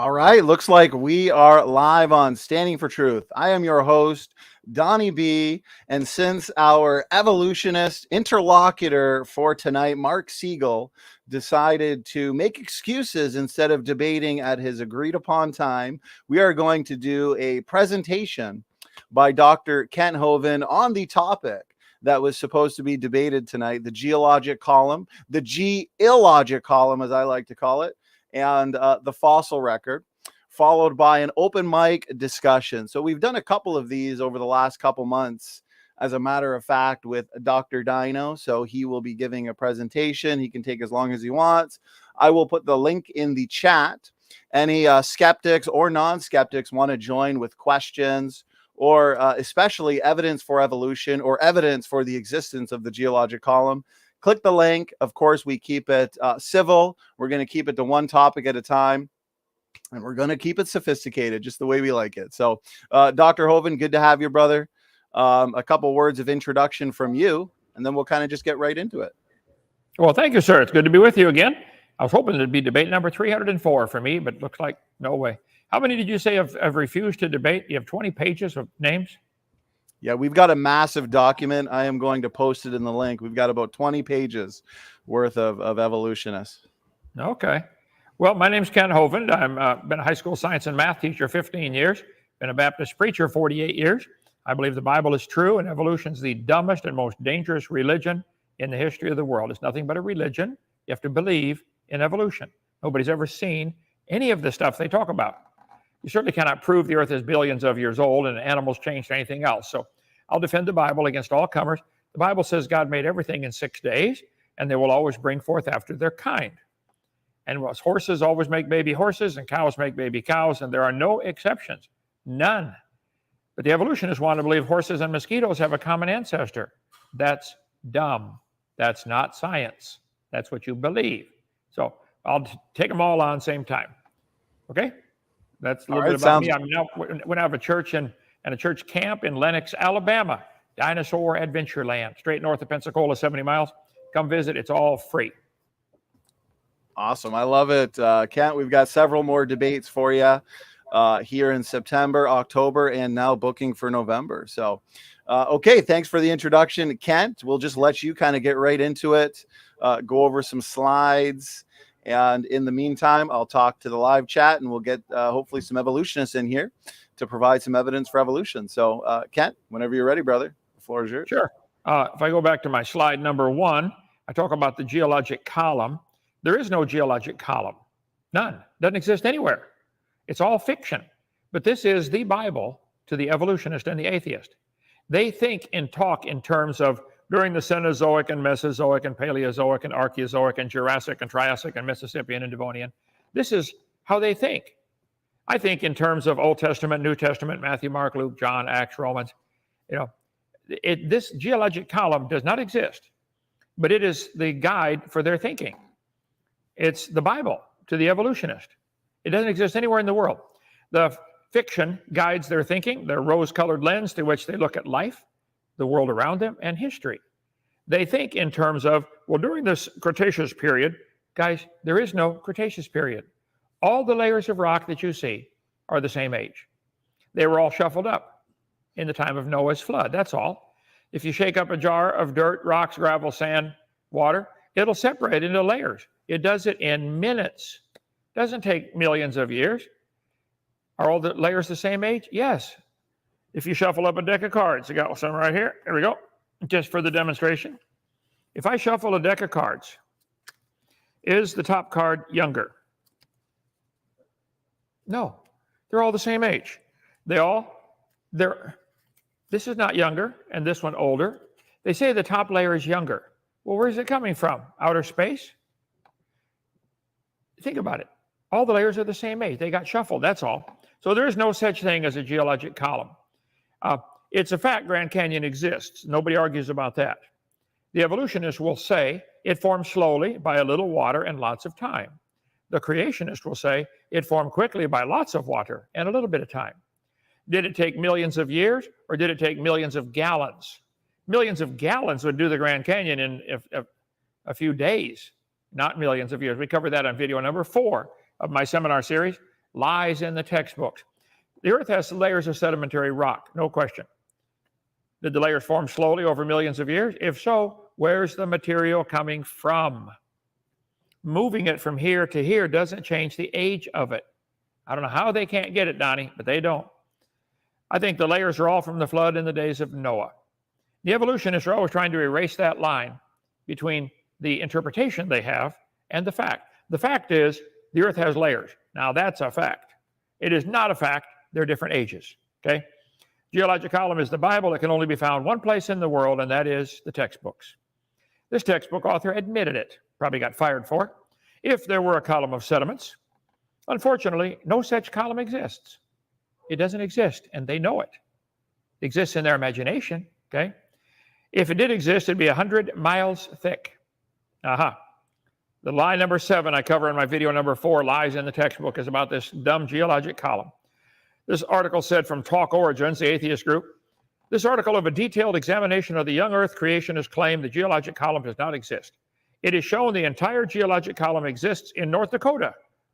All right, looks like we are live on Standing for Truth. I am your host, Donny B, and since our evolutionist interlocutor for tonight, Marc Segal, decided to make excuses instead of debating at his agreed upon time, we are going to do a presentation by Dr. Kent Hovind on the topic that was supposed to be debated tonight, the Geologic Column, the Geologic Column, as I like to call it, and the fossil record, followed by an open mic discussion. So we've done a couple of these over the last couple months, as a matter of fact, with Dr. Dino. So he will be giving a presentation. He can take as long as he wants. I will put the link in the chat. Any skeptics or non-skeptics want to join with questions or especially evidence for evolution or evidence for the existence of the geologic column, click the link. Of course, we keep it civil. We're going to keep it to one topic at a time, and we're going to keep it sophisticated, just the way we like it. So, Dr. Hovind, good to have you, brother. A couple words of introduction from you, and then we'll kind of just get right into it. Well, thank you, sir. It's good to be with you again. I was hoping it'd be debate number 304 for me, but looks like no way. How many did you say have refused to debate? You have 20 pages of names? Yeah, we've got a massive document. I am going to post it in the link. We've got about 20 pages worth of evolutionists. Okay. Well, my name's Kent Hovind. I've been a high school science and math teacher 15 years, been a Baptist preacher 48 years. I believe the Bible is true, and evolution is the dumbest and most dangerous religion in the history of the world. It's nothing but a religion. You have to believe in evolution. Nobody's ever seen any of the stuff they talk about. You certainly cannot prove the earth is billions of years old and animals changed or anything else. So I'll defend the Bible against all comers. The Bible says God made everything in 6 days, and they will always bring forth after their kind. And horses always make baby horses, and cows make baby cows, and there are no exceptions, none. But the evolutionists want to believe horses and mosquitoes have a common ancestor. That's dumb. That's not science. That's what you believe. So I'll take them all on same time. Okay? That's a little bit about me. We have a church and a church camp in Lenox, Alabama, Dinosaur Adventure Land, straight north of Pensacola, 70 miles. Come visit. It's all free. Awesome. I love it. Kent, we've got several more debates for you here in September, October, and now booking for November. So, okay, thanks for the introduction, Kent. We'll just let you kind of get right into it, go over some slides. And in the meantime, I'll talk to the live chat, and we'll get hopefully some evolutionists in here to provide some evidence for evolution. So, Kent, whenever you're ready, brother, the floor is yours. Sure. If I go back to my slide number 1, I talk about the geologic column. There is no geologic column. None. Doesn't exist anywhere. It's all fiction. But this is the Bible to the evolutionist and the atheist. They think and talk in terms of during the Cenozoic and Mesozoic and Paleozoic and Archaeozoic and Jurassic and Triassic and Mississippian and Devonian. This is how they think. I think in terms of Old Testament, New Testament, Matthew, Mark, Luke, John, Acts, Romans. This geologic column does not exist, but it is the guide for their thinking. It's the Bible to the evolutionist. It doesn't exist anywhere in the world. The fiction guides their thinking, their rose-colored lens through which they look at life, the world around them, and history. They think in terms of, well, during this Cretaceous period, guys, there is no Cretaceous period. All the layers of rock that you see are the same age. They were all shuffled up in the time of Noah's flood, that's all. If you shake up a jar of dirt, rocks, gravel, sand, water, it'll separate into layers. It does it in minutes. It doesn't take millions of years. Are all the layers the same age? Yes. If you shuffle up a deck of cards, I got some right here. Here we go. Just for the demonstration. If I shuffle a deck of cards, is the top card younger? No. They're all the same age. This is not younger, and this one older. They say the top layer is younger. Well, where is it coming from? Outer space? Think about it. All the layers are the same age. They got shuffled, that's all. So there is no such thing as a geologic column. It's a fact Grand Canyon exists. Nobody argues about that. The evolutionist will say it formed slowly by a little water and lots of time. The creationist will say it formed quickly by lots of water and a little bit of time. Did it take millions of years, or did it take millions of gallons? Millions of gallons would do the Grand Canyon in a few days, not millions of years. We covered that on video number 4 of my seminar series, lies in the textbooks. The Earth has layers of sedimentary rock, no question. Did the layers form slowly over millions of years? If so, where's the material coming from? Moving it from here to here doesn't change the age of it. I don't know how they can't get it, Donnie, but they don't. I think the layers are all from the flood in the days of Noah. The evolutionists are always trying to erase that line between the interpretation they have and the fact. The fact is the Earth has layers. Now, that's a fact. It is not a fact. They're different ages, okay? Geologic Column is the Bible. It can only be found one place in the world, and that is the textbooks. This textbook author admitted it, probably got fired for it. If there were a column of sediments, unfortunately, no such column exists. It doesn't exist, and they know it. It exists in their imagination, okay? If it did exist, it'd be 100 miles thick. Aha. The lie number 7 I cover in my video number 4, Lies in the Textbook, is about this dumb geologic column. This article said from Talk Origins, the atheist group, this article of a detailed examination of the young Earth creationist claim the geologic column does not exist. It is shown the entire geologic column exists in North Dakota.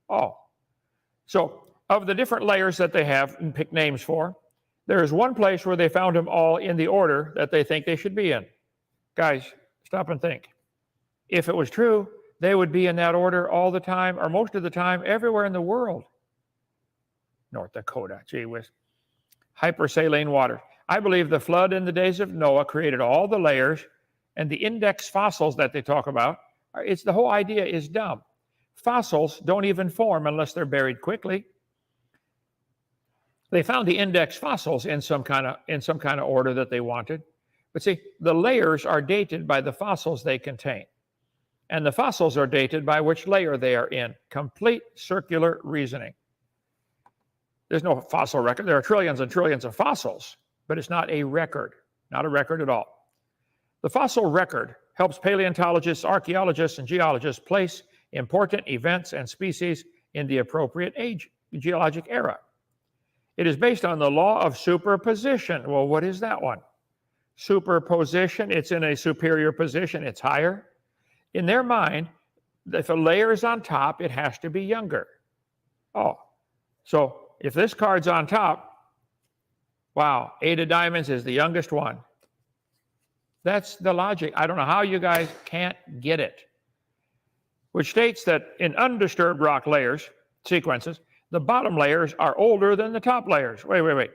Oh. So, of the different layers that they have and pick names for, there is one place where they found them all in the order that they think they should be in. Guys, stop and think. If it was true, they would be in that order all the time, or most of the time, everywhere in the world. North Dakota, gee whiz. Hypersaline water. I believe the flood in the days of Noah created all the layers, and the index fossils that they talk about, the whole idea is dumb. Fossils don't even form unless they're buried quickly. They found the index fossils in some kind of order that they wanted. But see, the layers are dated by the fossils they contain. And the fossils are dated by which layer they are in. Complete circular reasoning. There's no fossil record. There are trillions and trillions of fossils, but it's not a record. Not a record at all. The fossil record helps paleontologists, archaeologists, and geologists place important events and species in the appropriate age, geologic era. It is based on the law of superposition. Well, what is that one? Superposition, it's in a superior position, it's higher. In their mind, if a layer is on top, it has to be younger. Oh, so if this card's on top, wow, 8 of diamonds is the youngest one. That's the logic. I don't know how you guys can't get it. Which states that in undisturbed rock layers, sequences, the bottom layers are older than the top layers. Wait.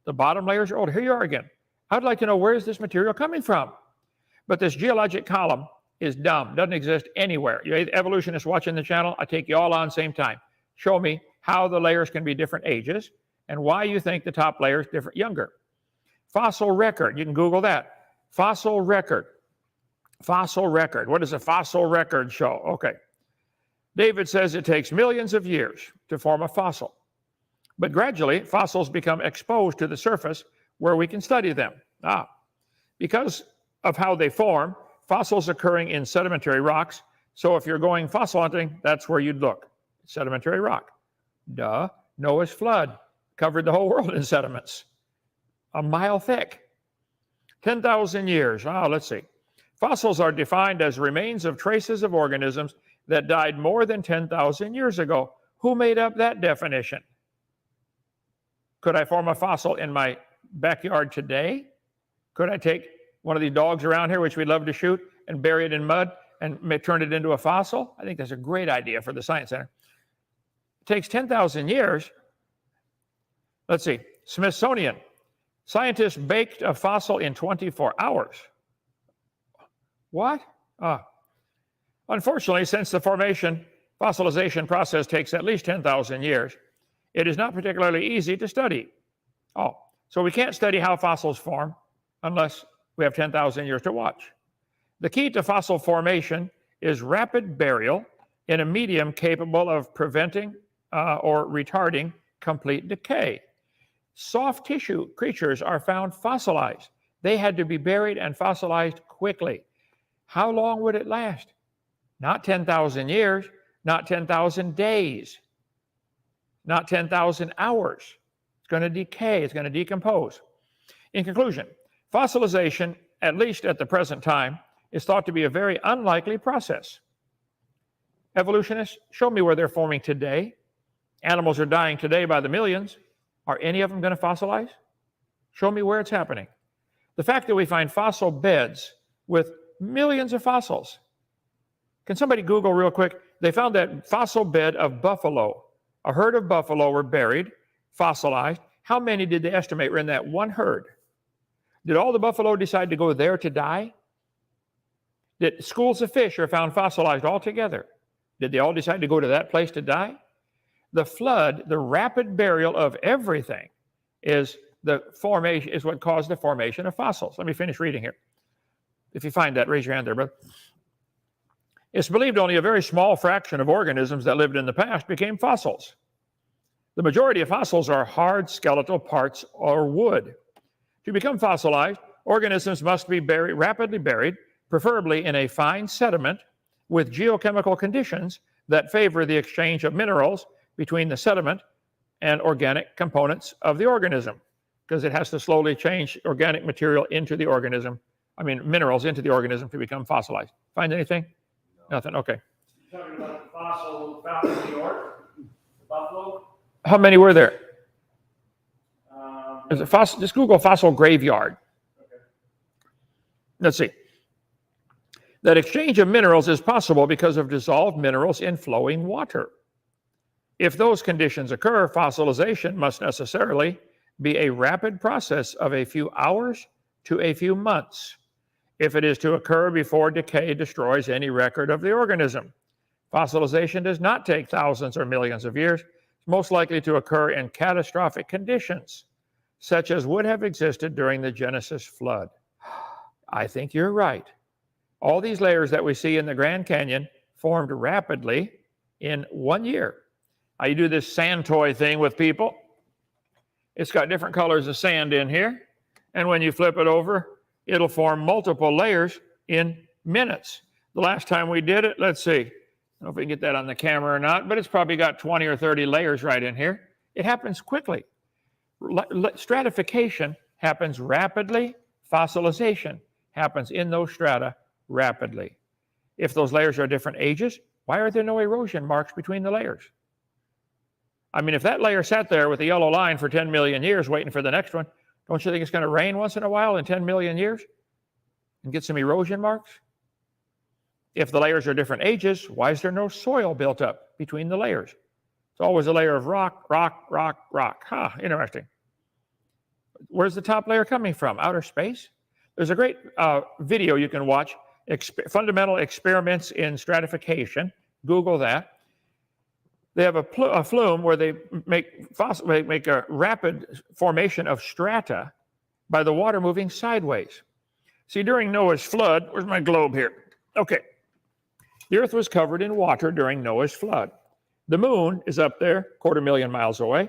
The bottom layers are older. Here you are again. I'd like to know, where is this material coming from? But this geologic column is dumb. Doesn't exist anywhere. You evolutionists watching the channel, I take you all on same time. Show me how the layers can be different ages and why you think the top layer is different, younger. Fossil record. You can Google that. Fossil record. Fossil record. What does a fossil record show? Okay. David says it takes millions of years to form a fossil. But gradually, fossils become exposed to the surface where we can study them. Because of how they form, fossils occurring in sedimentary rocks. So if you're going fossil hunting, that's where you'd look. Sedimentary rock. Duh. Noah's flood covered the whole world in sediments. A mile thick. 10,000 years. Let's see. Fossils are defined as remains of traces of organisms that died more than 10,000 years ago. Who made up that definition? Could I form a fossil in my backyard today? Could I take one of these dogs around here, which we love to shoot, and bury it in mud and turn it into a fossil? I think that's a great idea for the Science Center. It takes 10,000 years. Let's see. Smithsonian. Scientists baked a fossil in 24 hours. What? Unfortunately, since the fossilization process takes at least 10,000 years, it is not particularly easy to study. So we can't study how fossils form unless we have 10,000 years to watch. The key to fossil formation is rapid burial in a medium capable of preventing or retarding complete decay. Soft tissue creatures are found fossilized. They had to be buried and fossilized quickly. How long would it last? Not 10,000 years, not 10,000 days, not 10,000 hours. It's going to decay, it's going to decompose. In conclusion, fossilization, at least at the present time, is thought to be a very unlikely process. Evolutionists, show me where they're forming today. Animals are dying today by the millions. Are any of them going to fossilize? Show me where it's happening. The fact that we find fossil beds with millions of fossils. Can somebody Google real quick? They found that fossil bed of buffalo. A herd of buffalo were buried, fossilized. How many did they estimate were in that one herd? Did all the buffalo decide to go there to die? Did schools of fish are found fossilized all together? Did they all decide to go to that place to die? The flood, the rapid burial of everything, is what caused the formation of fossils. Let me finish reading here. If you find that, raise your hand there, brother. It's believed only a very small fraction of organisms that lived in the past became fossils. The majority of fossils are hard skeletal parts or wood. To become fossilized, organisms must be rapidly buried, preferably in a fine sediment with geochemical conditions that favor the exchange of minerals between the sediment and organic components of the organism, because it has to slowly change organic material into the organism, minerals into the organism to become fossilized. Find anything? No. Nothing, okay. You're talking about the fossil found in New York, the buffalo? How many were there? Is it fossil? Just Google fossil graveyard. Okay. Let's see. That exchange of minerals is possible because of dissolved minerals in flowing water. If those conditions occur, fossilization must necessarily be a rapid process of a few hours to a few months, if it is to occur before decay destroys any record of the organism. Fossilization does not take thousands or millions of years. It's most likely to occur in catastrophic conditions, such as would have existed during the Genesis flood. I think you're right. All these layers that we see in the Grand Canyon formed rapidly in 1 year. I do this sand toy thing with people. It's got different colors of sand in here, and when you flip it over, it'll form multiple layers in minutes. The last time we did it, let's see. I don't know if we can get that on the camera or not, but it's probably got 20 or 30 layers right in here. It happens quickly. Stratification happens rapidly. Fossilization happens in those strata rapidly. If those layers are different ages, why are there no erosion marks between the layers? If that layer sat there with a yellow line for 10 million years waiting for the next one, don't you think it's going to rain once in a while in 10 million years and get some erosion marks? If the layers are different ages, why is there no soil built up between the layers? It's always a layer of rock, rock, rock, rock. Interesting. Where's the top layer coming from? Outer space? There's a great video you can watch, Fundamental Experiments in Stratification. Google that. They have a flume where they make a rapid formation of strata by the water moving sideways. See, during Noah's flood, where's my globe here? Okay. The earth was covered in water during Noah's flood. The moon is up there, 250,000 miles away,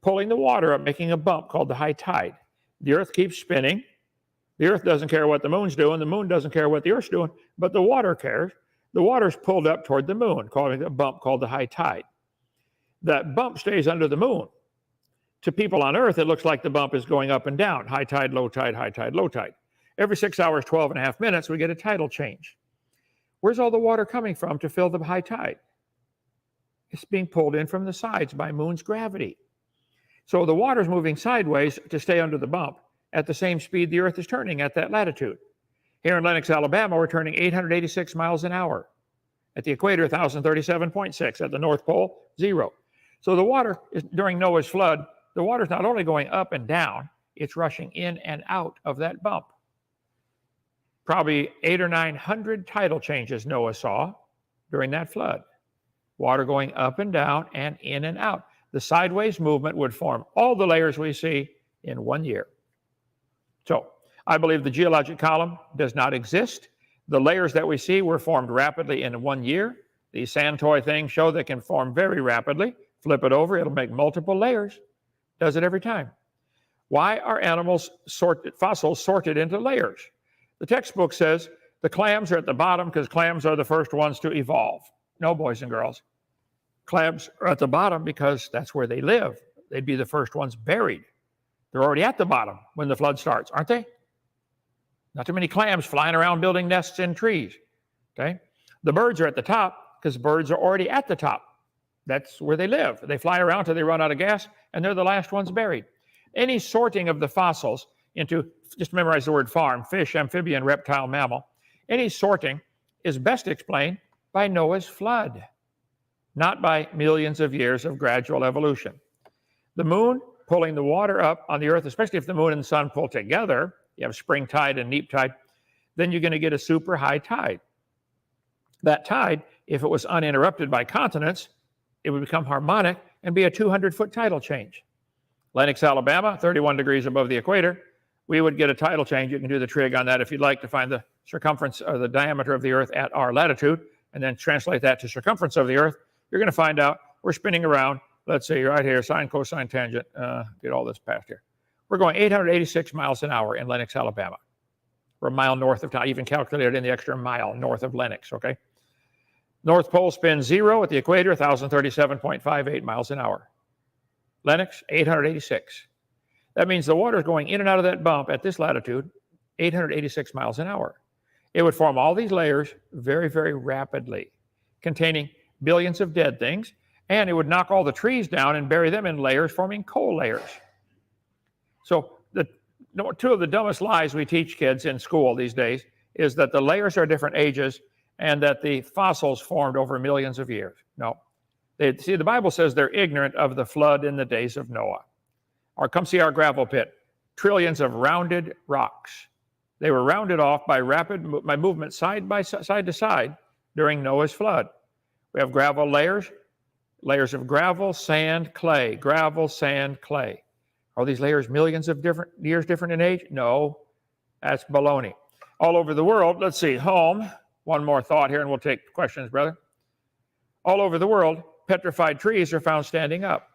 pulling the water up, making a bump called the high tide. The earth keeps spinning. The earth doesn't care what the moon's doing. The moon doesn't care what the earth's doing, but the water cares. The water's pulled up toward the moon, causing a bump called the high tide. That bump stays under the moon. To people on Earth, it looks like the bump is going up and down. High tide, low tide, high tide, low tide. Every 6 hours, 12 and a half minutes, we get a tidal change. Where's all the water coming from to fill the high tide? It's being pulled in from the sides by moon's gravity. So the water's moving sideways to stay under the bump at the same speed the Earth is turning at that latitude. Here in Lenox, Alabama, we're turning 886 miles an hour. At the equator, 1,037.6. At the North Pole, 0. So the water, during Noah's flood, the water's not only going up and down, it's rushing in and out of that bump. Probably 800 or 900 tidal changes Noah saw during that flood. Water going up and down and in and out. The sideways movement would form all the layers we see in 1 year. So I believe the geologic column does not exist. The layers that we see were formed rapidly in 1 year. These sand toy things show they can form very rapidly. Flip it over, it'll make multiple layers. Does it every time. Why are fossils sorted into layers? The textbook says the clams are at the bottom because clams are the first ones to evolve. No, boys and girls. Clams are at the bottom because that's where they live. They'd be the first ones buried. They're already at the bottom when the flood starts, aren't they? Not too many clams flying around building nests in trees. Okay? The birds are at the top because birds are already at the top. That's where they live. They fly around till they run out of gas, and they're the last ones buried. Any sorting of the fossils into, just memorize the word farm, fish, amphibian, reptile, mammal, any sorting is best explained by Noah's flood, not by millions of years of gradual evolution. The moon pulling the water up on the earth, especially if the moon and the sun pull together, you have spring tide and neap tide, then you're going to get a super high tide. That tide, if it was uninterrupted by continents, it would become harmonic and be a 200-foot tidal change. Lenox, Alabama, 31 degrees above the equator, we would get a tidal change. You can do the trig on that if you'd like to find the circumference or the diameter of the earth at our latitude, and then translate that to circumference of the earth. You're going to find out we're spinning around, let's see, right here, sine, cosine, tangent, get all this past here. We're going 886 miles an hour in Lenox, Alabama. We're a mile north of town, even calculated in the extra mile north of Lenox, okay? North Pole spins 0 at the equator, 1,037.58 miles an hour. Lenox, 886. That means the water is going in and out of that bump at this latitude, 886 miles an hour. It would form all these layers very, very rapidly, containing billions of dead things, and it would knock all the trees down and bury them in layers, forming coal layers. So two of the dumbest lies we teach kids in school these days is that the layers are different ages and that the fossils formed over millions of years. No. See, the Bible says they're ignorant of the flood in the days of Noah. Or come see our gravel pit. Trillions of rounded rocks. They were rounded off by movement side to side during Noah's flood. We have gravel layers, layers of gravel, sand, clay, gravel, sand, clay. Are these layers millions of years different in age? No, that's baloney. All over the world, let's see, home. One more thought here and we'll take questions, brother. All over the world, petrified trees are found standing up,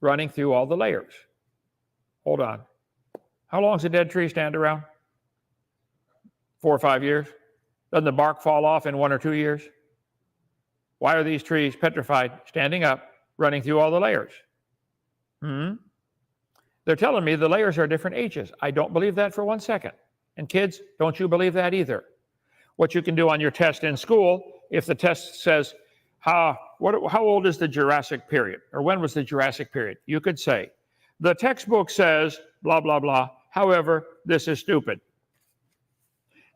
running through all the layers. Hold on. How long does a dead tree stand around? 4 or 5 years? Doesn't the bark fall off in 1 or 2 years? Why are these trees petrified, standing up, running through all the layers? They're telling me the layers are different ages. I don't believe that for 1 second. And kids, don't you believe that either. What you can do on your test in school, if the test says, how old is the Jurassic period? Or when was the Jurassic period? You could say, the textbook says, blah, blah, blah. However, this is stupid.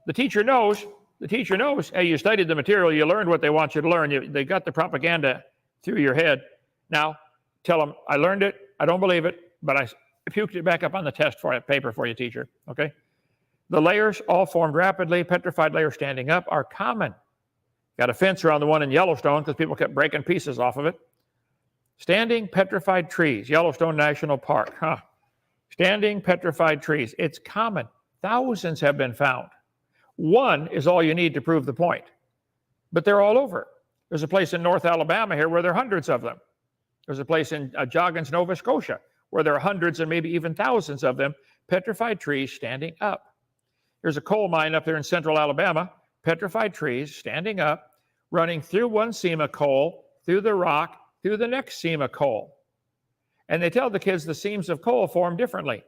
The teacher knows, hey, you studied the material, you learned what they want you to learn. They got the propaganda through your head. Now, tell them, I learned it, I don't believe it, but I puked it back up on the test paper for you, teacher, okay? The layers all formed rapidly, petrified layers standing up are common. Got a fence around the one in Yellowstone because people kept breaking pieces off of it. Standing petrified trees, Yellowstone National Park, Standing petrified trees, it's common. Thousands have been found. One is all you need to prove the point, but they're all over. There's a place in North Alabama here where there are hundreds of them. There's a place in Joggins, Nova Scotia, where there are hundreds and maybe even thousands of them, petrified trees standing up. There's a coal mine up there in central Alabama, petrified trees standing up, running through one seam of coal, through the rock, through the next seam of coal. And they tell the kids the seams of coal form differently.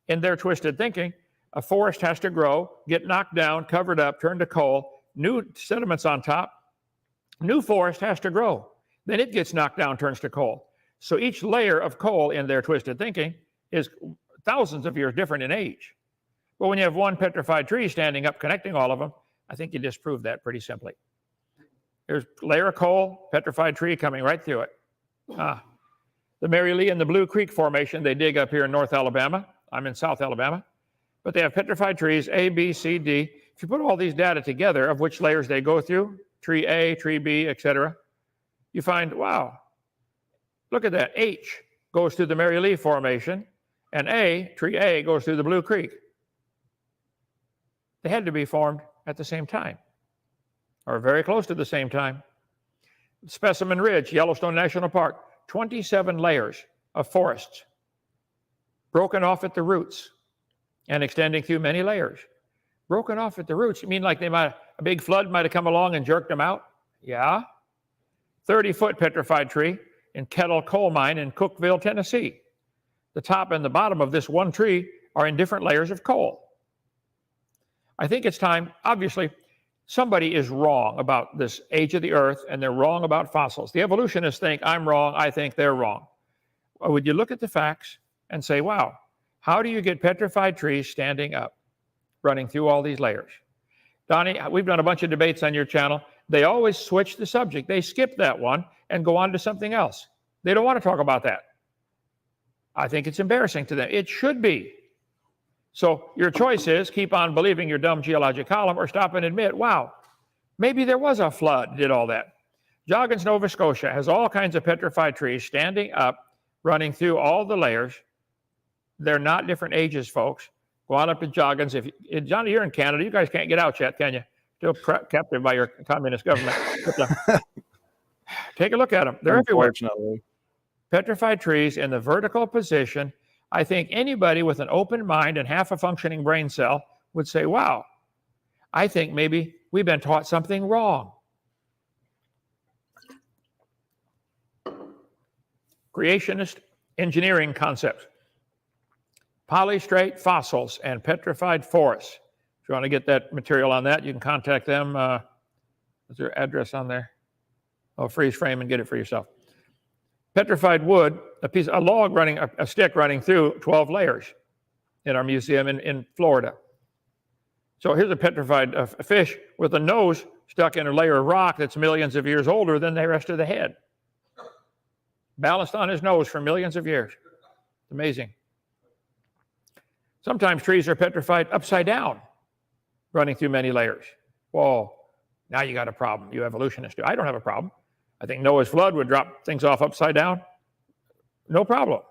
In their twisted thinking, a forest has to grow, get knocked down, covered up, turn to coal, new sediments on top, new forest has to grow. Then it gets knocked down, turns to coal. So each layer of coal in their twisted thinking is thousands of years different in age. But when you have one petrified tree standing up, connecting all of them, I think you disprove that pretty simply. There's a layer of coal, petrified tree coming right through it. The Mary Lee and the Blue Creek Formation, they dig up here in North Alabama. I'm in South Alabama. But they have petrified trees, A, B, C, D. If you put all these data together of which layers they go through, tree A, tree B, etc., you find, wow, look at that. H goes through the Mary Lee Formation, and tree A goes through the Blue Creek. They had to be formed at the same time, or very close to the same time. Specimen Ridge, Yellowstone National Park, 27 layers of forests, broken off at the roots and extending through many layers. Broken off at the roots, you mean like a big flood might have come along and jerked them out? Yeah. 30-foot petrified tree in Kettle Coal Mine in Cookeville, Tennessee. The top and the bottom of this one tree are in different layers of coal. I think it's time, obviously, somebody is wrong about this age of the earth, and they're wrong about fossils. The evolutionists think I'm wrong, I think they're wrong. Would you look at the facts and say, wow, how do you get petrified trees standing up, running through all these layers? Donnie, we've done a bunch of debates on your channel. They always switch the subject. They skip that one and go on to something else. They don't want to talk about that. I think it's embarrassing to them. It should be. So your choice is keep on believing your dumb geologic column or stop and admit, wow, maybe there was a flood, did all that. Joggins, Nova Scotia has all kinds of petrified trees standing up, running through all the layers. They're not different ages, folks. Go on up to Joggins. Johnny, you're in Canada. You guys can't get out yet, can you? Still captive by your communist government. Take a look at them. They're everywhere. Petrified trees in the vertical position. I think anybody with an open mind and half a functioning brain cell would say, wow, I think maybe we've been taught something wrong. Creationist engineering concepts. Polystrate fossils and petrified forests. If you want to get that material on that, you can contact them. Is there an address on there? Oh, freeze frame and get it for yourself. Petrified wood, a log running, a stick running through 12 layers in our museum in Florida. So here's a petrified fish with a nose stuck in a layer of rock that's millions of years older than the rest of the head. Balanced on his nose for millions of years. It's amazing. Sometimes trees are petrified upside down, running through many layers. Whoa, now you got a problem. You evolutionists do. I don't have a problem. I think Noah's flood would drop things off upside down. No problem.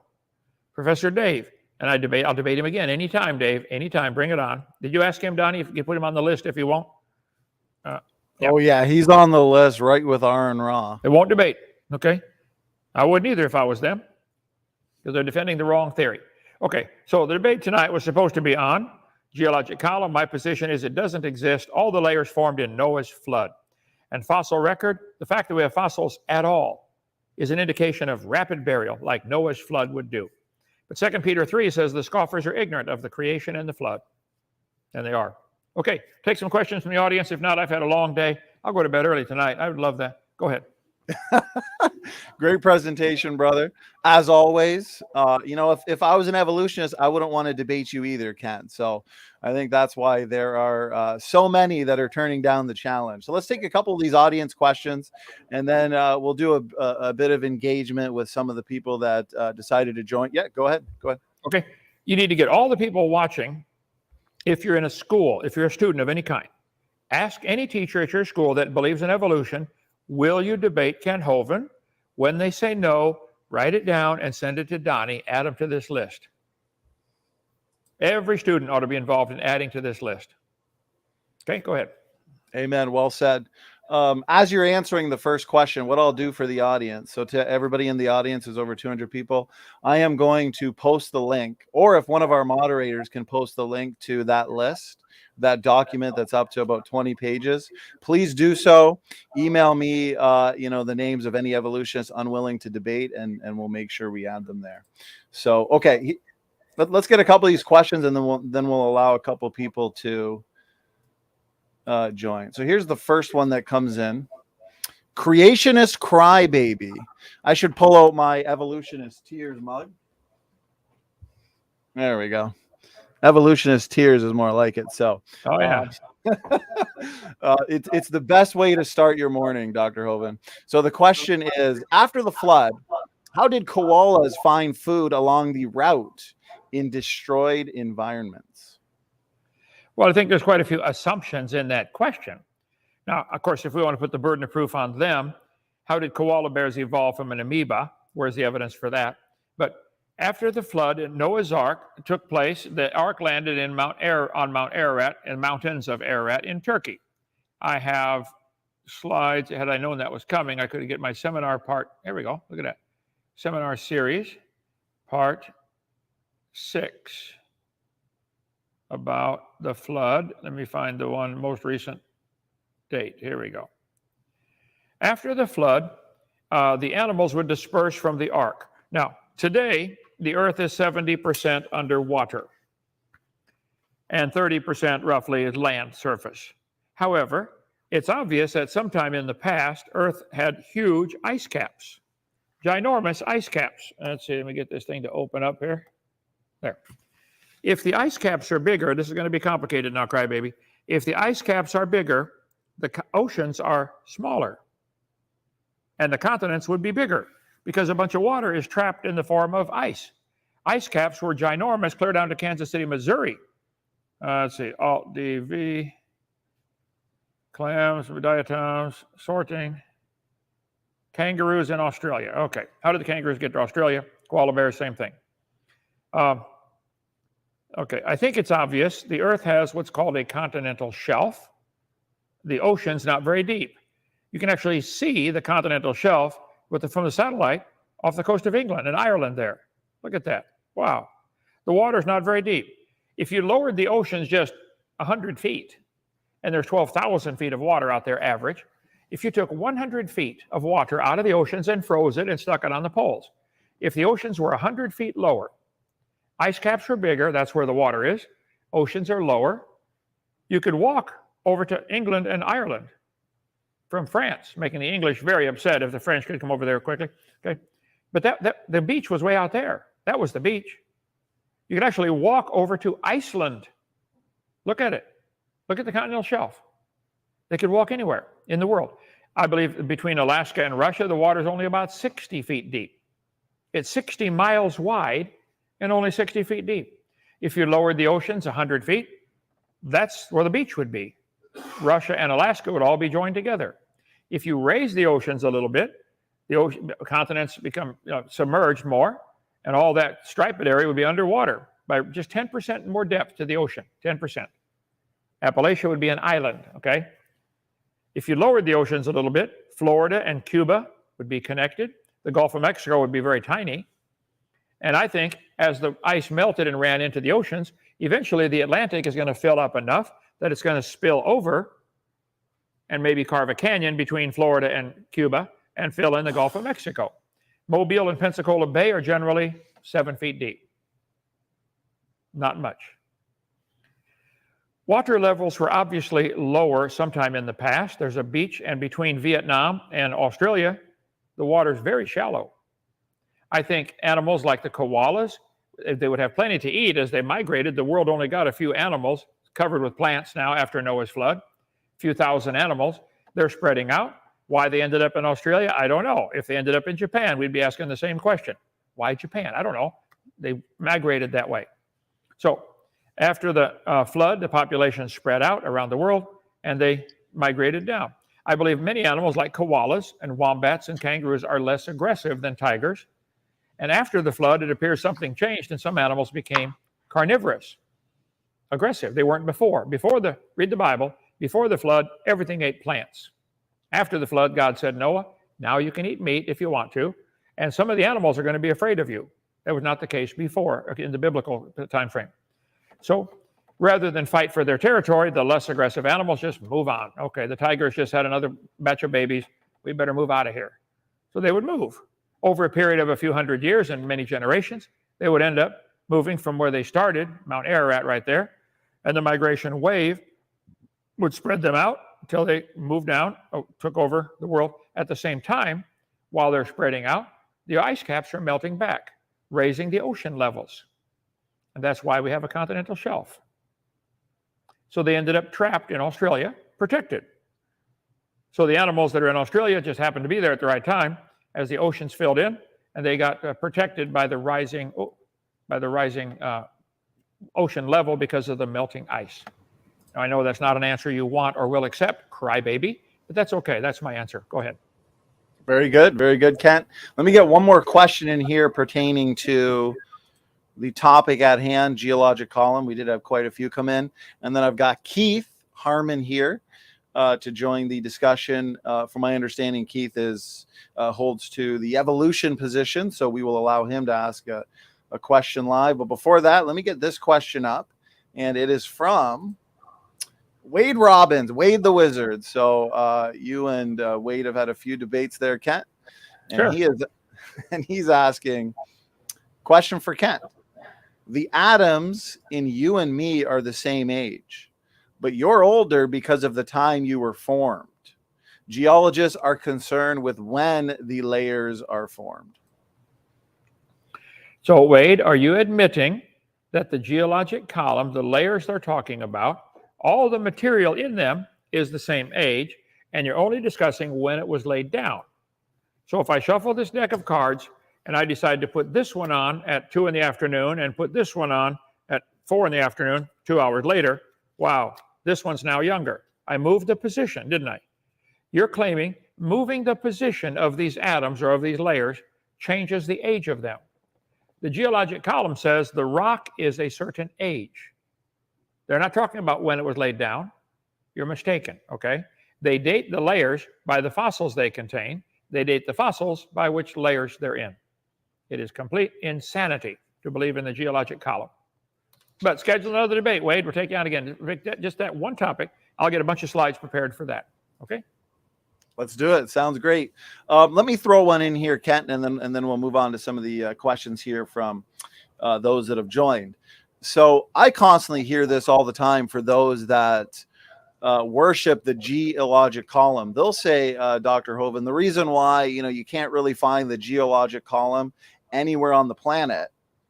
Professor Dave, and I'll debate him again anytime, Dave, anytime, bring it on. Did you ask him, Donnie, if you put him on the list if he won't? Yeah. Oh, yeah, he's on the list right with Aaron Ra. They won't debate, okay? I wouldn't either if I was them, because they're defending the wrong theory. Okay, so the debate tonight was supposed to be on geologic column. My position is it doesn't exist. All the layers formed in Noah's flood. And fossil record, the fact that we have fossils at all is an indication of rapid burial, like Noah's flood would do. But 2 Peter 3 says the scoffers are ignorant of the creation and the flood. And they are. Okay, take some questions from the audience. If not, I've had a long day. I'll go to bed early tonight. I would love that. Go ahead. Great presentation, brother. As always, if I was an evolutionist, I wouldn't want to debate you either, Ken. So I think that's why there are so many that are turning down the challenge. So let's take a couple of these audience questions, and then we'll do a bit of engagement with some of the people that decided to join. Yeah, go ahead. Go ahead. Okay. You need to get all the people watching. If you're in a school, if you're a student of any kind, ask any teacher at your school that believes in evolution, will you debate Ken Hovind? When they say no, write it down and send it to Donnie. Add them to this list. Every student ought to be involved in adding to this list. Okay, go ahead. Amen. Well said. As you're answering the first question, what I'll do for the audience, so to everybody in the audience, is over 200 people, I am going to post the link, or if one of our moderators can post the link to that list, that document that's up to about 20 pages, please do so. Email me, the names of any evolutionists unwilling to debate, and we'll make sure we add them there. So, okay, let's get a couple of these questions, and then we'll allow a couple people to join. So here's the first one that comes in. Creationist crybaby. I should pull out my evolutionist tears mug. There we go. Evolutionist tears is more like it. So, oh yeah, it's the best way to start your morning, Dr. Hovind. So the question is: after the flood, how did koalas find food along the route in destroyed environments? Well, I think there's quite a few assumptions in that question. Now, of course, if we want to put the burden of proof on them, how did koala bears evolve from an amoeba? Where's the evidence for that? But after the flood, Noah's Ark took place. The Ark landed on Mount Ararat, in mountains of Ararat in Turkey. I have slides. Had I known that was coming, I could get my seminar part. Here we go. Look at that. Seminar series, part 6, about the flood. Let me find the one most recent date. Here we go. After the flood, the animals would disperse from the ark. Now, today, the earth is 70% underwater, and 30% roughly is land surface. However, It's obvious that sometime in the past, Earth had huge ice caps, ginormous ice caps. Let's see, let me get this thing to open up here. There. If the ice caps are bigger, this is going to be complicated now, crybaby. If the ice caps are bigger, the oceans are smaller. And the continents would be bigger because a bunch of water is trapped in the form of ice. Ice caps were ginormous, clear down to Kansas City, Missouri. Let's see, Alt DV, clams, diatoms, sorting, kangaroos in Australia. Okay, how did the kangaroos get to Australia? Koala bears, same thing. Okay, I think it's obvious. The Earth has what's called a continental shelf. The ocean's not very deep. You can actually see the continental shelf from the satellite off the coast of England and Ireland there. Look at that. Wow. The water's not very deep. If you lowered the oceans just 100 feet, and there's 12,000 feet of water out there average, if you took 100 feet of water out of the oceans and froze it and stuck it on the poles, if the oceans were 100 feet lower, ice caps are bigger, that's where the water is, oceans are lower, you could walk over to England and Ireland from France, making the English very upset if the French could come over there quickly. Okay, but the beach was way out there. That was the beach. You could actually walk over to Iceland. Look at it. Look at the continental shelf. They could walk anywhere in the world. I believe between Alaska and Russia, the water is only about 60 feet deep. It's 60 miles wide and only 60 feet deep. If you lowered the oceans 100 feet, that's where the beach would be. Russia and Alaska would all be joined together. If you raise the oceans a little bit, the continents become submerged more, and all that striped area would be underwater by just 10% more depth to the ocean, 10%. Appalachia would be an island, okay? If you lowered the oceans a little bit, Florida and Cuba would be connected. The Gulf of Mexico would be very tiny. And I think as the ice melted and ran into the oceans, eventually the Atlantic is going to fill up enough that it's going to spill over and maybe carve a canyon between Florida and Cuba and fill in the Gulf of Mexico. Mobile and Pensacola Bay are generally 7 feet deep. Not much. Water levels were obviously lower sometime in the past. There's a beach, and between Vietnam and Australia, the water is very shallow. I think animals like the koalas, they would have plenty to eat as they migrated. The world only got a few animals covered with plants now after Noah's flood, a few thousand animals. They're spreading out. Why they ended up in Australia, I don't know. If they ended up in Japan, we'd be asking the same question. Why Japan? I don't know. They migrated that way. So after the flood, the population spread out around the world, and they migrated down. I believe many animals like koalas and wombats and kangaroos are less aggressive than tigers. And after the flood, it appears something changed, and some animals became carnivorous, aggressive. They weren't before. Read the Bible, before the flood, everything ate plants. After the flood, God said, Noah, now you can eat meat if you want to, and some of the animals are going to be afraid of you. That was not the case before in the biblical time frame. So rather than fight for their territory, the less aggressive animals just move on. Okay, the tigers just had another batch of babies. We better move out of here. So they would move. Over a period of a few hundred years and many generations, they would end up moving from where they started, Mount Ararat right there, and the migration wave would spread them out until they moved down, took over the world. At the same time, while they're spreading out, the ice caps are melting back, raising the ocean levels. And that's why we have a continental shelf. So they ended up trapped in Australia, protected. So the animals that are in Australia just happened to be there at the right time as the oceans filled in, and they got protected by the rising ocean level because of the melting ice. Now, I know that's not an answer you want or will accept, crybaby, but that's okay. That's my answer. Go ahead. Very good, Kent. Let me get one more question in here pertaining to the topic at hand, Geologic Column. We did have quite a few come in. And then I've got Keith Harmon here to join the discussion. From my understanding, Keith holds to the evolution position, so we will allow him to ask a question live. But before that, let me get this question up. And it is from Wade Robbins, Wade the Wizard. So you and Wade have had a few debates there, Kent. And sure. He's asking, question for Kent. The atoms in you and me are the same age, but you're older because of the time you were formed. Geologists are concerned with when the layers are formed. So, Wade, are you admitting that the geologic column, the layers they're talking about, all the material in them is the same age, and you're only discussing when it was laid down? So if I shuffle this deck of cards and I decide to put this one on at 2 in the afternoon and put this one on at 4 in the afternoon, 2 hours later, wow, this one's now younger. I moved the position, didn't I? You're claiming moving the position of these atoms or of these layers changes the age of them. The geologic column says the rock is a certain age. They're not talking about when it was laid down. You're mistaken, okay? They date the layers by the fossils they contain. They date the fossils by which layers they're in. It is complete insanity to believe in the geologic column. But schedule another debate, Wade. We'll take you out again. Just that one topic. I'll get a bunch of slides prepared for that, okay? Let's do it. Sounds great. Let me throw one in here, Kent, and then we'll move on to some of the questions here from those that have joined. So I constantly hear this all the time for those that worship the geologic column. They'll say, Dr. Hovind, the reason why you can't really find the geologic column anywhere on the planet,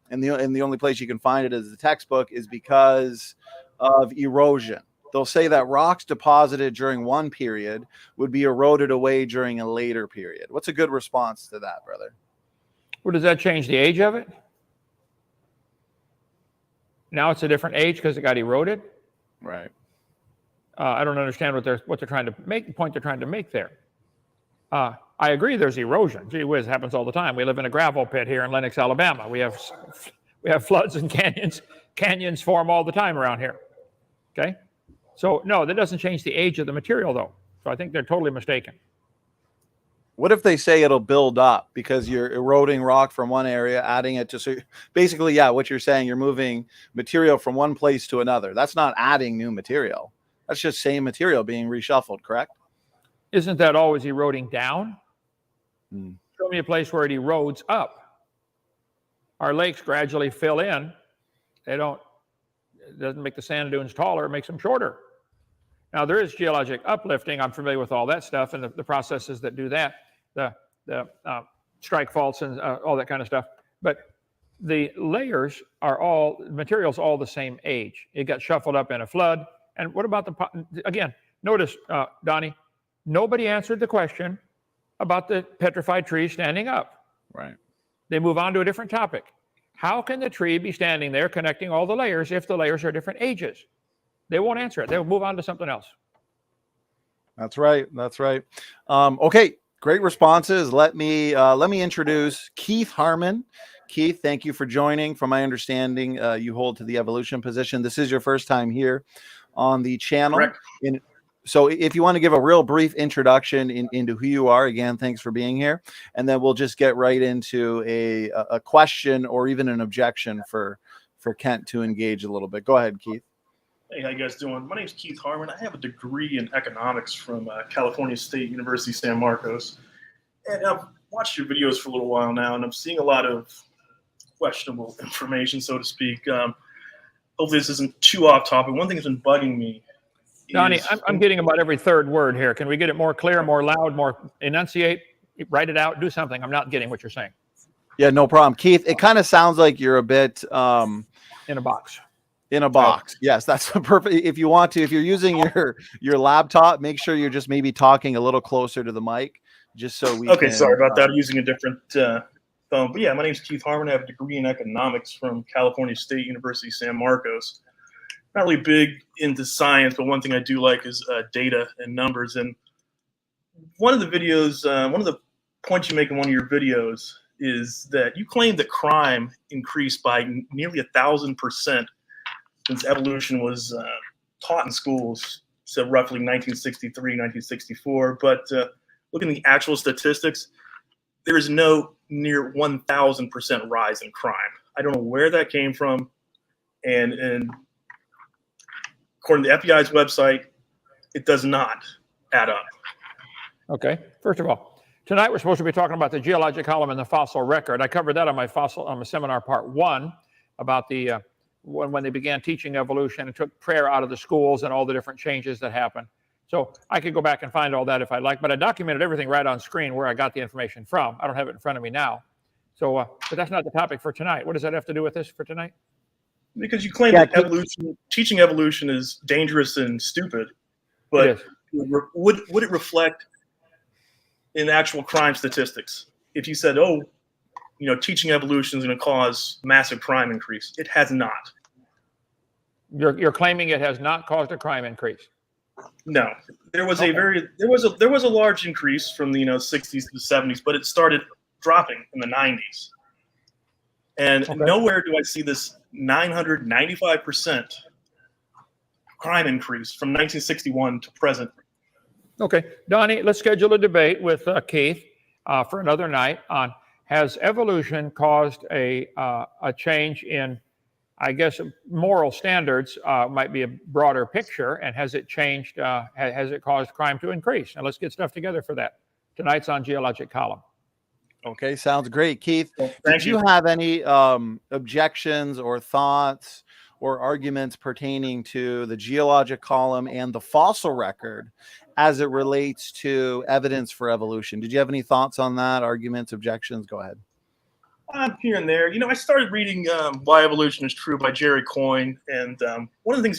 and the only place you can find it is the textbook, is because of erosion. They'll say that rocks deposited during one period would be eroded away during a later period. What's a good response to that, brother? Well, does that change the age of it? Now it's a different age because it got eroded? Right. I don't understand what they're trying to make, the point they're trying to make there. I agree there's erosion. Gee whiz, it happens all the time. We live in a gravel pit here in Lenox, Alabama. We have floods and canyons. Canyons form all the time around here. Okay? So, no, that doesn't change the age of the material, though. So I think they're totally mistaken. What if they say it'll build up because you're eroding rock from one area, adding it to, so basically, yeah, what you're saying, you're moving material from one place to another. That's not adding new material. That's just same material being reshuffled, correct? Isn't that always eroding down? Hmm. Show me a place where it erodes up. Our lakes gradually fill in. It doesn't make the sand dunes taller, it makes them shorter. Now, there is geologic uplifting. I'm familiar with all that stuff and the processes that do that, the strike faults and all that kind of stuff. But the layers materials all the same age. It got shuffled up in a flood. And what about again, notice, Donnie, nobody answered the question about the petrified tree standing up. Right. They move on to a different topic. How can the tree be standing there connecting all the layers if the layers are different ages? They won't answer it. They'll move on to something else. That's right. That's right. Okay, great responses. Let me introduce Keith Harmon. Keith, thank you for joining. From my understanding, you hold to the evolution position. This is your first time here on the channel. Correct. So if you want to give a real brief introduction into who you are, again, thanks for being here. And then we'll just get right into a question or even an objection for Kent to engage a little bit. Go ahead, Keith. Hey, how you guys doing? My name is Keith Harmon. I have a degree in economics from California State University, San Marcos. And I've watched your videos for a little while now, and I'm seeing a lot of questionable information, so to speak. Hopefully this isn't too off topic. One thing that's been bugging me Donnie, I'm getting about every third word here. Can we get it more clear, more loud, more enunciate, write it out, do something? I'm not getting what you're saying. Yeah, no problem. Keith, it kind of sounds like you're a bit in a box. In a box. Yes, that's a perfect. If you want to, if you're using your laptop, make sure you're just maybe talking a little closer to the mic, just so we Okay, can, sorry about that. I'm using a different phone. But yeah, my name is Keith Harmon. I have a degree in economics from California State University, San Marcos. Not really big into science, but one thing I do like is data and numbers. And one of the videos, one of the points you make in one of your videos is that you claim that crime increased by nearly 1,000% since evolution was taught in schools, so roughly 1963, 1964. But looking at the actual statistics, there is no near 1,000% rise in crime. I don't know where that came from. And according to the FBI's website, it does not add up. Okay. First of all, tonight we're supposed to be talking about the geologic column and the fossil record. I covered that on my seminar part 1 about the when they began teaching evolution and took prayer out of the schools and all the different changes that happened. So I could go back and find all that if I'd like, but I documented everything right on screen where I got the information from. I don't have it in front of me now. So, but that's not the topic for tonight. What does that have to do with this for tonight? Because you claim that teaching evolution is dangerous and stupid, but would it reflect in actual crime statistics? If you said, oh, teaching evolution is going to cause massive crime increase, it has not. You're claiming it has not caused a crime increase? No, there was there was a large increase from the 60s to the 70s, but it started dropping in the 90s. And nowhere do I see this 995% crime increase from 1961 to present. Okay, Donnie, let's schedule a debate with Keith for another night on, has evolution caused a change in, I guess, moral standards might be a broader picture, and has it changed, has it caused crime to increase? And let's get stuff together for that. Tonight's on Geologic Column. Okay, sounds great. Keith, well, did you have any objections or thoughts or arguments pertaining to the Geologic Column and the fossil record as it relates to evidence for evolution? Did you have any thoughts on that? Arguments, objections? Go ahead. Here and there. I started reading Why Evolution is True by Jerry Coyne, and one of the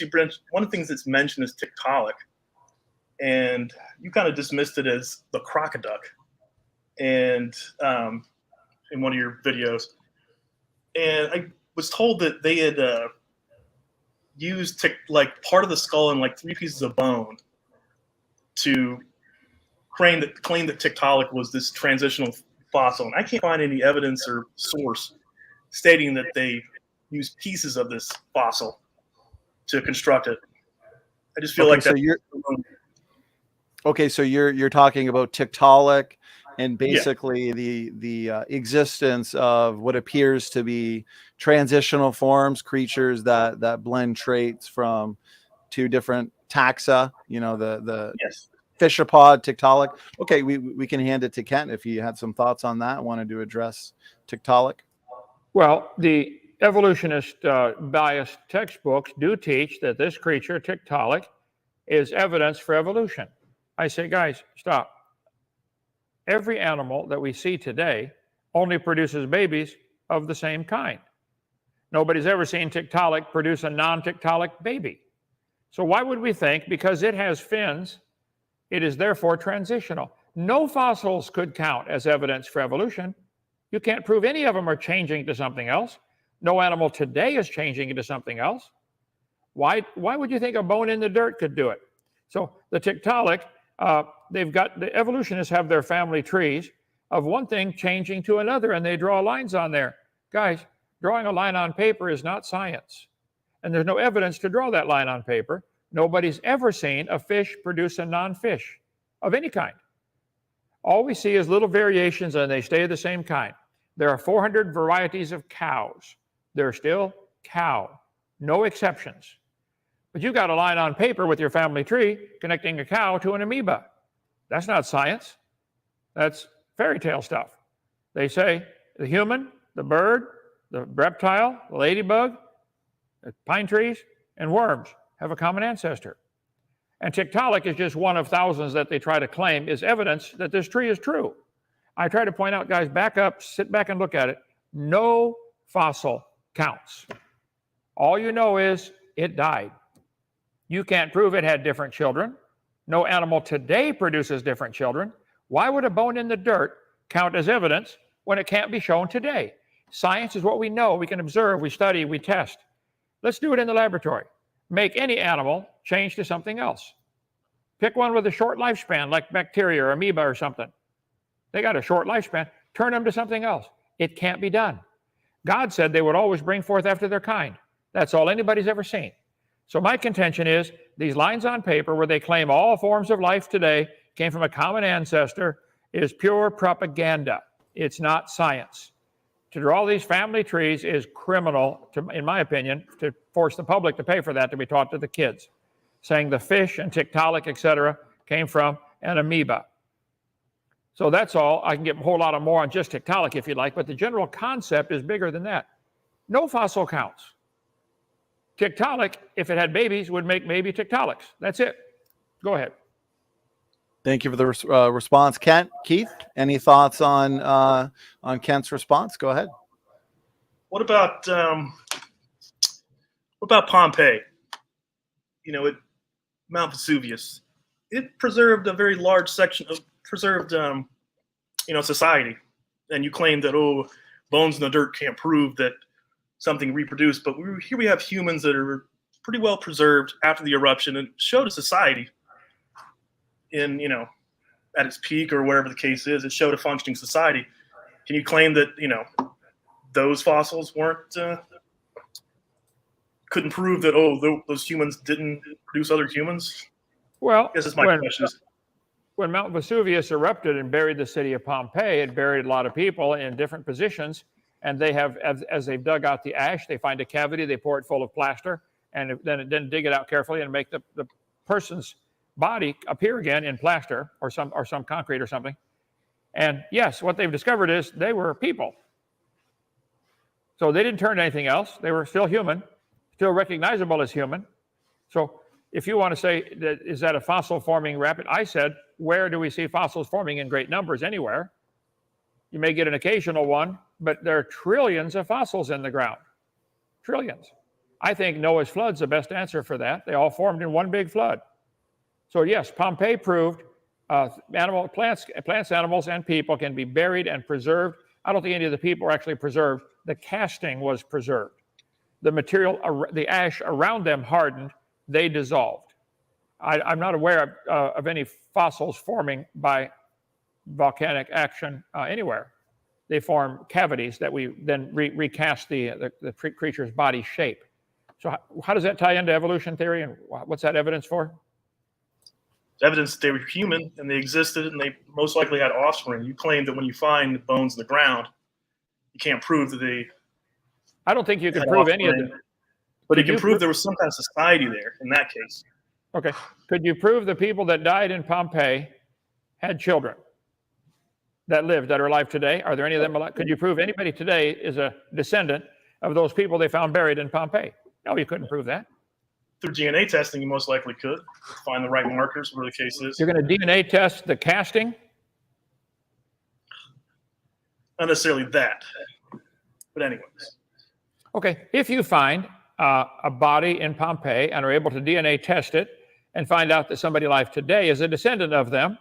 things that's mentioned is Tiktaalik, and you kind of dismissed it as the crocoduck, and in one of your videos, and I was told that they had used part of the skull and like 3 pieces of bone to claim that Tiktaalik was this transitional fossil, and I can't find any evidence or source stating that they used pieces of this fossil to construct it. I just feel like that. So you're talking about Tiktaalik and basically the existence of what appears to be transitional forms, creatures that blend traits from 2 different taxa. The Fishapod, Tiktaalik. Okay, we can hand it to Kent if you had some thoughts on that, wanted to address Tiktaalik. Well, the evolutionist biased textbooks do teach that this creature, Tiktaalik, is evidence for evolution. I say, guys, stop. Every animal that we see today only produces babies of the same kind. Nobody's ever seen Tiktaalik produce a non-Tiktaalik baby. So why would we think because it has fins, it is therefore transitional? No fossils could count as evidence for evolution. You can't prove any of them are changing to something else. No animal today is changing into something else. Why would you think a bone in the dirt could do it? So the Tiktaalik, the evolutionists have their family trees of one thing changing to another, and they draw lines on there. Guys, drawing a line on paper is not science. And there's no evidence to draw that line on paper. Nobody's ever seen a fish produce a non-fish of any kind. All we see is little variations, and they stay the same kind. There are 400 varieties of cows. They're still cow, no exceptions. But you got a line on paper with your family tree connecting a cow to an amoeba. That's not science. That's fairy tale stuff. They say the human, the bird, the reptile, the ladybug, the pine trees, and worms have a common ancestor. And Tiktaalik is just one of thousands that they try to claim is evidence that this tree is true. I try to point out, guys, back up, sit back and look at it. No fossil counts. All you know is it died. You can't prove it had different children. No animal today produces different children. Why would a bone in the dirt count as evidence when it can't be shown today? Science is what we know. We can observe, we study, we test. Let's do it in the laboratory. Make any animal change to something else. Pick one with a short lifespan, like bacteria or amoeba or something. They got a short lifespan. Turn them to something else. It can't be done. God said they would always bring forth after their kind. That's all anybody's ever seen. So my contention is these lines on paper where they claim all forms of life today came from a common ancestor is pure propaganda. It's not science. To draw these family trees is criminal, in my opinion, to force the public to pay for that to be taught to the kids, saying the fish and Tiktaalik, etc., came from an amoeba. So that's all. I can get a whole lot more on just Tiktaalik if you like, but the general concept is bigger than that. No fossil counts. Tiktaalik, if it had babies, would make maybe Tiktaaliks. That's it. Go ahead. Thank you for the response, Keith. Any thoughts on Kent's response? Go ahead. What about Pompeii? Mount Vesuvius. It preserved a very large section of preserved, society. And you claim that, bones in the dirt can't prove that something reproduced. But here we have humans that are pretty well preserved after the eruption and showed a society in, at its peak or wherever the case is. It showed a functioning society. Can you claim that, those fossils couldn't prove that, those humans didn't produce other humans? Well, I guess that's my question. When Mount Vesuvius erupted and buried the city of Pompeii, it buried a lot of people in different positions. And they have, as they've dug out the ash, they find a cavity, they pour it full of plaster, and then dig it out carefully and make the person's body appear again in plaster or some concrete or something. And yes, what they've discovered is they were people. So they didn't turn to anything else. They were still human, still recognizable as human. So if you want to say, is that a fossil forming rapid? I said, where do we see fossils forming in great numbers? Anywhere. You may get an occasional one, but there are trillions of fossils in the ground. Trillions. I think Noah's flood's the best answer for that. They all formed in one big flood. So yes, Pompeii proved plants, animals, and people can be buried and preserved. I don't think any of the people were actually preserved. The casting was preserved. The material, the ash around them hardened. They dissolved. I'm not aware of any fossils forming by volcanic action anywhere. They form cavities that we then recast the creature's body shape. So how does that tie into evolution theory, and what's that evidence for? It's evidence that they were human and they existed and they most likely had offspring. You claim that when you find bones in the ground, you can't prove that they. I don't think you can prove any of them. But you can prove there was some kind of society there in that case. Okay. Could you prove the people that died in Pompeii had children that lived, that are alive today? Are there any of them alive? Could you prove anybody today is a descendant of those people they found buried in Pompeii? No, you couldn't prove that. Through DNA testing, you most likely could find the right markers where the case is. You're going to DNA test the casting? Not necessarily that. But anyways. Okay. If you find a body in Pompeii and are able to DNA test it and find out that somebody alive today is a descendant of them,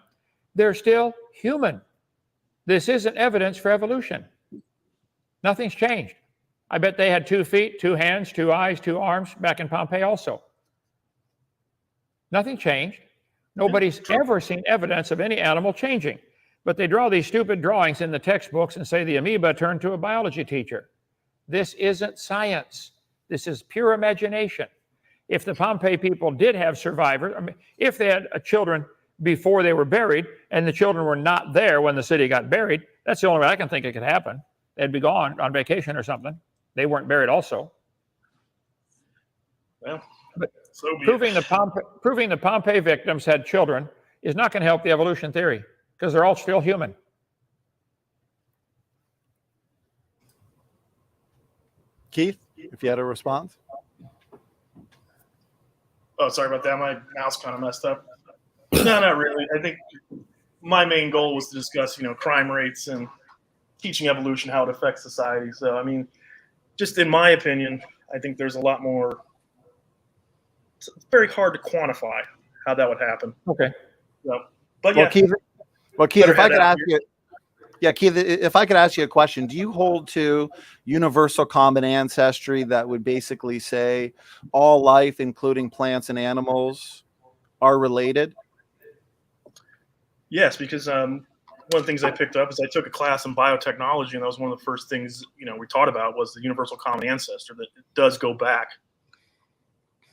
they're still human. This isn't evidence for evolution. Nothing's changed. I bet they had 2 feet, 2 hands, 2 eyes, 2 arms back in Pompeii also. Nothing changed. Nobody's ever seen evidence of any animal changing. But they draw these stupid drawings in the textbooks and say the amoeba turned to a biology teacher. This isn't science. This is pure imagination. If the Pompeii people did have survivors, if they had children before they were buried and the children were not there when the city got buried, that's the only way I can think it could happen. They'd be gone on vacation or something. They weren't buried also. Well, but so proving the Pompeii victims had children is not going to help the evolution theory because they're all still human. Keith, if you had a response. Oh, sorry about that. My mouse kind of messed up. No, not really. I think my main goal was to discuss, crime rates and teaching evolution, how it affects society. So, just in my opinion, I think there's a lot more. It's very hard to quantify how that would happen. Okay. So, but yeah. Keith, if I could ask you. Yeah, Keith, if I could ask you a question, do you hold to universal common ancestry that would basically say all life, including plants and animals, are related? Yes, because one of the things I picked up is I took a class in biotechnology, and that was one of the first things we taught about was the universal common ancestor, that it does go back.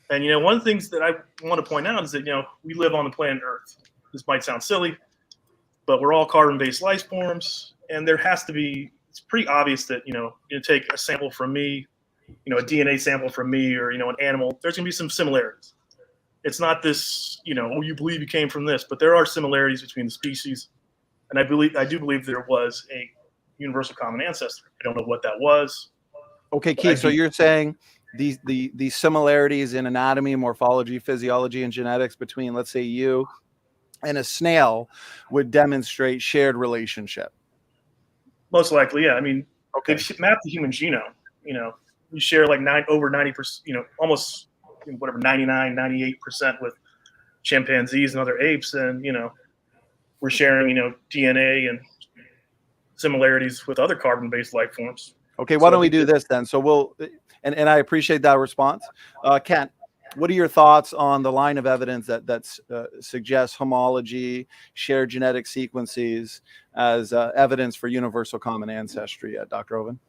And one of the things that I want to point out is that we live on the planet Earth. This might sound silly, but we're all carbon-based life forms, and there has to be. It's pretty obvious that you take a sample from me, a DNA sample from me, or an animal. There's going to be some similarities. It's not this, you believe you came from this, but there are similarities between the species, and I do believe there was a universal common ancestor. I don't know what that was. Okay, Keith. So you're saying these similarities in anatomy, morphology, physiology, and genetics between, let's say, you and a snail would demonstrate shared relationship? Most likely, yeah. I mean, Okay. they've mapped the human genome. We share like over 90%, almost whatever, 99, 98% with chimpanzees and other apes. And, we're sharing, DNA and similarities with other carbon-based life forms. Okay, why don't we do this then? So we'll, and I appreciate that response. Kent, what are your thoughts on the line of evidence that suggests homology, shared genetic sequences as evidence for universal common ancestry, Dr. Hovind?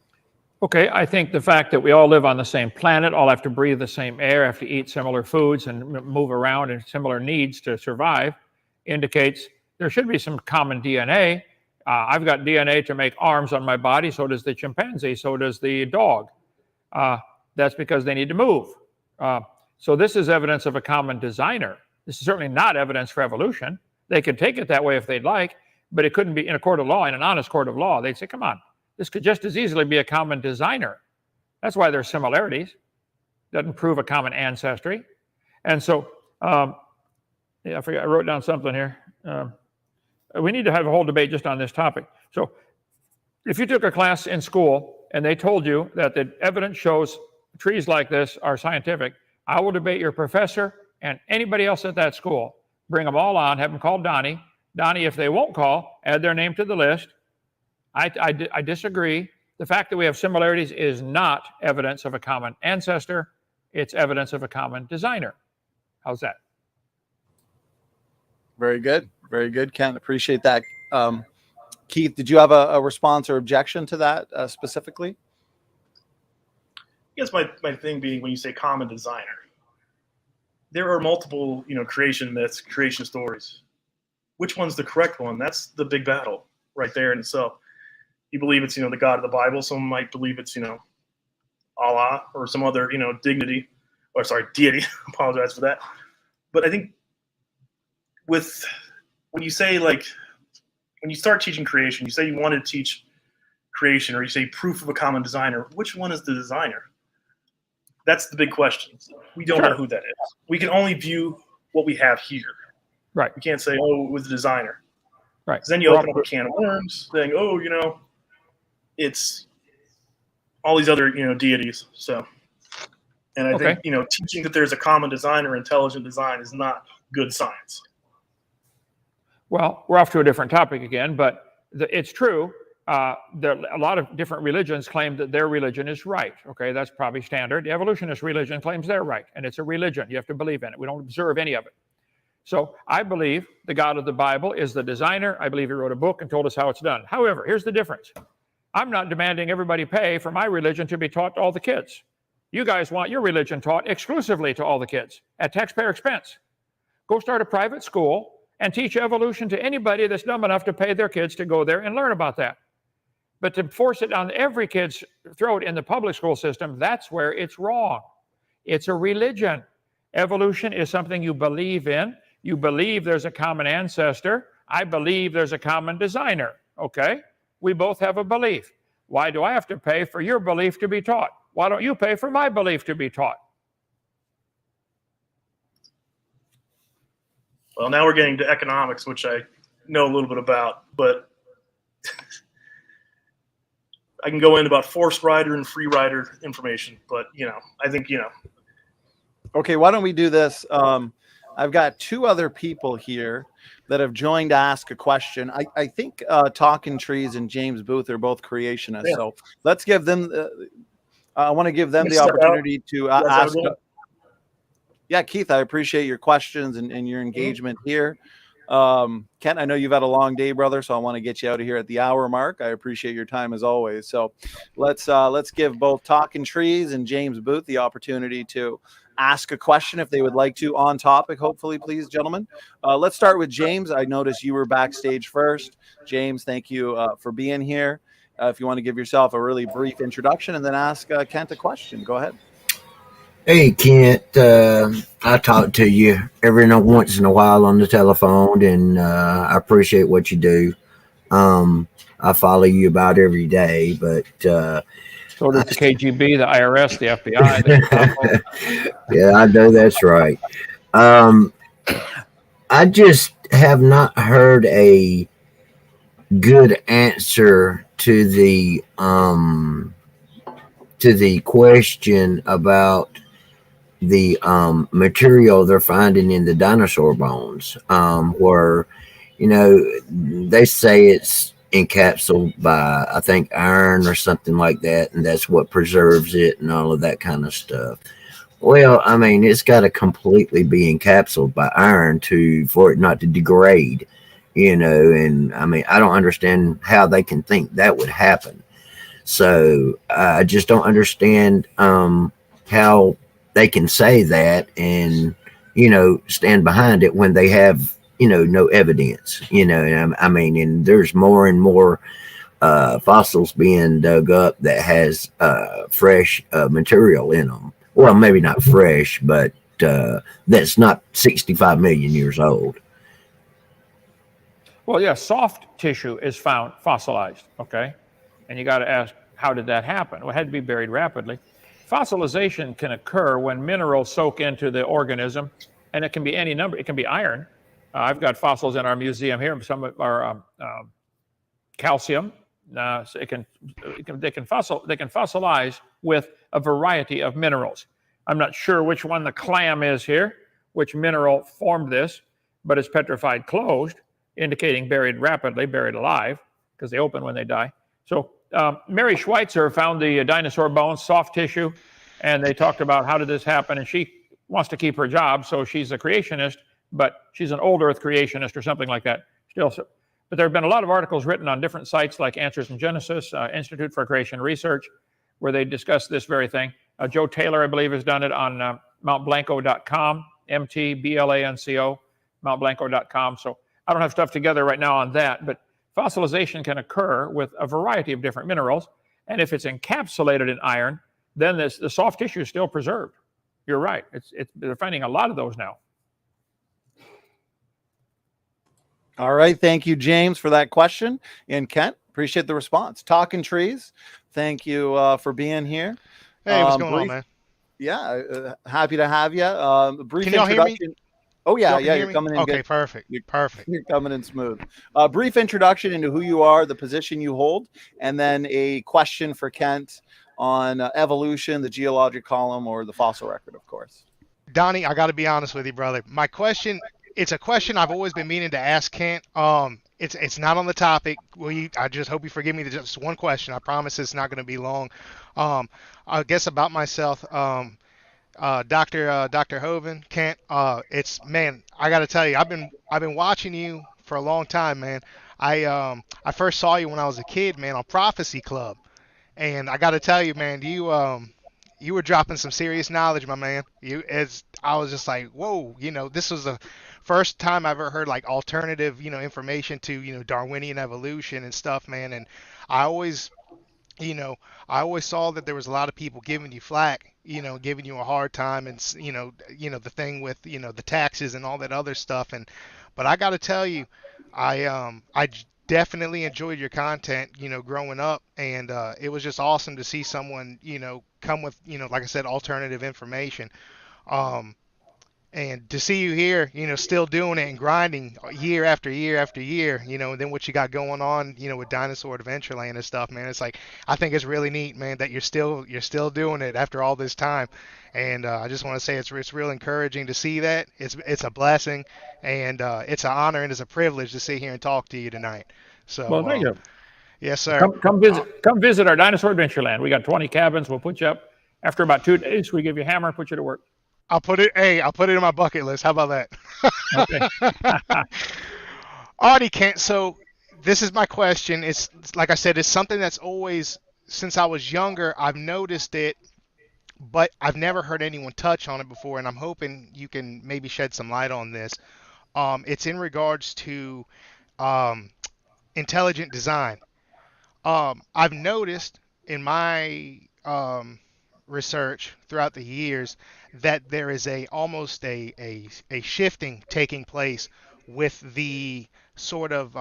Okay, I think the fact that we all live on the same planet, all have to breathe the same air, have to eat similar foods and move around and similar needs to survive indicates there should be some common DNA. I've got DNA to make arms on my body, so does the chimpanzee, so does the dog. That's because they need to move. So this is evidence of a common designer. This is certainly not evidence for evolution. They could take it that way if they'd like, but it couldn't be in a court of law, in an honest court of law. They'd say, come on, this could just as easily be a common designer. That's why there's similarities. Doesn't prove a common ancestry. And so, I forgot, I wrote down something here. We need to have a whole debate just on this topic. So if you took a class in school and they told you that the evidence shows trees like this are scientific, I will debate your professor and anybody else at that school. Bring them all on, have them call Donnie. Donnie, if they won't call, add their name to the list. I disagree. The fact that we have similarities is not evidence of a common ancestor. It's evidence of a common designer. How's that? Very good. Very good, Ken. Appreciate that. Keith, did you have a response or objection to that specifically? I guess my thing being, when you say common designer, there are multiple, creation myths, creation stories. Which one's the correct one? That's the big battle right there in itself. You believe it's, the God of the Bible. Some might believe it's, Allah or some other, deity. Apologize for that. But I think when you say, when you start teaching creation, you say you want to teach creation, or you say proof of a common designer, which one is the designer? That's the big question. We don't know who that is. We can only view what we have here. Right. We can't say, oh, it was the designer. Right. Then you open up a can of worms saying, oh, it's all these other, deities. So, and I think, teaching that there's a common designer, intelligent design is not good science. Well, we're off to a different topic again, but it's true. A lot of different religions claim that their religion is right. Okay, that's probably standard. The evolutionist religion claims they're right, and it's a religion. You have to believe in it. We don't observe any of it. So I believe the God of the Bible is the designer. I believe he wrote a book and told us how it's done. However, here's the difference. I'm not demanding everybody pay for my religion to be taught to all the kids. You guys want your religion taught exclusively to all the kids at taxpayer expense. Go start a private school and teach evolution to anybody that's dumb enough to pay their kids to go there and learn about that. But to force it down every kid's throat in the public school system, that's where it's wrong. It's a religion. Evolution is something you believe in. You believe there's a common ancestor. I believe there's a common designer. Okay? We both have a belief. Why do I have to pay for your belief to be taught? Why don't you pay for my belief to be taught? Well, now we're getting to economics, which I know a little bit about, but I can go into about forced rider and free rider information, but, I think, Okay, why don't we do this? I've got two other people here that have joined to ask a question. I think Talking Trees and James Booth are both creationists, yeah. So let's give them, I want to give them the opportunity to ask. Yeah, Keith, I appreciate your questions and your engagement here. Kent, I know you've had a long day, brother, so I want to get you out of here at the hour mark. I appreciate your time as always. So let's give both Talking Trees and James Booth the opportunity to ask a question if they would like to on topic, hopefully, please, gentlemen. Let's start with James. I noticed you were backstage first. James, thank you for being here. If you want to give yourself a really brief introduction and then ask Kent a question, go ahead. Hey, Kent, I talk to you every once in a while on the telephone, and I appreciate what you do. I follow you about every day, but So does the KGB, the IRS, the FBI, the Gestapo. Yeah, I know that's right. Um, I just have not heard a good answer to the question about the material they're finding in the dinosaur bones, where they say it's encapsulated by, I think, iron or something like that, and that's what preserves it and all of that kind of stuff. Well, I mean, it's got to completely be encapsulated by iron for it not to degrade, and I mean, I don't understand how they can think that would happen. So I just don't understand how they can say that and stand behind it when they have no evidence. And I mean, and there's more and more fossils being dug up that has fresh material in them. Well, maybe not fresh, but that's not 65 million years old. Well, yeah, soft tissue is found fossilized, okay? And you got to ask, how did that happen? Well, it had to be buried rapidly. Fossilization can occur when minerals soak into the organism, and it can be any number. It can be iron. I've got fossils in our museum here. Some of our calcium. So they can fossilize with a variety of minerals. I'm not sure which one the clam is here, which mineral formed this, but it's petrified closed, indicating buried rapidly, buried alive, because they open when they die. So Mary Schweitzer found the dinosaur bones, soft tissue, and they talked about how did this happen, and she wants to keep her job, so she's a creationist, but she's an old Earth creationist or something like that. Still, but there have been a lot of articles written on different sites like Answers in Genesis, Institute for Creation Research, where they discuss this very thing. Joe Taylor, I believe, has done it on mountblanco.com, MTBLANCO, mountblanco.com. So I don't have stuff together right now on that, but fossilization can occur with a variety of different minerals. And if it's encapsulated in iron, then the soft tissue is still preserved. You're right. They're finding a lot of those now. All right. Thank you, James, for that question. And Kent, appreciate the response. Talking Trees, thank you for being here. Hey, what's going on, man? Yeah, happy to have you. Brief Can y'all hear me? introduction. Oh, yeah, Y'all can hear you're me? coming in Okay, good. perfect. Perfect. You're coming in smooth. Brief introduction into who you are, the position you hold, and then a question for Kent on evolution, the geologic column, or the fossil record, of course. Donnie, I got to be honest with you, brother. My question, it's a question I've always been meaning to ask Kent. It's not on the topic. I just hope you forgive me. Just one question. I promise it's not going to be long. I guess about myself. Dr. Hovind, Kent. Man, I got to tell you, I've been watching you for a long time, man. I first saw you when I was a kid, man, on Prophecy Club, and I got to tell you, man, you were dropping some serious knowledge, my man. I was just like, whoa, this was the first time I ever heard like alternative, information to, Darwinian evolution and stuff, man. And I always, I always saw that there was a lot of people giving you flack, giving you a hard time, and the thing with, the taxes and all that other stuff. But I got to tell you, I definitely enjoyed your content, growing up, and it was just awesome to see someone, come with, like I said, alternative information. And to see you here, still doing it and grinding year after year after year, and then what you got going on, with Dinosaur Adventureland and stuff, man. It's like, I think it's really neat, man, that you're still doing it after all this time. And I just want to say it's real encouraging to see that. It's a blessing, and it's an honor and it's a privilege to sit here and talk to you tonight. So, Well, thank you. Yes, sir. Come visit our Dinosaur Adventureland. We got 20 cabins. We'll put you up. After about 2 days, we give you a hammer, put you to work. I'll put it in my bucket list. How about that? Okay. Alrighty, Kent. So this is my question. It's like I said, it's something that's always, since I was younger, I've noticed it, but I've never heard anyone touch on it before, and I'm hoping you can maybe shed some light on this. It's in regards to intelligent design. I've noticed in my research throughout the years that there is almost a shifting taking place with the sort of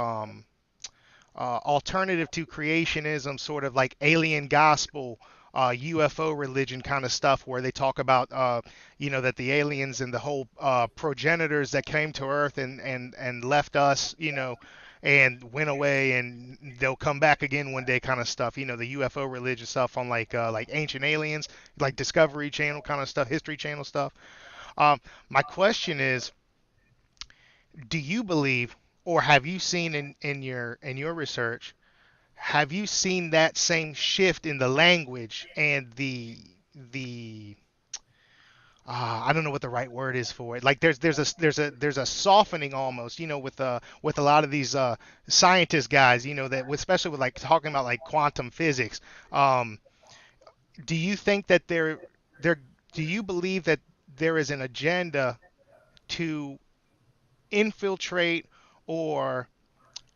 alternative to creationism, sort of like alien gospel UFO religion kind of stuff, where they talk about that the aliens and the whole progenitors that came to Earth and left us, and went away, and they'll come back again one day, kind of stuff. The UFO religion stuff on like Ancient Aliens, like Discovery Channel kind of stuff, History Channel stuff. My question is, do you believe, or have you seen in your research, have you seen that same shift in the language and the I don't know what the right word is for it. Like there's a softening almost, with a lot of these scientist guys, that especially with like talking about like quantum physics. Do you think that do you believe that there is an agenda to infiltrate, or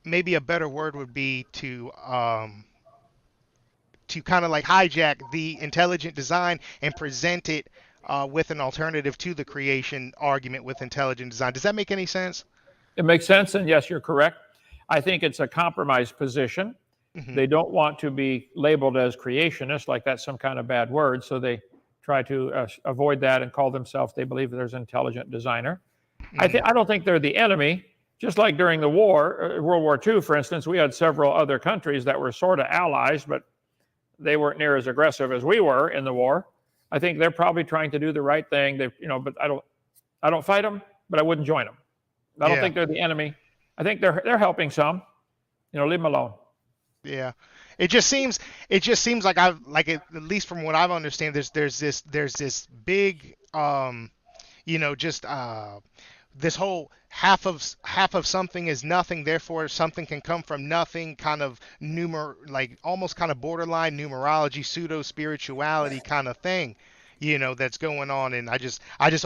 maybe a better word would be to kind of like hijack the intelligent design and present it with an alternative to the creation argument with intelligent design? Does that make any sense? It makes sense, and yes, you're correct. I think it's a compromised position. Mm-hmm. They don't want to be labeled as creationists, like that's some kind of bad word, so they try to avoid that and call themselves, they believe there's an intelligent designer. Mm-hmm. I don't think they're the enemy. Just like during the war, World War II, for instance, we had several other countries that were sort of allies, but they weren't near as aggressive as we were in the war. I think they're probably trying to do the right thing. But I don't fight them, but I wouldn't join them. I don't think they're the enemy. I think they're helping some. Leave them alone. Yeah, it just seems like at least from what I've understand, there's this big this whole half of something is nothing, therefore something can come from nothing, kind of almost kind of borderline numerology, pseudo spirituality kind of thing, that's going on. And I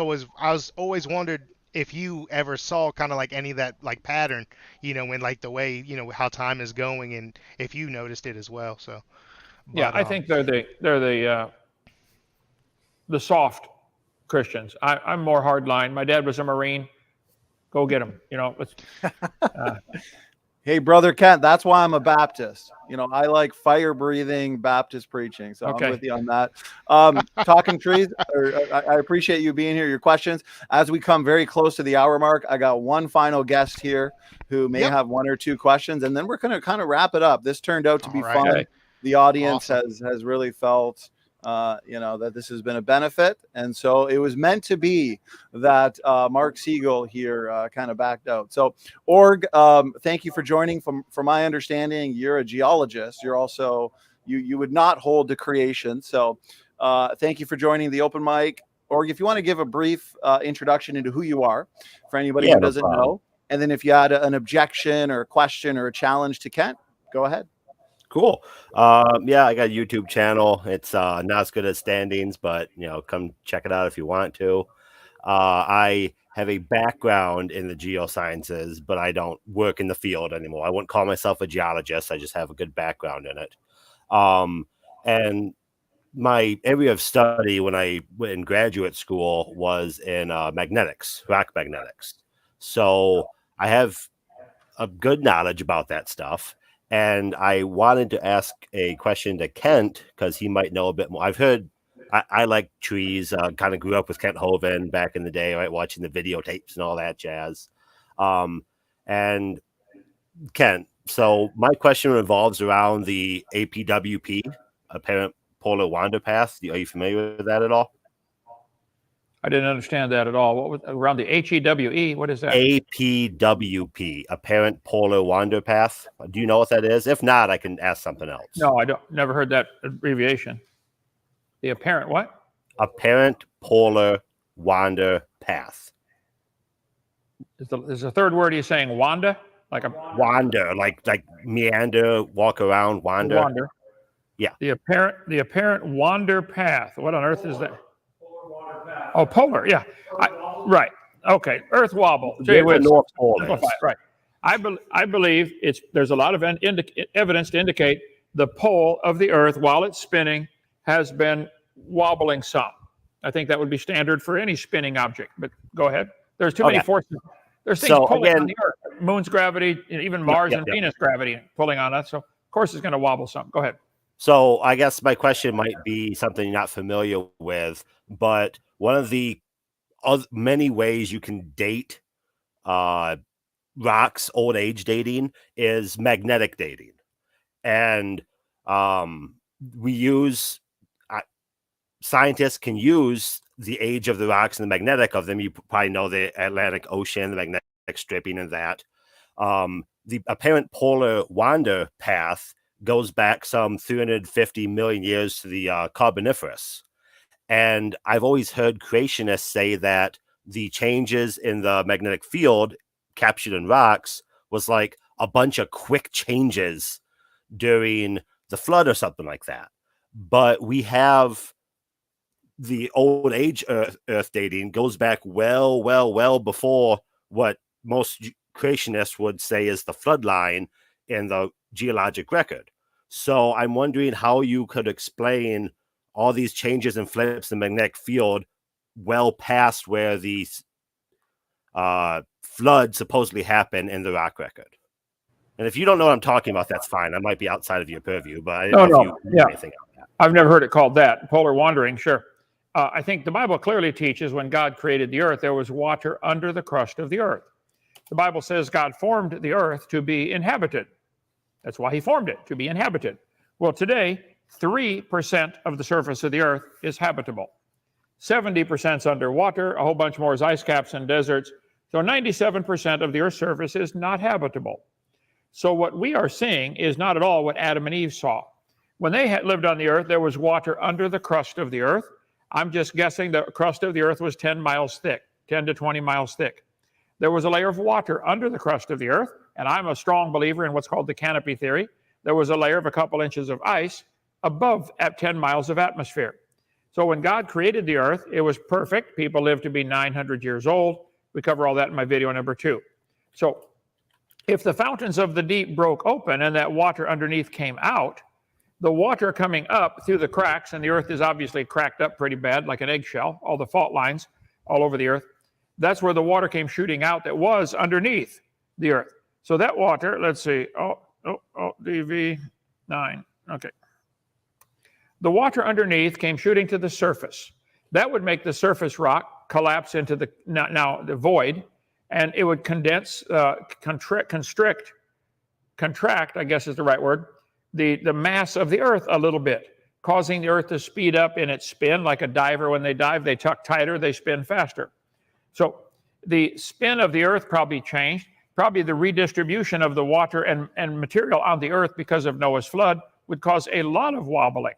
was always wondered if you ever saw kind of like any of that like pattern, in like the way, how time is going, and if you noticed it as well. So yeah, I think they're the soft Christians. I'm more hardline. My dad was a Marine. Go get him. Hey, Brother Kent, that's why I'm a Baptist. I like fire-breathing Baptist preaching, so okay. I'm with you on that. Talking trees, I appreciate you being here, your questions. As we come very close to the hour mark, I got one final guest here who may have one or two questions, and then we're going to kind of wrap it up. This turned out to be fun. Okay. The audience Awesome. has really felt that this has been a benefit. And so it was meant to be that Marc Segal here kind of backed out. So Org, thank you for joining. From my understanding, you're a geologist. You're also, you would not hold to creation. So thank you for joining the open mic. Org, if you want to give a brief introduction into who you are for anybody who doesn't know, and then if you had an objection or a question or a challenge to Kent, go ahead. Cool. I got a YouTube channel. It's not as good as Standings, but come check it out if you want to. I have a background in the geosciences, but I don't work in the field anymore. I wouldn't call myself a geologist. I just have a good background in it. And my area of study when I went in graduate school was in magnetics, rock magnetics. So I have a good knowledge about that stuff. And I wanted to ask a question to Kent because he might know a bit more. I've heard, I like trees, kind of grew up with Kent Hovind back in the day, right? Watching the videotapes and all that jazz. And Kent, so my question revolves around the APWP, apparent polar wander path. Are you familiar with that at all? I didn't understand that at all. What was around the HEWE? What is that? APWP, apparent polar wander path. Do you know what that is? If not, I can ask something else. No, I don't. Never heard that abbreviation. The apparent what? Apparent polar wander path. Is the third word you're saying wanda? Like a wander, like meander, walk around, wander. Wander. Yeah. The apparent wander path. What on earth is that? Oh, polar. Yeah. Right. Okay. Earth wobble. North Pole is. Right. I believe there's a lot of evidence to indicate the pole of the Earth, while it's spinning, has been wobbling some. I think that would be standard for any spinning object. But go ahead. There's too many forces. There's things pulling on the Earth. Moon's gravity, even Mars and Venus gravity pulling on us. So of course it's going to wobble some. Go ahead. So I guess my question might be something you're not familiar with, but one of the many ways you can date rocks, old age dating, is magnetic dating. And we use, scientists can use the age of the rocks and the magnetic of them. You probably know the Atlantic Ocean, the magnetic stripping and that. The apparent polar wander path goes back some 350 million years to the Carboniferous. And I've always heard creationists say that the changes in the magnetic field captured in rocks was like a bunch of quick changes during the flood or something like that. But we have the old age Earth dating goes back well before what most creationists would say is the flood line in the geologic record. So I'm wondering how you could explain all these changes and flips in the magnetic field well past where these floods supposedly happen in the rock record. And if you don't know what I'm talking about, that's fine. I might be outside of your purview, but I didn't know if you knew anything about that. I've never heard it called that. Polar wandering, sure. I think the Bible clearly teaches when God created the earth, there was water under the crust of the earth. The Bible says God formed the earth to be inhabited. That's why he formed it, to be inhabited. Well, today, 3% of the surface of the earth is habitable. 70% is underwater, a whole bunch more is ice caps and deserts. So 97% of the earth's surface is not habitable. So what we are seeing is not at all what Adam and Eve saw. When they had lived on the earth, there was water under the crust of the earth. I'm just guessing the crust of the earth was 10 miles thick, 10 to 20 miles thick. There was a layer of water under the crust of the earth, and I'm a strong believer in what's called the Canopy Theory. There was a layer of a couple inches of ice above at 10 miles of atmosphere. So when God created the earth, it was perfect. People lived to be 900 years old. We cover all that in my video number 2. So if the fountains of the deep broke open and that water underneath came out, the water coming up through the cracks, and the earth is obviously cracked up pretty bad, like an eggshell, all the fault lines all over the earth, that's where the water came shooting out that was underneath the earth. So that water, let's see, DV9, okay. The water underneath came shooting to the surface. That would make the surface rock collapse into the void, and it would condense, contract, I guess is the right word, the mass of the earth a little bit, causing the earth to speed up in its spin. Like a diver, when they dive, they tuck tighter, they spin faster. So the spin of the earth probably changed. Probably the redistribution of the water and material on the earth because of Noah's flood would cause a lot of wobbling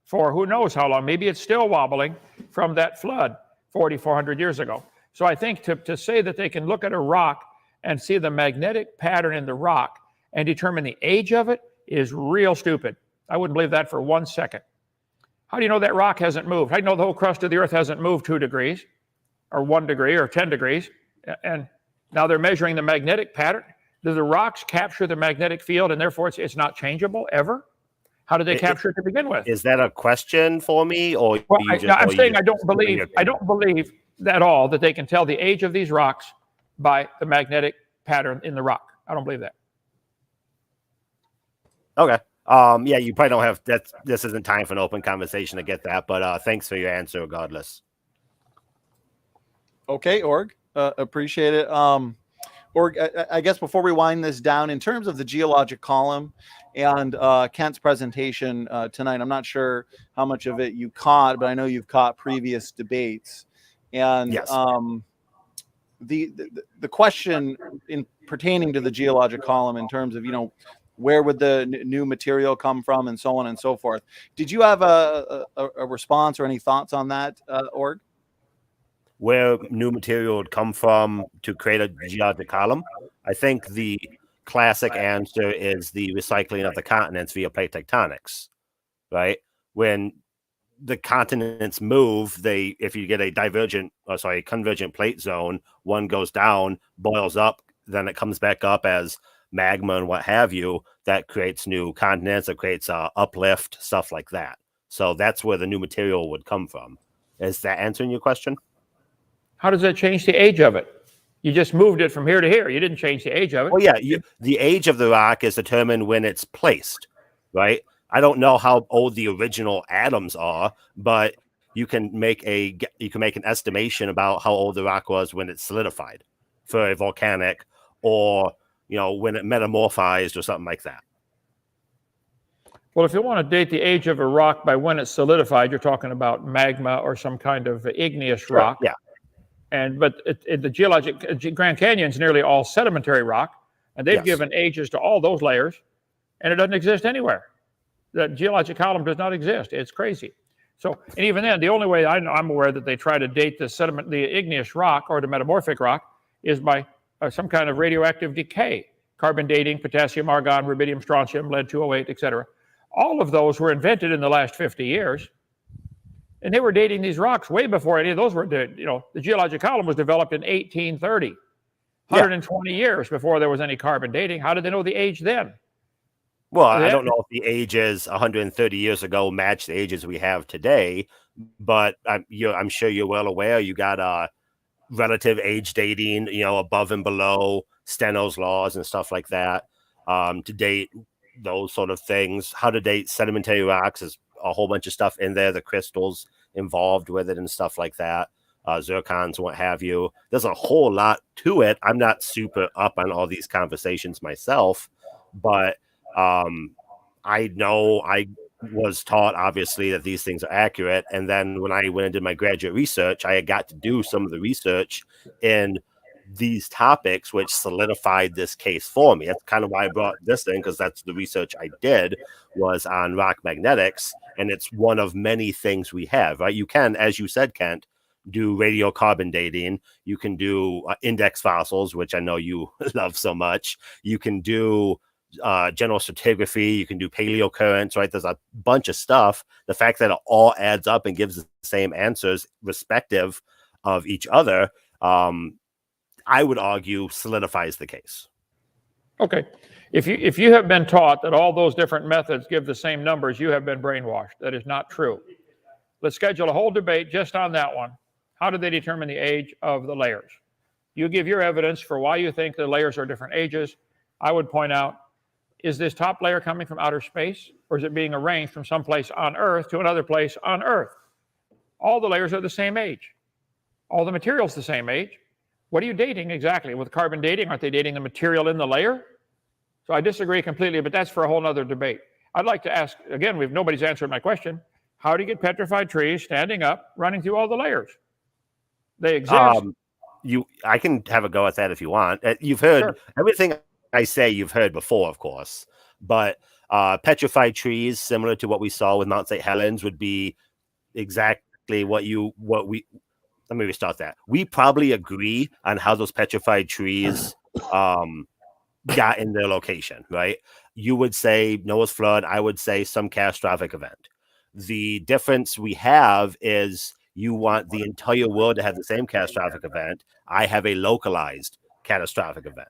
for who knows how long. Maybe it's still wobbling from that flood 4,400 years ago. So I think to say that they can look at a rock and see the magnetic pattern in the rock and determine the age of it is real stupid. I wouldn't believe that for 1 second. How do you know that rock hasn't moved? How do you know the whole crust of the earth hasn't moved 2 degrees or 1 degree or 10 degrees? And now they're measuring the magnetic pattern. Do the rocks capture the magnetic field and therefore it's not changeable ever? How did they capture it to begin with? Is that a question for me, or well, I'm saying I don't believe at all that they can tell the age of these rocks by the magnetic pattern in the rock. I don't believe that. Okay. Yeah, you probably don't have that. This isn't time for an open conversation. I get that, but thanks for your answer regardless. Okay, Org. Appreciate it. Org, I guess before we wind this down, in terms of the Geologic Column and Kent's presentation tonight, I'm not sure how much of it you caught, but I know you've caught previous debates. And yes. The question in pertaining to the Geologic Column in terms of, where would the new material come from and so on and so forth. Did you have a response or any thoughts on that, Org? Where new material would come from to create a geologic column? I think the classic answer is the recycling of the continents via plate tectonics, right? When the continents move, if you get a convergent plate zone, one goes down, boils up, then it comes back up as magma and what have you, that creates new continents, it creates uplift, stuff like that. So that's where the new material would come from. Is that answering your question? How does that change the age of it? You just moved it from here to here. You didn't change the age of it. Well, yeah, the age of the rock is determined when it's placed, right? I don't know how old the original atoms are, but you can make an estimation about how old the rock was when it solidified for a volcanic, or when it metamorphized or something like that. Well, if you want to date the age of a rock by when it's solidified, you're talking about magma or some kind of igneous rock. Yeah. But the geologic Grand Canyon is nearly all sedimentary rock, and they've given ages to all those layers, and it doesn't exist anywhere. The geologic column does not exist. It's crazy. So, and even then, the only way I'm aware that they try to date the igneous rock or the metamorphic rock is by some kind of radioactive decay, carbon dating, potassium, argon, rubidium, strontium, lead 208, etc. All of those were invented in the last 50 years. And they were dating these rocks way before any of those were, the geologic column was developed in 1830, 120 years before there was any carbon dating. How did they know the age then? Well, I don't know if the ages 130 years ago match the ages we have today, but I'm sure you're well aware you got relative age dating, above and below Steno's laws and stuff like that, to date those sort of things. How to date sedimentary rocks is a whole bunch of stuff in there, the crystals involved with it and stuff like that, zircons, what have you. There's a whole lot to it. I'm not super up on all these conversations myself, but I know I was taught, obviously, that these things are accurate. And then when I went and did my graduate research, I got to do some of the research in these topics, which solidified this case for me. That's kind of why I brought this in, because that's the research I did, was on rock magnetics. And it's one of many things we have, right? You can, as you said, Kent, do radiocarbon dating. You can do index fossils, which I know you love so much. You can do general stratigraphy. You can do paleocurrents, right? There's a bunch of stuff. The fact that it all adds up and gives the same answers respective of each other, I would argue solidifies the case. Okay. If you have been taught that all those different methods give the same numbers, you have been brainwashed. That is not true. Let's schedule a whole debate just on that one. How do they determine the age of the layers? You give your evidence for why you think the layers are different ages. I would point out, is this top layer coming from outer space, or is it being arranged from someplace on Earth to another place on Earth? All the layers are the same age. All the material's the same age. What are you dating exactly? With carbon dating, aren't they dating the material in the layer? So I disagree completely, but that's for a whole other debate. I'd like to ask, again, nobody's answered my question. How do you get petrified trees standing up, running through all the layers? They exist. I can have a go at that if you want. You've heard everything I say you've heard before, of course. But petrified trees, similar to what we saw with Mount St. Helens, would be exactly what we. Let me restart that. We probably agree on how those petrified trees got in their location, right? You would say Noah's flood. I would say some catastrophic event. The difference we have is you want the entire world to have the same catastrophic event. I have a localized catastrophic event.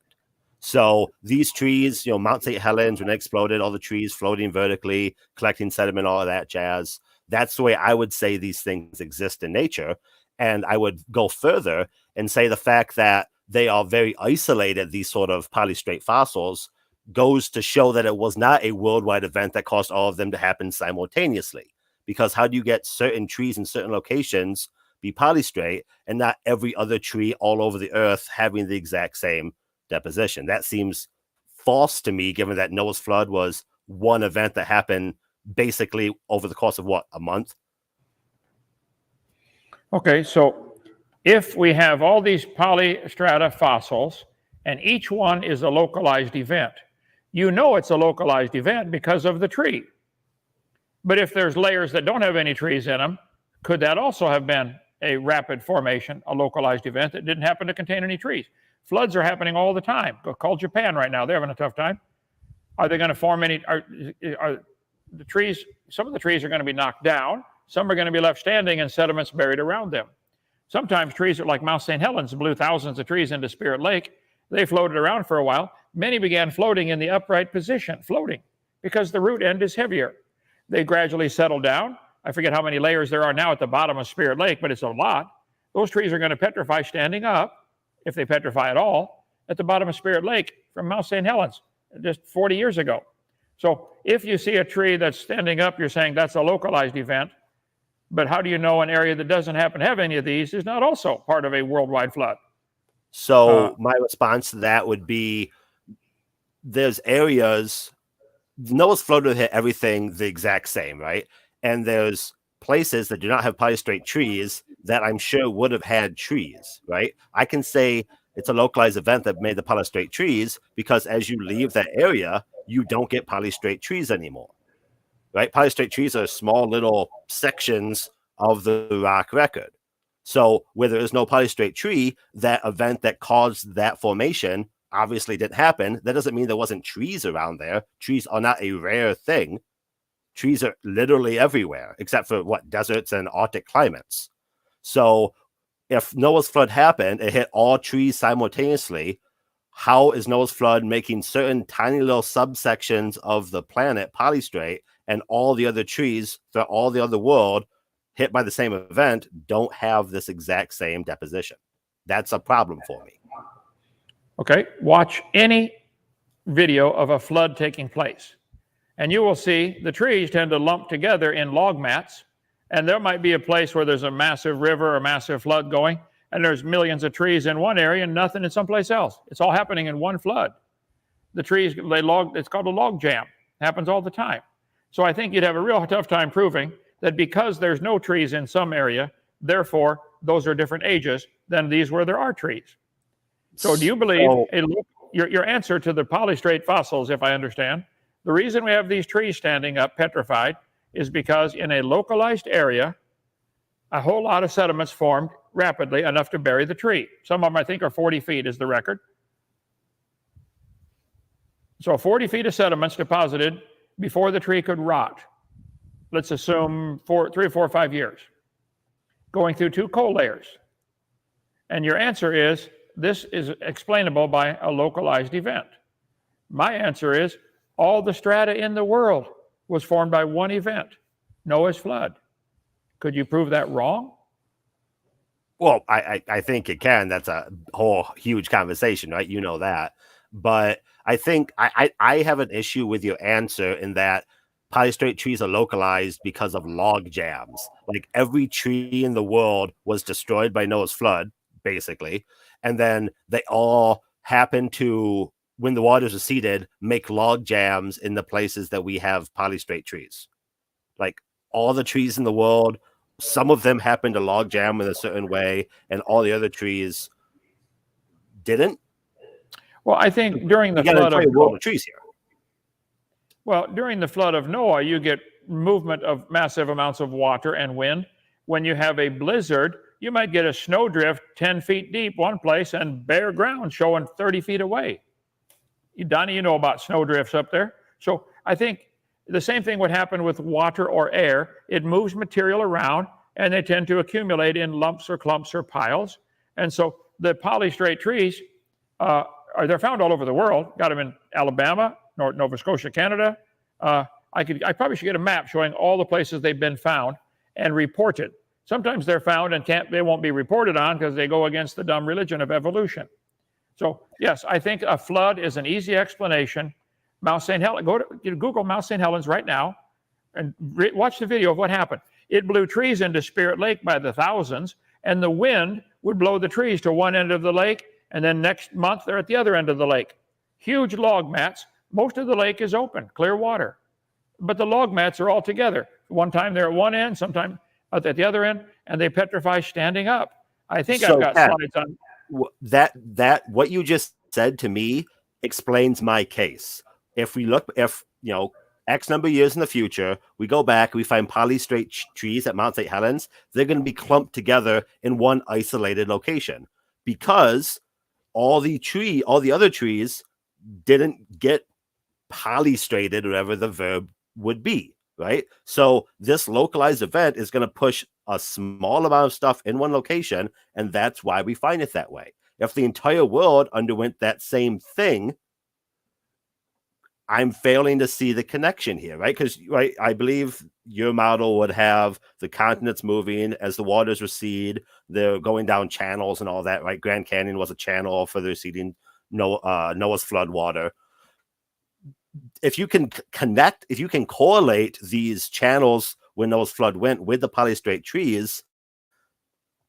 So these trees, Mount St. Helens, when it exploded, all the trees floating vertically, collecting sediment, all of that jazz. That's the way I would say these things exist in nature. And I would go further and say the fact that they are very isolated, these sort of polystrate fossils, goes to show that it was not a worldwide event that caused all of them to happen simultaneously. Because how do you get certain trees in certain locations be polystrate and not every other tree all over the earth having the exact same deposition? That seems false to me, given that Noah's flood was one event that happened basically over the course of a month? Okay, so if we have all these polystrata fossils and each one is a localized event, it's a localized event because of the tree. But if there's layers that don't have any trees in them, could that also have been a rapid formation, a localized event that didn't happen to contain any trees? Floods are happening all the time. Call Japan right now. They're having a tough time. Are they going to form any? Are the trees? Some of the trees are going to be knocked down. Some are going to be left standing and sediments buried around them. Sometimes trees are like Mount St. Helens, blew thousands of trees into Spirit Lake. They floated around for a while. Many began floating in the upright position, floating, because the root end is heavier. They gradually settled down. I forget how many layers there are now at the bottom of Spirit Lake, but it's a lot. Those trees are going to petrify standing up, if they petrify at all, at the bottom of Spirit Lake from Mount St. Helens just 40 years ago. So if you see a tree that's standing up, you're saying that's a localized event. But how do you know an area that doesn't happen to have any of these is not also part of a worldwide flood? So my response to that would be there's areas, Noah's flood would hit everything the exact same, right? And there's places that do not have polystrate trees that I'm sure would have had trees, right? I can say it's a localized event that made the polystrate trees because as you leave that area, you don't get polystrate trees anymore, right? Polystrate trees are small little sections of the rock record. So where there is no polystrate tree, that event that caused that formation obviously didn't happen. That doesn't mean there wasn't trees around there. Trees are not a rare thing. Trees are literally everywhere, except for deserts and Arctic climates. So if Noah's flood happened, it hit all trees simultaneously. How is Noah's flood making certain tiny little subsections of the planet polystrate and all the other trees throughout all the other world hit by the same event don't have this exact same deposition? That's a problem for me. Okay, watch any video of a flood taking place, and you will see the trees tend to lump together in log mats, and there might be a place where there's a massive river or massive flood going, and there's millions of trees in one area and nothing in someplace else. It's all happening in one flood. The trees, it's called a log jam. It happens all the time. So I think you'd have a real tough time proving that because there's no trees in some area, therefore those are different ages than these where there are trees. So do you believe, your answer to the polystrate fossils, if I understand, the reason we have these trees standing up petrified is because in a localized area, a whole lot of sediments formed rapidly enough to bury the tree. Some of them, I think, are 40 feet is the record. So 40 feet of sediments deposited before the tree could rot. Let's assume 3 or 4 or 5 years, going through 2 coal layers. And your answer is, this is explainable by a localized event. My answer is, all the strata in the world was formed by one event, Noah's flood. Could you prove that wrong? Well, I think it can. That's a whole huge conversation, right? You know that. But I think I have an issue with your answer in that polystrate trees are localized because of log jams. Like every tree in the world was destroyed by Noah's flood, basically. And then they all happen to, when the waters receded, make log jams in the places that we have polystrate trees. Like all the trees in the world, some of them happen to log jam in a certain way, and all the other trees didn't. Well, I think during the flood of world of trees here. Well, during the flood of Noah, you get movement of massive amounts of water and wind. When you have a blizzard, you might get a snowdrift 10 feet deep one place and bare ground showing 30 feet away. Donnie, you know about snowdrifts up there. So I think the same thing would happen with water or air. It moves material around, and they tend to accumulate in lumps or clumps or piles. And so the polystrate trees, they're found all over the world. Got them in Alabama, Nova Scotia, Canada. I probably should get a map showing all the places they've been found and reported. Sometimes they're found and they won't be reported on because they go against the dumb religion of evolution. So yes, I think a flood is an easy explanation. Mount St. Helens, go to Google Mount St. Helens right now and watch the video of what happened. It blew trees into Spirit Lake by the thousands, and the wind would blow the trees to one end of the lake, and then next month they're at the other end of the lake. Huge log mats. Most of the lake is open, clear water. But the log mats are all together. One time they're at one end, sometime at the other end, and they petrify standing up. I think I've got slides on that. What you just said to me explains my case. If X number of years in the future, we go back, we find polystrate trees at Mount St. Helens, they're going to be clumped together in one isolated location because all the other trees didn't get polystrated, whatever the verb would be, right? So this localized event is going to push a small amount of stuff in one location, and that's why we find it that way. If the entire world underwent that same thing, I'm failing to see the connection here, right? Because I believe your model would have the continents moving as the waters recede. They're going down channels and all that, right? Grand Canyon was a channel for the receding Noah's flood water. if you can connect, if you can correlate these channels when those flood went with the polystrate trees,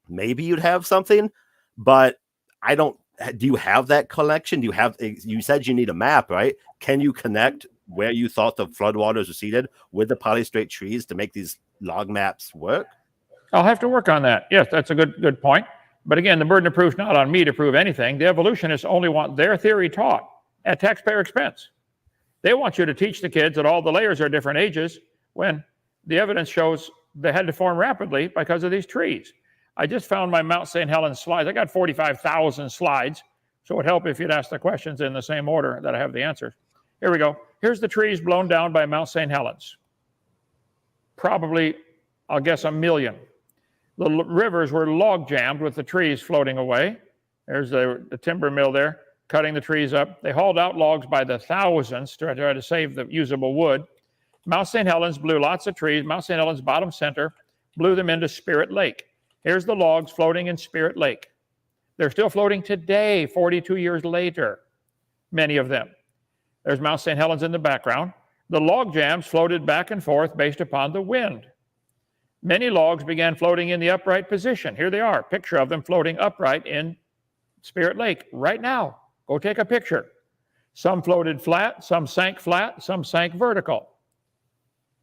maybe you'd have something. But I don't. Do you have that collection? Do you have? You said you need a map, right? Can you connect where you thought the floodwaters receded with the polystrate trees to make these log maps work? I'll have to work on that. Yes, that's a good point. But again, the burden of proof is not on me to prove anything. The evolutionists only want their theory taught at taxpayer expense. They want you to teach the kids that all the layers are different ages when the evidence shows they had to form rapidly because of these trees. I just found my Mount St. Helens slides. I got 45,000 slides, so it would help if you'd ask the questions in the same order that I have the answers. Here we go. Here's the trees blown down by Mount St. Helens. Probably, I'll guess, 1 million. The rivers were log jammed with the trees floating away. There's the timber mill there, cutting the trees up. They hauled out logs by the thousands to try to save the usable wood. Mount St. Helens blew lots of trees. Mount St. Helens, bottom center, blew them into Spirit Lake. Here's the logs floating in Spirit Lake. They're still floating today, 42 years later, many of them. There's Mount St. Helens in the background. The log jams floated back and forth based upon the wind. Many logs began floating in the upright position. Here they are, picture of them floating upright in Spirit Lake right now. Go take a picture. Some floated flat, some sank vertical.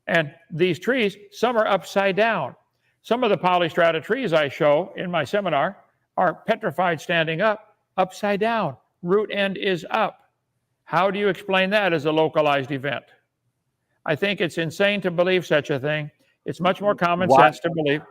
And these trees, some are upside down. Some of the polystrata trees I show in my seminar are petrified standing up, upside down. Root end is up. How do you explain that as a localized event? I think it's insane to believe such a thing. It's much more common sense to believe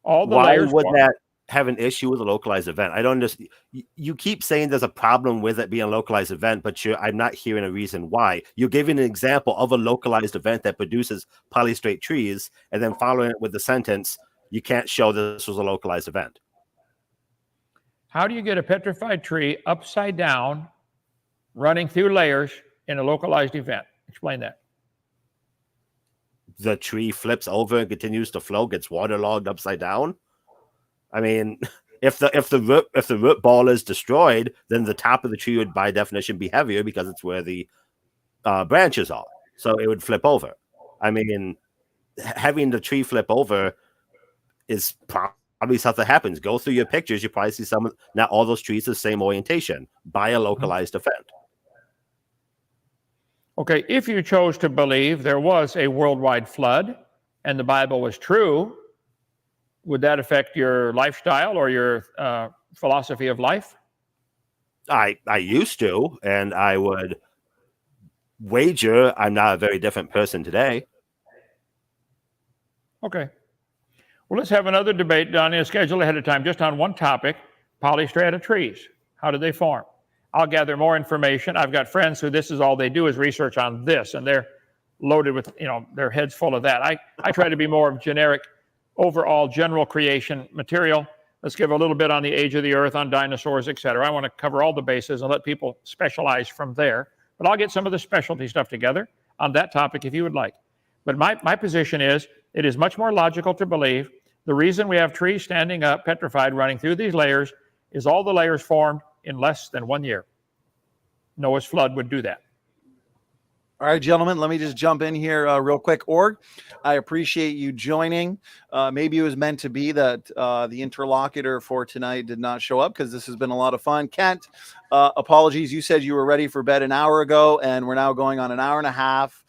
all the layers. Why would that have an issue with a localized event? I don't understand. You keep saying there's a problem with it being a localized event, but I'm not hearing a reason why. You're giving an example of a localized event that produces polystrate trees, and then following it with the sentence, you can't show this was a localized event. How do you get a petrified tree upside down, running through layers in a localized event? Explain that. The tree flips over and continues to flow, gets waterlogged upside down. I mean, if the root ball is destroyed, then the top of the tree would by definition be heavier because it's where the branches are. So it would flip over. I mean, having the tree flip over is probably something that happens. Go through your pictures, you probably see not all those trees the same orientation by a localized event. Okay, if you chose to believe there was a worldwide flood and the Bible was true, would that affect your lifestyle or your philosophy of life? I used to, and I would wager I'm not a very different person today. Okay. Well, let's have another debate, Donny, scheduled ahead of time, just on one topic, polystrata trees. How do they form? I'll gather more information. I've got friends who this is all they do is research on this, and they're loaded with, their heads full of that. I try to be more of generic, overall general creation material. Let's give a little bit on the age of the earth, on dinosaurs, et cetera. I want to cover all the bases and let people specialize from there. But I'll get some of the specialty stuff together on that topic if you would like. But my position is it is much more logical to believe the reason we have trees standing up, petrified, running through these layers is all the layers formed in less than 1 year. Noah's flood would do that. All right, gentlemen, let me just jump in here real quick. Org, I appreciate you joining. Maybe it was meant to be that the interlocutor for tonight did not show up because this has been a lot of fun. Kent, apologies. You said you were ready for bed an hour ago, and we're now going on an hour and a half.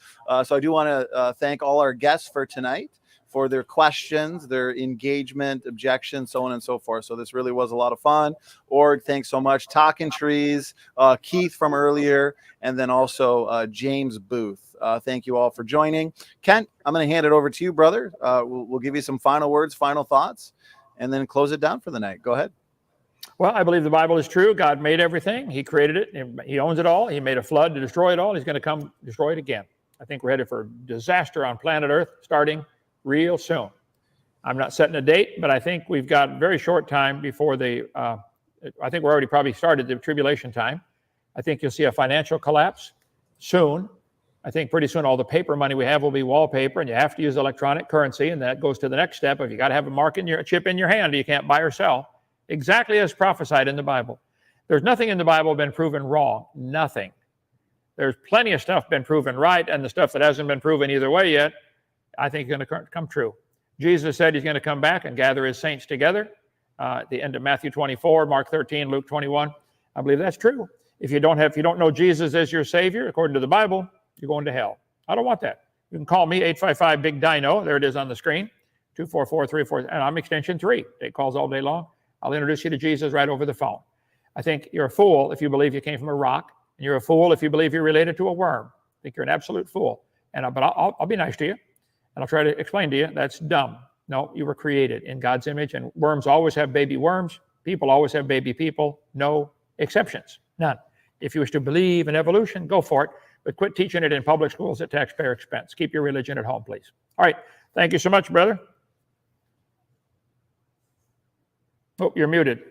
So I do want to thank all our guests for tonight for their questions, their engagement, objections, so on and so forth. So this really was a lot of fun. Org, thanks so much. Talking Trees, Keith from earlier, and then also James Booth. Thank you all for joining. Kent, I'm going to hand it over to you, brother. We'll give you some final words, final thoughts, and then close it down for the night. Go ahead. Well, I believe the Bible is true. God made everything. He created it. He owns it all. He made a flood to destroy it all. He's going to come destroy it again. I think we're headed for disaster on planet Earth starting real soon. I'm not setting a date, but I think we've got very short time before I think we're already probably started the tribulation time. I think you'll see a financial collapse soon. I think pretty soon all the paper money we have will be wallpaper, and you have to use electronic currency, and that goes to the next step. If you got to have a chip in your hand, you can't buy or sell. Exactly as prophesied in the Bible. There's nothing in the Bible been proven wrong. Nothing. There's plenty of stuff been proven right, and the stuff that hasn't been proven either way yet, I think is going to come true. Jesus said he's going to come back and gather his saints together at the end of Matthew 24, Mark 13, Luke 21. I believe that's true. If you don't know Jesus as your Savior, according to the Bible, you're going to hell. I don't want that. You can call me 855 Big Dino. There it is on the screen. 244-34, and I'm extension 3. Take calls all day long. I'll introduce you to Jesus right over the phone. I think you're a fool if you believe you came from a rock, and you're a fool if you believe you're related to a worm. I think you're an absolute fool. But I'll be nice to you, and I'll try to explain to you that's dumb. No, you were created in God's image, and worms always have baby worms. People always have baby people. No exceptions, none. If you wish to believe in evolution, go for it, but quit teaching it in public schools at taxpayer expense. Keep your religion at home, please. All right, thank you so much, brother. Oh, you're muted.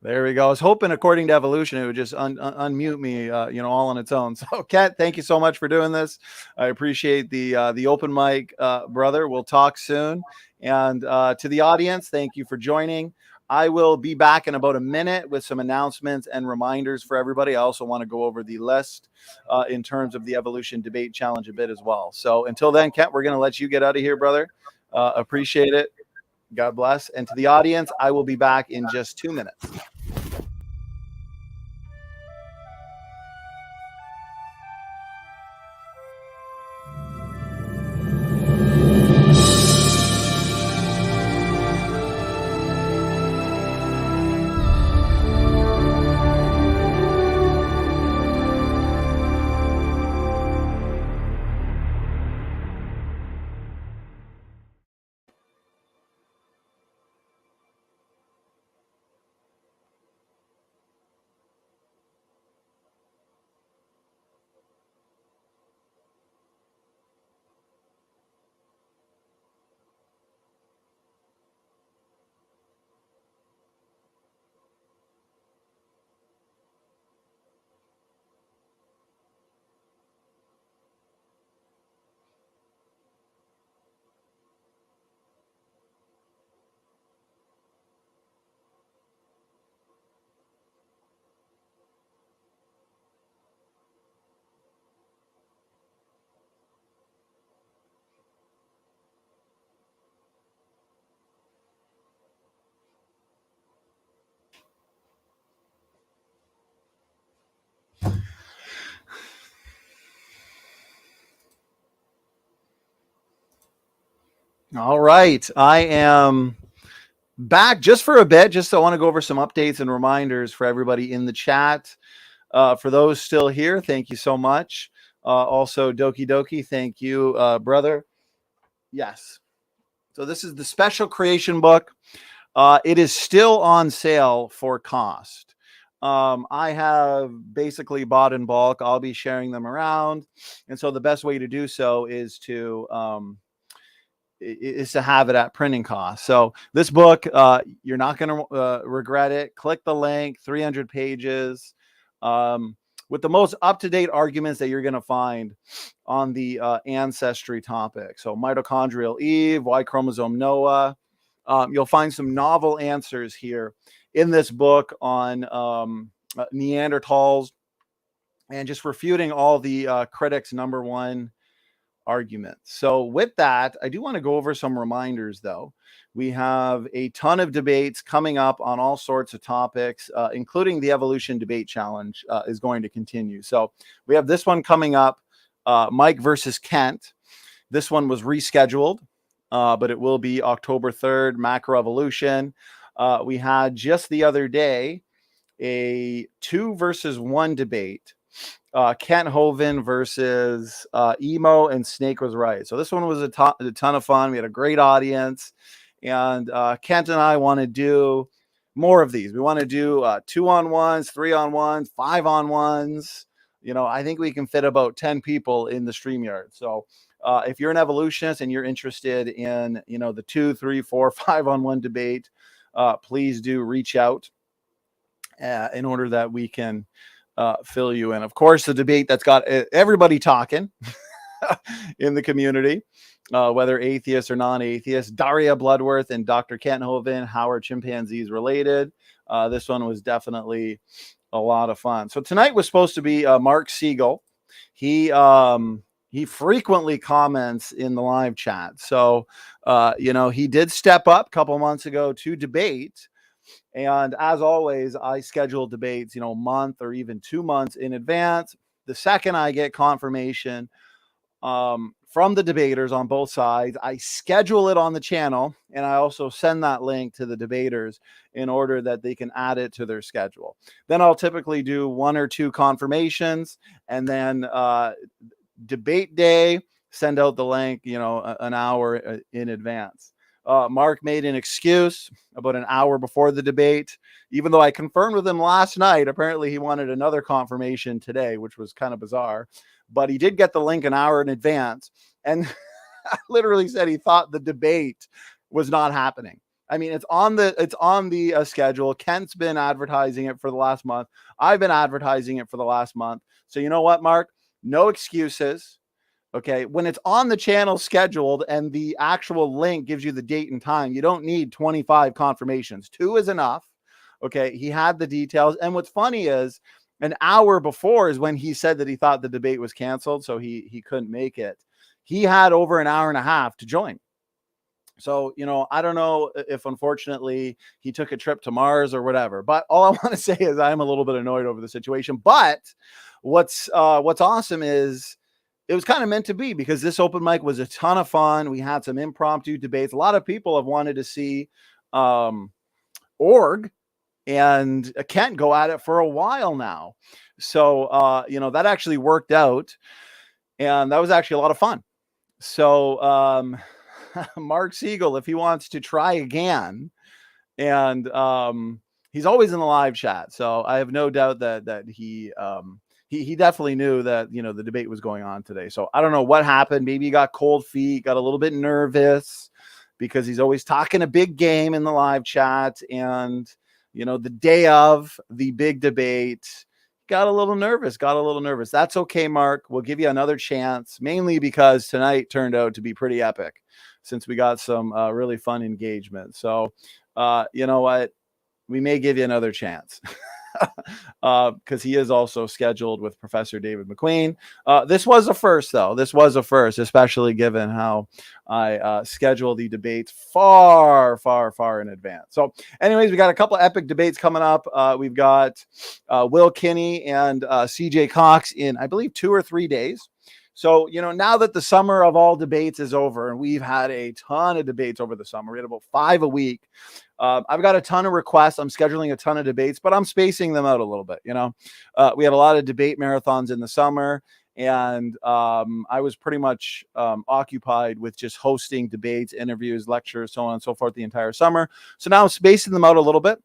There we go. I was hoping, according to evolution, it would just unmute me, all on its own. So, Kat, thank you so much for doing this. I appreciate the open mic, brother. We'll talk soon. And to the audience, thank you for joining. I will be back in about a minute with some announcements and reminders for everybody. I also want to go over the list in terms of the Evolution Debate Challenge a bit as well. So until then, Kat, we're going to let you get out of here, brother. Appreciate it. God bless. And to the audience, I will be back in just 2 minutes. All right. I am back just for a bit. Just I want to go over some updates and reminders for everybody in the chat. For those still here, thank you so much. Also, Doki Doki, thank you, brother. Yes. So this is the special creation book. It is still on sale for cost. I have basically bought in bulk. I'll be sharing them around. And so the best way to do so is to have it at printing cost. So this book, you're not going to regret it. Click the link, 300 pages, with the most up-to-date arguments that you're going to find on the ancestry topic. So mitochondrial Eve, Y chromosome Noah. You'll find some novel answers here in this book on Neanderthals and just refuting all the critics' number one argument. So with that, I do want to go over some reminders, though. We have a ton of debates coming up on all sorts of topics, including the Evolution Debate Challenge is going to continue. So we have this one coming up, Mike versus Kent. This one was rescheduled, but it will be October 3rd, macroevolution. We had just the other day a 2 versus 1 debate. Kent Hovind versus Emo and Snake was right. So this one was a ton of fun. We had a great audience, and Kent and I want to do more of these. We want to do 2-on-1s, 3-on-1s, 5-on-1s. I think we can fit about 10 people in the StreamYard. So if you're an evolutionist and you're interested in, the 2, 3, 4, 5-on-1 debate, please do reach out in order that we can fill you in. Of course, the debate that's got everybody talking in the community, whether atheists or non-atheists, Daria Bloodworth and Dr. Kent Hovind, how are chimpanzees related? This one was definitely a lot of fun. So tonight was supposed to be Marc Segal. He frequently comments in the live chat. So, he did step up a couple months ago to debate. And as always, I schedule debates, a month or even 2 months in advance. The second I get confirmation from the debaters on both sides, I schedule it on the channel, and I also send that link to the debaters in order that they can add it to their schedule. Then I'll typically do 1 or 2 confirmations, and then debate day, send out the link, an hour in advance. Marc made an excuse about an hour before the debate, even though I confirmed with him last night. Apparently he wanted another confirmation today, which was kind of bizarre, but he did get the link an hour in advance, and literally said he thought the debate was not happening. I mean, it's on the schedule. Kent's been advertising it for the last month. I've been advertising it for the last month. So you know what, Marc? No excuses. Okay. When it's on the channel scheduled and the actual link gives you the date and time, you don't need 25 confirmations. 2 is enough. Okay. He had the details. And what's funny is an hour before is when he said that he thought the debate was canceled, so he couldn't make it. He had over an hour and a half to join. So, I don't know if unfortunately he took a trip to Mars or whatever, but all I want to say is I'm a little bit annoyed over the situation. But what's awesome is it was kind of meant to be, because this open mic was a ton of fun. We had some impromptu debates. A lot of people have wanted to see Org and Kent go at it for a while now. So, that actually worked out, and that was actually a lot of fun. So, Marc Segal, if he wants to try again, and he's always in the live chat, so I have no doubt that he definitely knew that the debate was going on today. So I don't know what happened. Maybe he got cold feet, got a little bit nervous, because he's always talking a big game in the live chat, and the day of the big debate, got a little nervous. That's okay, Marc. We'll give you another chance, mainly because tonight turned out to be pretty epic, since we got some really fun engagement. So, you know what? We may give you another chance, because he is also scheduled with Professor David McQueen. This was a first, though. This was a first, especially given how I schedule the debates far, far, far in advance. So anyways, we got a couple of epic debates coming up. We've got Will Kinney and CJ Cox in, I believe, 2 or 3 days. So, now that the summer of all debates is over, and we've had a ton of debates over the summer, we had about 5 a week. I've got a ton of requests. I'm scheduling a ton of debates, but I'm spacing them out a little bit. We had a lot of debate marathons in the summer, and I was pretty much occupied with just hosting debates, interviews, lectures, so on and so forth the entire summer. So now I'm spacing them out a little bit.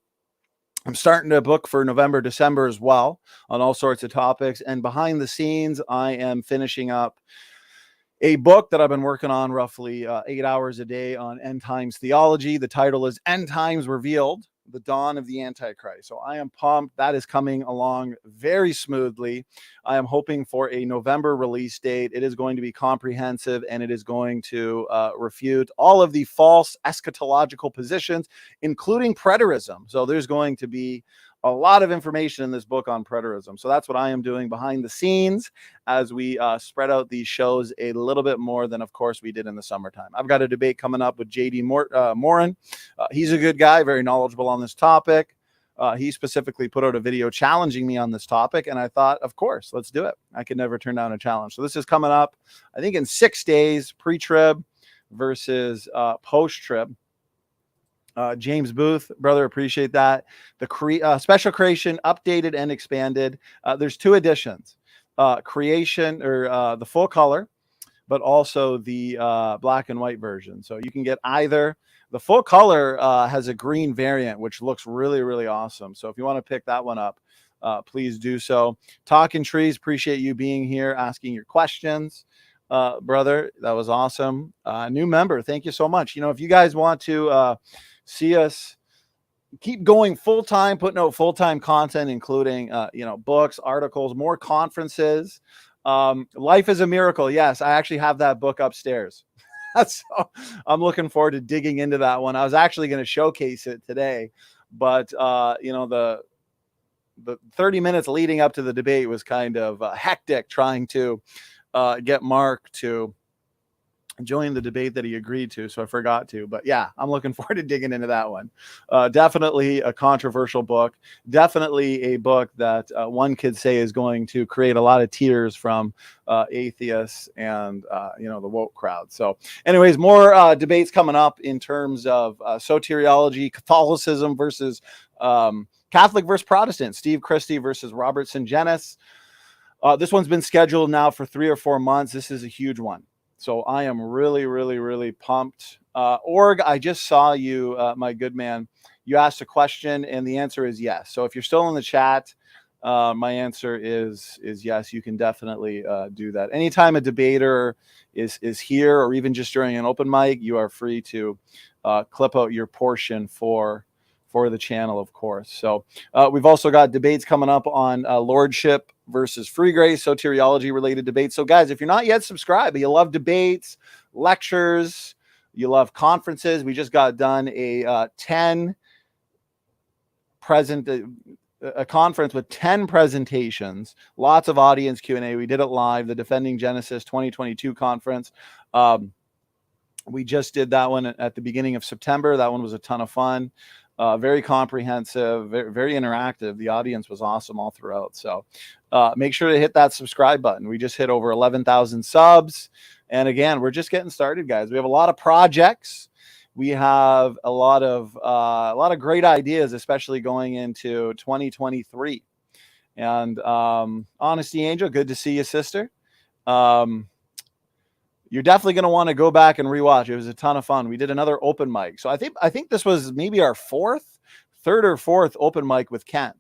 I'm starting to book for November, December as well on all sorts of topics. And behind the scenes, I am finishing up a book that I've been working on roughly 8 hours a day on end times theology. The title is End Times Revealed, the Dawn of the Antichrist. So I am pumped. That is coming along very smoothly. I am hoping for a November release date. It is going to be comprehensive, and it is going to refute all of the false eschatological positions, including preterism. So there's going to be a lot of information in this book on preterism. So that's what I am doing behind the scenes as we spread out these shows a little bit more than, of course, we did in the summertime. I've got a debate coming up with J.D. Morin. He's a good guy, very knowledgeable on this topic. He specifically put out a video challenging me on this topic, and I thought, of course, let's do it. I could never turn down a challenge. So this is coming up, I think, in 6 days, pre-trib versus post-trib. James Booth, brother, appreciate that. The special creation, updated and expanded. There's 2 editions, creation, or the full color, but also the black and white version. So you can get either. The full color has a green variant, which looks really, really awesome. So if you want to pick that one up, please do so. Talking Trees, appreciate you being here, asking your questions. Brother, that was awesome. New member, thank you so much. If you guys want to see us keep going full-time, putting out full-time content, including books, articles, more conferences, Life is a Miracle. Yes, I actually have that book upstairs. So I'm looking forward to digging into that one. I was actually going to showcase it today, but the the 30 minutes leading up to the debate was kind of hectic, trying to get Marc to join the debate that he agreed to, so I forgot to. But yeah, I'm looking forward to digging into that one. Definitely a controversial book. Definitely a book that one could say is going to create a lot of tears from atheists and the woke crowd. So anyways, more debates coming up in terms of soteriology, Catholicism versus Catholic versus Protestant, Steve Christie versus Robert Sungenis. This one's been scheduled now for 3 or 4 months. This is a huge one. So I am really, really, really pumped. Org, I just saw you, my good man. You asked a question, and the answer is yes. So if you're still in the chat, my answer is yes. You can definitely do that. Anytime a debater is here, or even just during an open mic, you are free to clip out your portion for the channel, of course. So we've also got debates coming up on lordship versus free grace, soteriology related debates. So guys, if you're not yet subscribed, but you love debates, lectures, you love conferences, we just got done a conference with 10 presentations, lots of audience Q&A. We did it live, the Defending Genesis 2022 conference. We just did that one at the beginning of September. That one was a ton of fun. Very comprehensive, very, very interactive. The audience was awesome all throughout. So make sure to hit that subscribe button. We just hit over 11,000 subs. And again, we're just getting started, guys. We have a lot of projects. We have a lot of great ideas, especially going into 2023. And Honesty Angel, good to see you, sister. You're definitely going to want to go back and rewatch. It was a ton of fun. We did another open mic. So I think this was maybe our third or fourth open mic with Kent.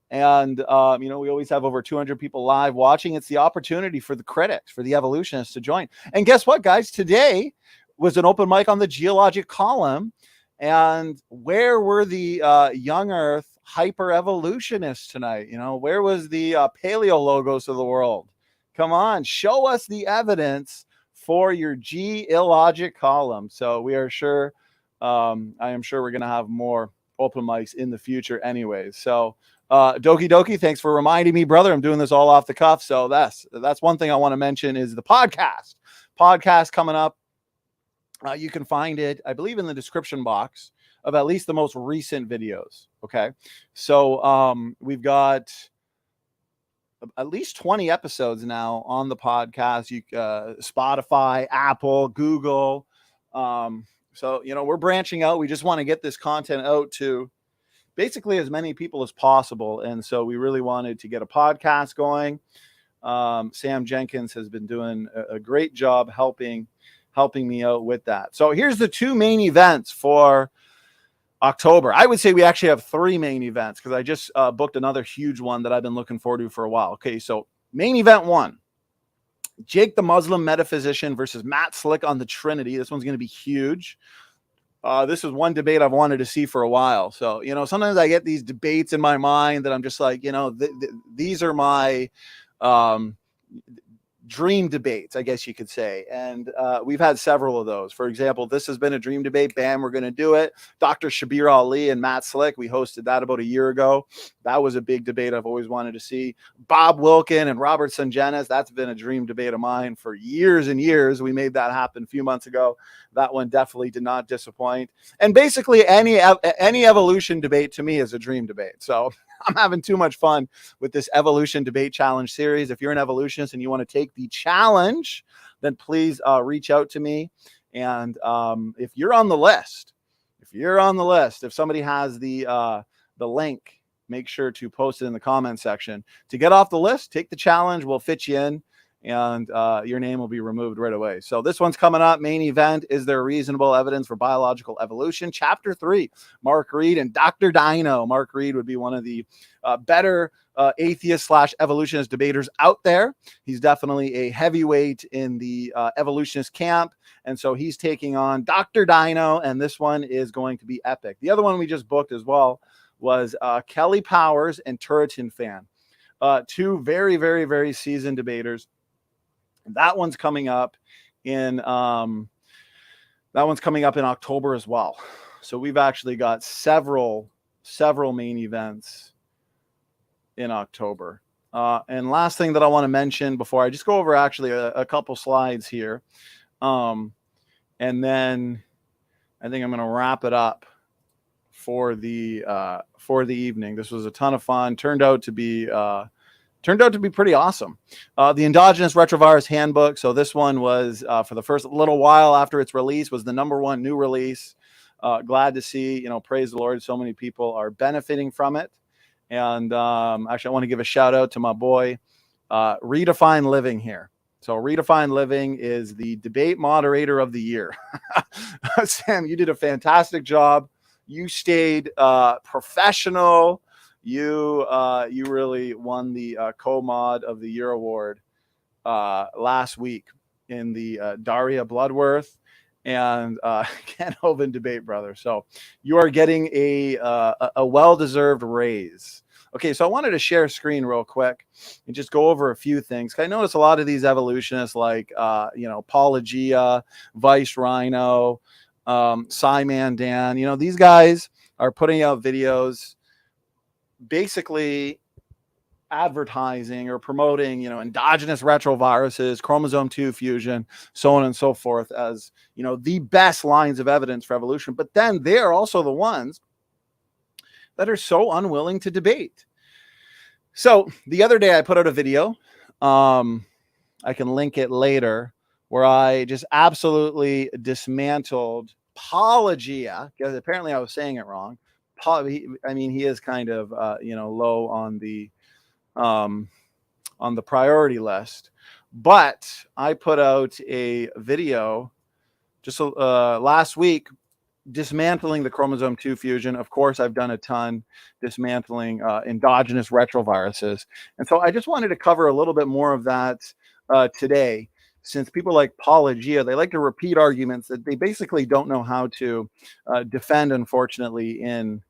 And, we always have over 200 people live watching. It's the opportunity for the critics, for the evolutionists to join. And guess what, guys? Today was an open mic on the Geologic Column. And where were the young Earth hyper evolutionists tonight? Where was the paleo logos of the world? Come on, show us the evidence for your Geologic Column. So we are sure, I am sure we're going to have more open mics in the future anyways. So Doki Doki, thanks for reminding me, brother. I'm doing this all off the cuff. So that's one thing I want to mention is the podcast coming up. You can find it, I believe, in the description box of at least the most recent videos. Okay. So we've got at least 20 episodes now on the podcast. Spotify, Apple, Google. So we're branching out. We just want to get this content out to basically as many people as possible. And so we really wanted to get a podcast going. Sam Jenkins has been doing a great job helping me out with that. So here's the 2 main events for October. I would say we actually have 3 main events because I just booked another huge one that I've been looking forward to for a while. Okay, so main event 1, Jake the Muslim metaphysician versus Matt Slick on the Trinity. This one's going to be huge. This is one debate I've wanted to see for a while. So, sometimes I get these debates in my mind that I'm just like, these are my dream debates, I guess you could say. And we've had several of those. For example, this has been a dream debate. Bam, we're going to do it. Dr. Shabir Ali and Matt Slick, we hosted that about a year ago. That was a big debate I've always wanted to see. Bob Wilkin and Robert Sungenis, that's been a dream debate of mine for years and years. We made that happen a few months ago. That one definitely did not disappoint. And basically any evolution debate to me is a dream debate. So I'm having too much fun with this evolution debate challenge series. If you're an evolutionist and you want to take the challenge, then please reach out to me. And if you're on the list, if somebody has the link, make sure to post it in the comment section. To get off the list, take the challenge. We'll fit you in, and your name will be removed right away. So this one's coming up. Main event: is there reasonable evidence for biological evolution? Chapter 3, Marc Reed and Dr. Dino. Marc Reed would be one of the better atheist / evolutionist debaters out there. He's definitely a heavyweight in the evolutionist camp. And so he's taking on Dr. Dino, and this one is going to be epic. The other one we just booked as well was Kelly Powers and Turretin Fan. 2 very, very, very seasoned debaters. That one's coming up in October as well. So we've actually got several main events in October. And last thing that I want to mention before I just go over actually a couple slides here. And then I think I'm going to wrap it up for the evening. This was a ton of fun. Turned out to be pretty awesome. The Endogenous Retrovirus Handbook. So this one was for the first little while after its release was the #1 new release. Glad to see, praise the Lord, so many people are benefiting from it. And actually, I want to give a shout out to my boy, Redefine Living here. So Redefine Living is the debate moderator of the year. Sam, you did a fantastic job. You stayed professional. You really won the co-mod of the year award last week in the Daria Bloodworth and Ken Hovind debate, brother. So you are getting a well-deserved raise. Okay, so I wanted to share screen real quick and just go over a few things. I notice a lot of these evolutionists like, Paulogia, Vice Rhino, Simon Dan, these guys are putting out videos basically advertising or promoting, endogenous retroviruses, chromosome 2 fusion, so on and so forth as, the best lines of evidence for evolution. But then they're also the ones that are so unwilling to debate. So the other day I put out a video, I can link it later, where I just absolutely dismantled Paulogia, because apparently I was saying it wrong. He is kind of, low on the priority list, but I put out a video just last week dismantling the chromosome 2 fusion. Of course, I've done a ton dismantling endogenous retroviruses. And so I just wanted to cover a little bit more of that today, since people like Paulogia, they like to repeat arguments that they basically don't know how to defend, unfortunately, in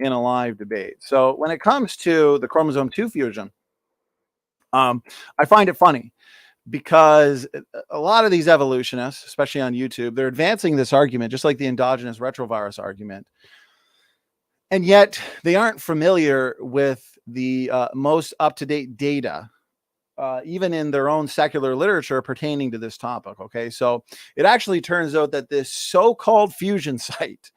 a live debate. So when it comes to the chromosome 2 fusion, I find it funny because a lot of these evolutionists, especially on YouTube, they're advancing this argument just like the endogenous retrovirus argument. And yet they aren't familiar with the most up-to-date data, even in their own secular literature pertaining to this topic. Okay, so it actually turns out that this so-called fusion site,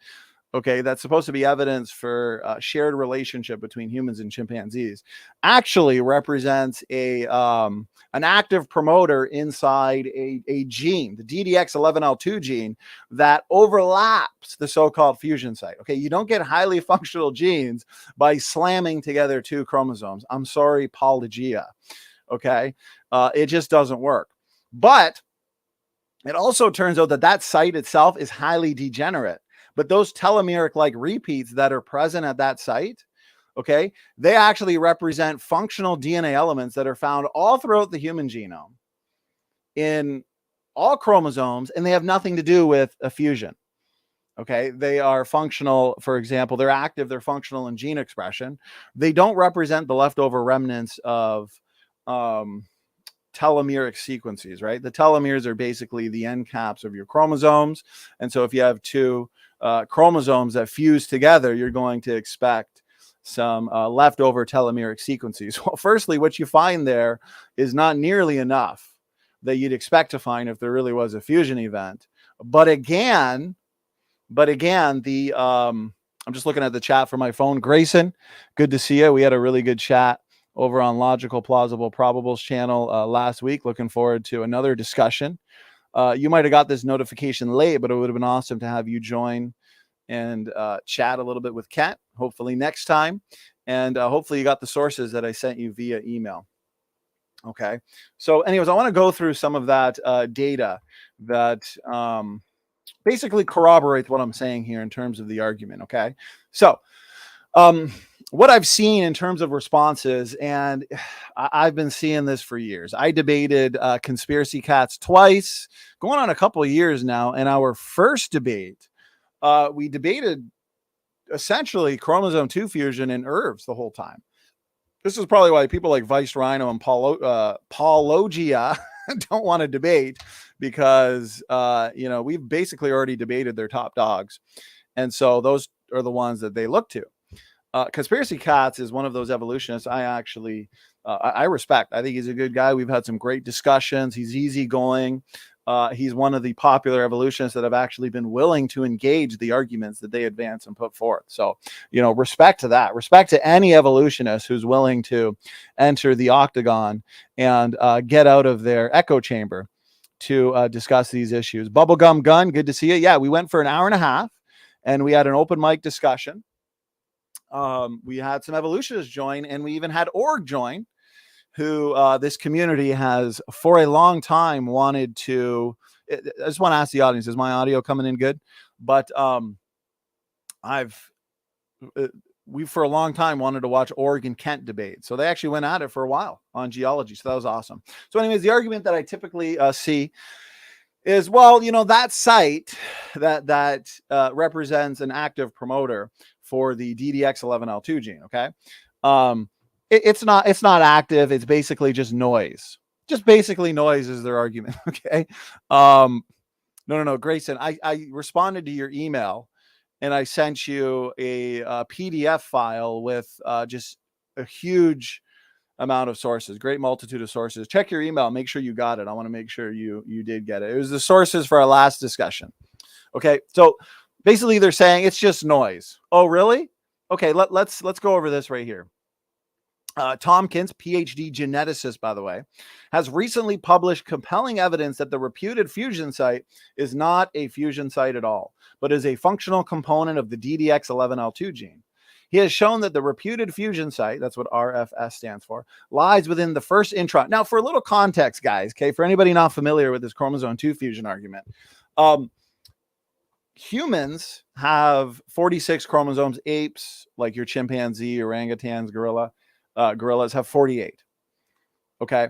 okay, that's supposed to be evidence for shared relationship between humans and chimpanzees, actually represents an active promoter inside a gene, the DDX11L2 gene, that overlaps the so-called fusion site. Okay, you don't get highly functional genes by slamming together 2 chromosomes. I'm sorry, Paulogia. Okay, it just doesn't work. But it also turns out that site itself is highly degenerate. But those telomeric-like repeats that are present at that site, okay, they actually represent functional DNA elements that are found all throughout the human genome in all chromosomes, and they have nothing to do with a fusion. Okay, they are functional. For example, they're active, they're functional in gene expression. They don't represent the leftover remnants of telomeric sequences, right? The telomeres are basically the end caps of your chromosomes. And so if you have 2 chromosomes that fuse together, you're going to expect some leftover telomeric sequences. Well, firstly, what you find there is not nearly enough that you'd expect to find if there really was a fusion event. But again, the I'm just looking at the chat from my phone. Grayson, good to see you. We had a really good chat over on Logical Plausible Probables channel last week. Looking forward to another discussion. You might have got this notification late, but it would have been awesome to have you join and chat a little bit with Kat, hopefully next time. And hopefully you got the sources that I sent you via email. Okay. So anyways, I want to go through some of that data that basically corroborates what I'm saying here in terms of the argument. Okay. So what I've seen in terms of responses, and I've been seeing this for years. I debated Conspiracy Cats twice, going on a couple of years now. And our first debate, we debated essentially chromosome 2 fusion and ERVs the whole time. This is probably why people like Vice Rhino and Paulogia don't want to debate, because we've basically already debated their top dogs, and so those are the ones that they look to. Conspiracy Cats is one of those evolutionists I actually I respect. I think he's a good guy. We've had some great discussions. He's easygoing. He's one of the popular evolutionists that have actually been willing to engage the arguments that they advance and put forth. So, respect to that. Respect to any evolutionist who's willing to enter the octagon and get out of their echo chamber to discuss these issues. Bubblegum Gun, good to see you. Yeah, we went for an hour and a half, and we had an open mic discussion. We had some evolutionists join, and we even had Org join, who this community has for a long time wanted to. I just want to ask the audience, is my audio coming in good? But we for a long time wanted to watch Org and Kent debate. So they actually went at it for a while on geology. So that was awesome. So anyways, the argument that I typically see is, well, that site that represents an active promoter for the DDX11L2 gene. Okay. It's not active. It's basically just noise. Just basically noise is their argument. Okay. No, Grayson, I responded to your email and I sent you a PDF file with just a huge amount of sources, great multitude of sources. Check your email. Make sure you got it. I want to make sure you did get it. It was the sources for our last discussion. Okay. So basically they're saying it's just noise. Oh, really? Okay. Let's go over this right here. Tompkins, PhD geneticist, by the way, has recently published compelling evidence that the reputed fusion site is not a fusion site at all, but is a functional component of the DDX11L2 gene. He has shown that the reputed fusion site, that's what RFS stands for, lies within the first intron. Now, for a little context, guys, okay, for anybody not familiar with this chromosome 2 fusion argument, humans have 46 chromosomes. Apes, like your chimpanzee, orangutans, gorillas have 48. Okay.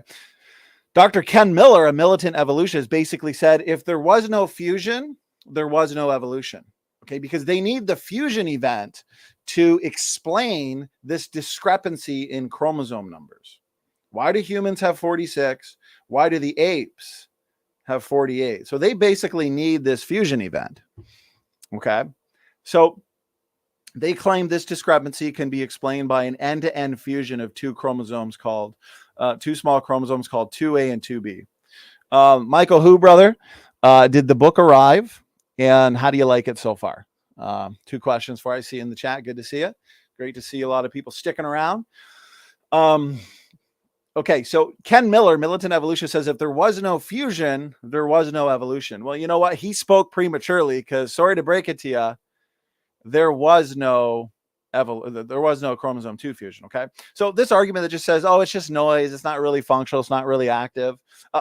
Dr. Ken Miller, a militant evolutionist, basically said if there was no fusion, there was no evolution. Okay. Because they need the fusion event to explain this discrepancy in chromosome numbers. Why do humans have 46? Why do the apes have 48? So they basically need this fusion event. Okay. So they claim this discrepancy can be explained by an end-to-end fusion of two small chromosomes called 2A and 2B. Michael, who, brother? Did the book arrive? And how do you like it so far? 2 questions for I see in the chat. Good to see you. Great to see a lot of people sticking around. Okay, so Ken Miller, militant evolutionist, says if there was no fusion, there was no evolution. Well, you know what? He spoke prematurely because, sorry to break it to you, there was no chromosome 2 fusion. Okay. So this argument that just says, oh, it's just noise. It's not really functional. It's not really active.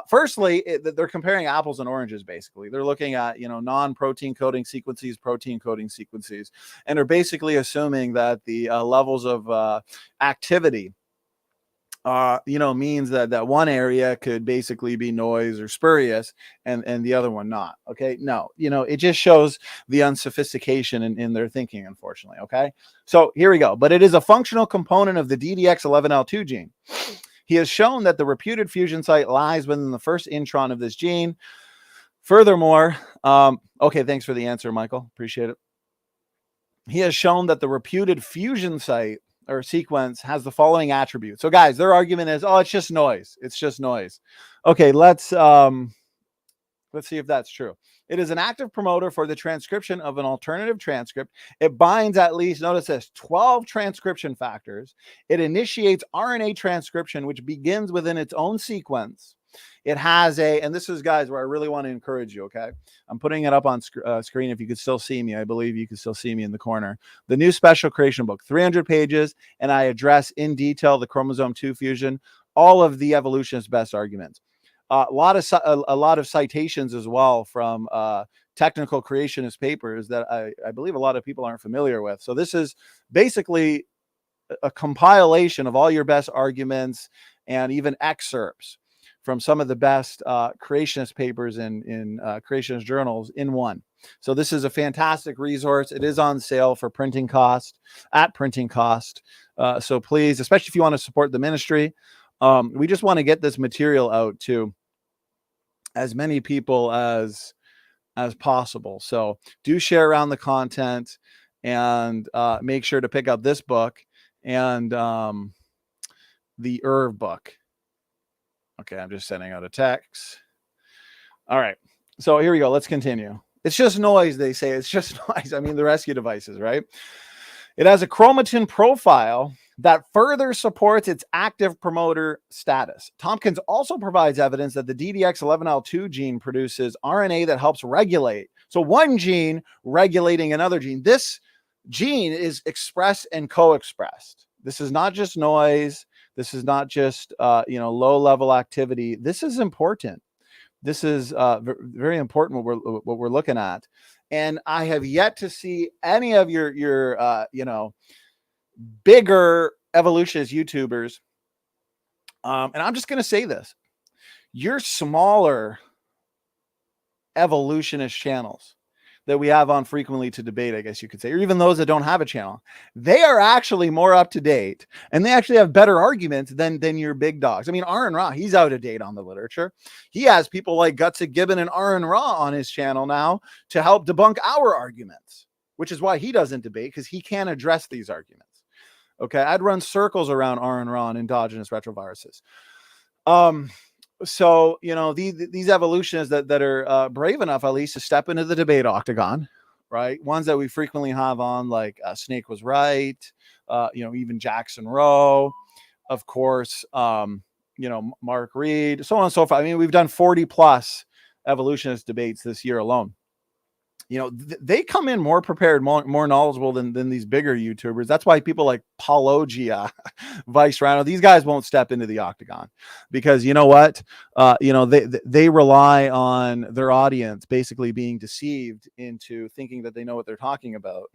Firstly, they're comparing apples and oranges. Basically, they're looking at, non-protein coding sequences, protein coding sequences, and are basically assuming that the levels of activity means that one area could basically be noise or spurious and the other one not. Okay. No, it just shows the unsophistication in their thinking, unfortunately. Okay. So here we go. But it is a functional component of the DDX11L2 gene. He has shown that the reputed fusion site lies within the first intron of this gene. Furthermore, okay, thanks for the answer, Michael. Appreciate it. He has shown that the reputed fusion site or sequence has the following attributes. So guys, their argument is, oh, it's just noise. It's just noise. Okay, let's see if that's true. It is an active promoter for the transcription of an alternative transcript. It binds at least, notice this, 12 transcription factors. It initiates RNA transcription, which begins within its own sequence. It has and this is, guys, where I really want to encourage you, okay? I'm putting it up on screen if you could still see me. I believe you can still see me in the corner. The new special creation book, 300 pages, and I address in detail the chromosome 2 fusion, all of the evolutionist best arguments. A lot of citations as well from technical creationist papers that I believe a lot of people aren't familiar with. So this is basically a compilation of all your best arguments and even excerpts from some of the best creationist papers in creationist journals in one. So this is a fantastic resource. It is on sale for printing cost. So please, especially if you want to support the ministry, we just want to get this material out to as many people as possible. So do share around the content and make sure to pick up this book and the Irv book. Okay, I'm just sending out a text. All right, so here we go. Let's continue. It's just noise, they say. It's just noise. I mean, the rescue devices, right? It has a chromatin profile that further supports its active promoter status. Tompkins also provides evidence that the DDX11L2 gene produces RNA that helps regulate. So one gene regulating another gene. This gene is expressed and co-expressed. This is not just noise. This is not just low-level activity. This is important. This is very important what we're looking at. And I have yet to see any of your bigger evolutionist YouTubers. And I'm just going to say this. Your smaller evolutionist channels that we have on frequently to debate, I guess you could say, or even those that don't have a channel, they are actually more up to date and they actually have better arguments than your big dogs. I mean, Aaron Ra, he's out of date on the literature. He has people like Gutsy Gibbon and Aaron Ra on his channel now to help debunk our arguments, which is why he doesn't debate, because he can't address these arguments. Okay, I'd run circles around Aaron Ra and endogenous retroviruses. So, these evolutionists that are brave enough, at least, to step into the debate octagon, right? Ones that we frequently have on, like Snake Was Right, even Jackson Rowe, of course, Mark Reed, so on and so forth. I mean, we've done 40 plus evolutionist debates this year alone. They come in more prepared, more knowledgeable than these bigger YouTubers. That's why people like Paulogia, Vice Rhino, these guys won't step into the octagon, because you know what? They rely on their audience basically being deceived into thinking that they know what they're talking about.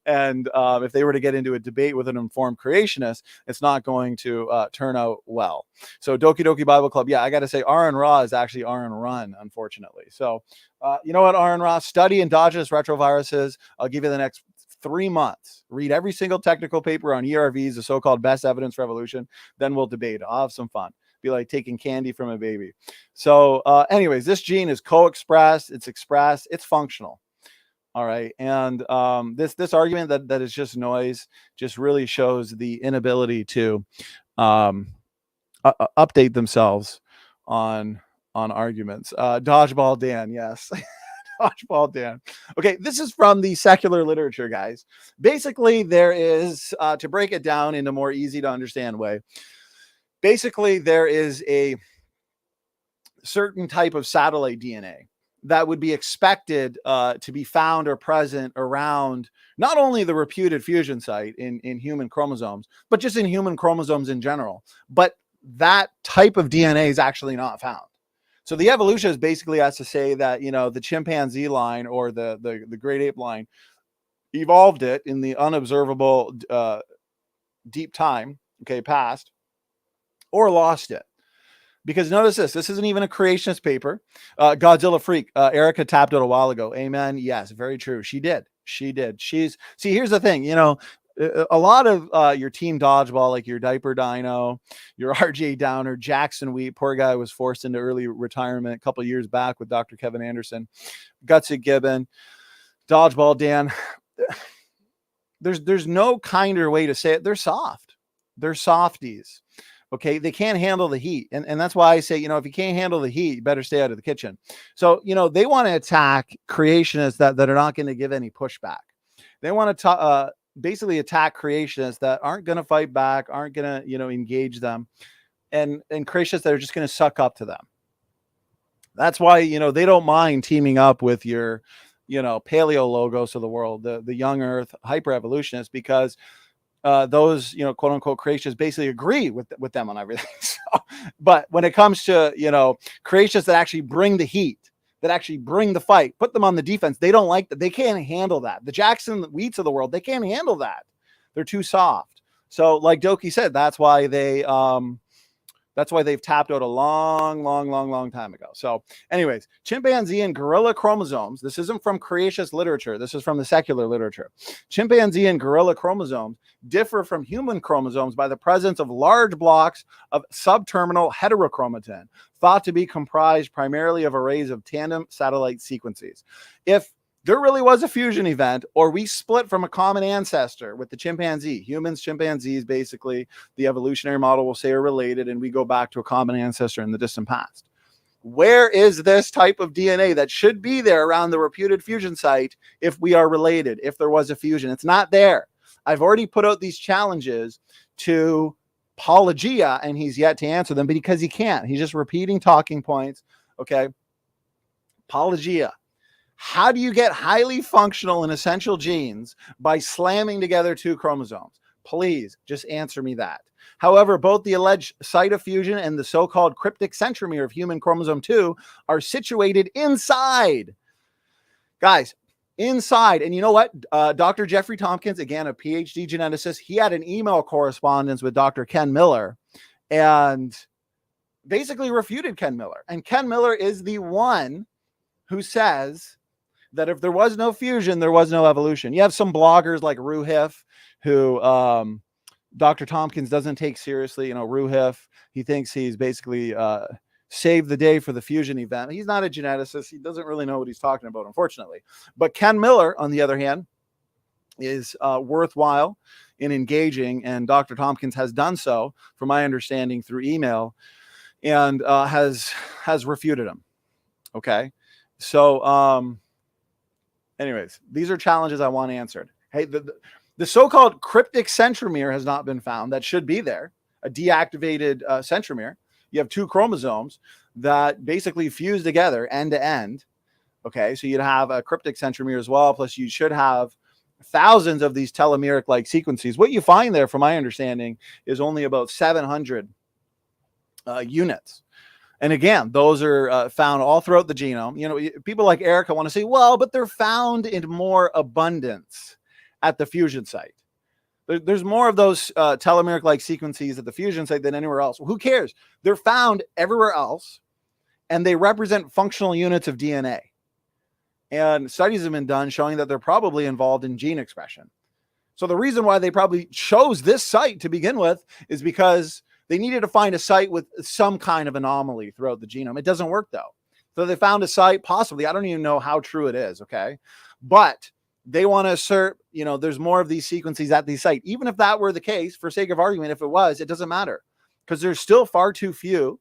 And if they were to get into a debate with an informed creationist, it's not going to turn out well. So Doki Doki Bible Club, yeah, I got to say, Aaron Ra is actually Aaron Run, unfortunately. So you know what, Aaron Ra, study endogenous retroviruses. I'll give you the next 3 months. Read every single technical paper on ERVs, the so-called best evidence for evolution. Then we'll debate. I'll have some fun. Be like taking candy from a baby. So anyways, this gene is co-expressed. It's expressed. It's functional. All right. And this argument that is just noise just really shows the inability to update themselves on arguments. Dodgeball Dan, yes. Dodgeball Dan. Okay, this is from the secular literature, guys. Basically, there is, to break it down in a more easy to understand way, basically there is a certain type of satellite DNA that would be expected to be found or present around not only the reputed fusion site in human chromosomes, but just in human chromosomes in general. But that type of DNA is actually not found. So the evolutionist basically has to say that, the chimpanzee line or the great ape line evolved it in the unobservable deep time, past, or lost it. Because notice this isn't even a creationist paper. Godzilla Freak, Erica tapped it a while ago. Amen. Yes, very true. She did. See, here's the thing, a lot of your team dodgeball, like your Diaper Dino, your RJ Downer, Jackson Wheat, poor guy was forced into early retirement a couple of years back with Dr. Kevin Anderson, Gutsy Gibbon, Dodgeball Dan. There's no kinder way to say it. They're soft. They're softies. Okay, they can't handle the heat. And that's why I say, if you can't handle the heat, you better stay out of the kitchen. So, they want to attack creationists that are not going to give any pushback. They want to basically attack creationists that aren't going to fight back, aren't going to, engage them, and creationists that are just going to suck up to them. That's why, they don't mind teaming up with your, paleo logos of the world, the young earth hyper evolutionists, because those, quote unquote creationists basically agree with them on everything. So, but when it comes to, creationists that actually bring the heat, that actually bring the fight, put them on the defense, they don't like that. They can't handle that. The Jackson Wheats of the world, they can't handle that. They're too soft. So like Doki said, that's why they've tapped out a long time ago. So anyways, chimpanzee and gorilla chromosomes. This isn't from creationist literature. This is from the secular literature. Chimpanzee and gorilla chromosomes differ from human chromosomes by the presence of large blocks of subterminal heterochromatin, thought to be comprised primarily of arrays of tandem satellite sequences. If there really was a fusion event, or we split from a common ancestor with the chimpanzee. Humans, chimpanzees, basically, the evolutionary model will say are related, and we go back to a common ancestor in the distant past. Where is this type of DNA that should be there around the reputed fusion site if we are related, if there was a fusion? It's not there. I've already put out these challenges to Paulogia, and he's yet to answer them because he can't. He's just repeating talking points. Okay. Paulogia. How do you get highly functional and essential genes by slamming together two chromosomes? Please just answer me that. However, both the alleged site of fusion and the so-called cryptic centromere of human chromosome 2 are situated inside. Guys, inside. And you know what? Dr. Jeffrey Tompkins, again, a PhD geneticist, he had an email correspondence with Dr. Ken Miller and basically refuted Ken Miller. And Ken Miller is the one who says that if there was no fusion, there was no evolution. You have some bloggers like Ruhif, who Dr. Tompkins doesn't take seriously. You know, Ruhif, he thinks he's basically saved the day for the fusion event. He's not a geneticist. He doesn't really know what he's talking about, unfortunately. But Ken Miller, on the other hand, is worthwhile in engaging, and Dr. Tompkins has done so, from my understanding, through email, and has refuted him. Okay, so anyways, these are challenges I want answered. Hey, the so-called cryptic centromere has not been found. That should be there, a deactivated centromere. You have two chromosomes that basically fuse together end to end. Okay, so you'd have a cryptic centromere as well, plus you should have thousands of these telomeric-like sequences. What you find there, from my understanding, is only about 700 units. And again, those are found all throughout the genome. You know, people like Erica want to say, well, but they're found in more abundance at the fusion site. There's more of those telomeric-like sequences at the fusion site than anywhere else. Well, who cares? They're found everywhere else, and they represent functional units of DNA. And studies have been done showing that they're probably involved in gene expression. So the reason why they probably chose this site to begin with is because they needed to find a site with some kind of anomaly throughout the genome. It doesn't work, though. So they found a site, possibly, I don't even know how true it is, okay? But they want to assert, you know, there's more of these sequences at the site. Even if that were the case, for sake of argument, if it was, it doesn't matter, because there's still far too few,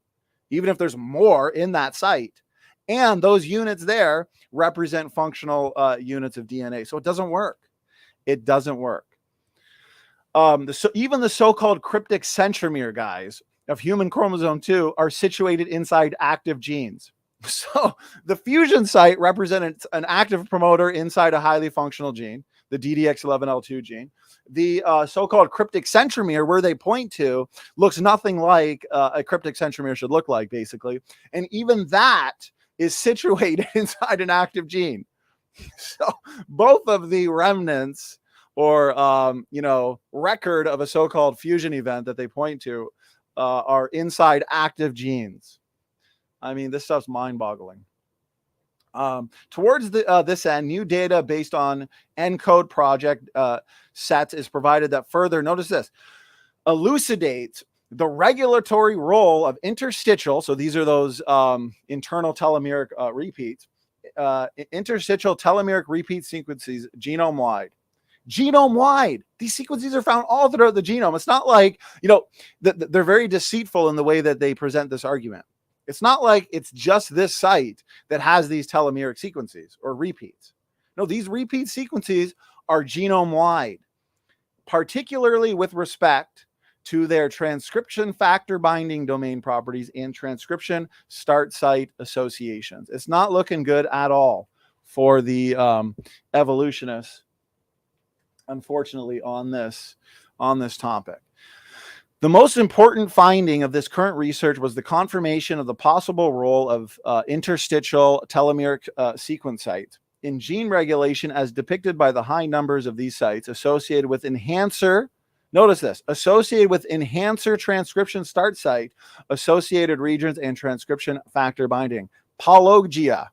even if there's more in that site. And those units there represent functional units of DNA. So it doesn't work. It doesn't work. Even the so-called cryptic centromere, guys, of human chromosome 2 are situated inside active genes. So the fusion site represents an active promoter inside a highly functional gene, the DDX11L2 gene. The so-called cryptic centromere, where they point to, looks nothing like a cryptic centromere should look like, basically. And even that is situated inside an active gene. So both of the remnants, or record of a so-called fusion event that they point to, are inside active genes. I mean, this stuff's mind-boggling. Towards this end, new data based on ENCODE project sets is provided that further, notice this, elucidates the regulatory role of interstitial, so these are those internal telomeric repeats, interstitial telomeric repeat sequences genome-wide. Genome-wide. These sequences are found all throughout the genome. It's not like, they're very deceitful in the way that they present this argument. It's not like it's just this site that has these telomeric sequences or repeats. No, these repeat sequences are genome-wide, particularly with respect to their transcription factor binding domain properties and transcription start site associations. It's not looking good at all for the evolutionists, unfortunately, on this topic. The most important finding of this current research was the confirmation of the possible role of interstitial telomeric sequence sites in gene regulation, as depicted by the high numbers of these sites associated with enhancer. Notice this, associated with enhancer transcription start site, associated regions, and transcription factor binding. Paulogia.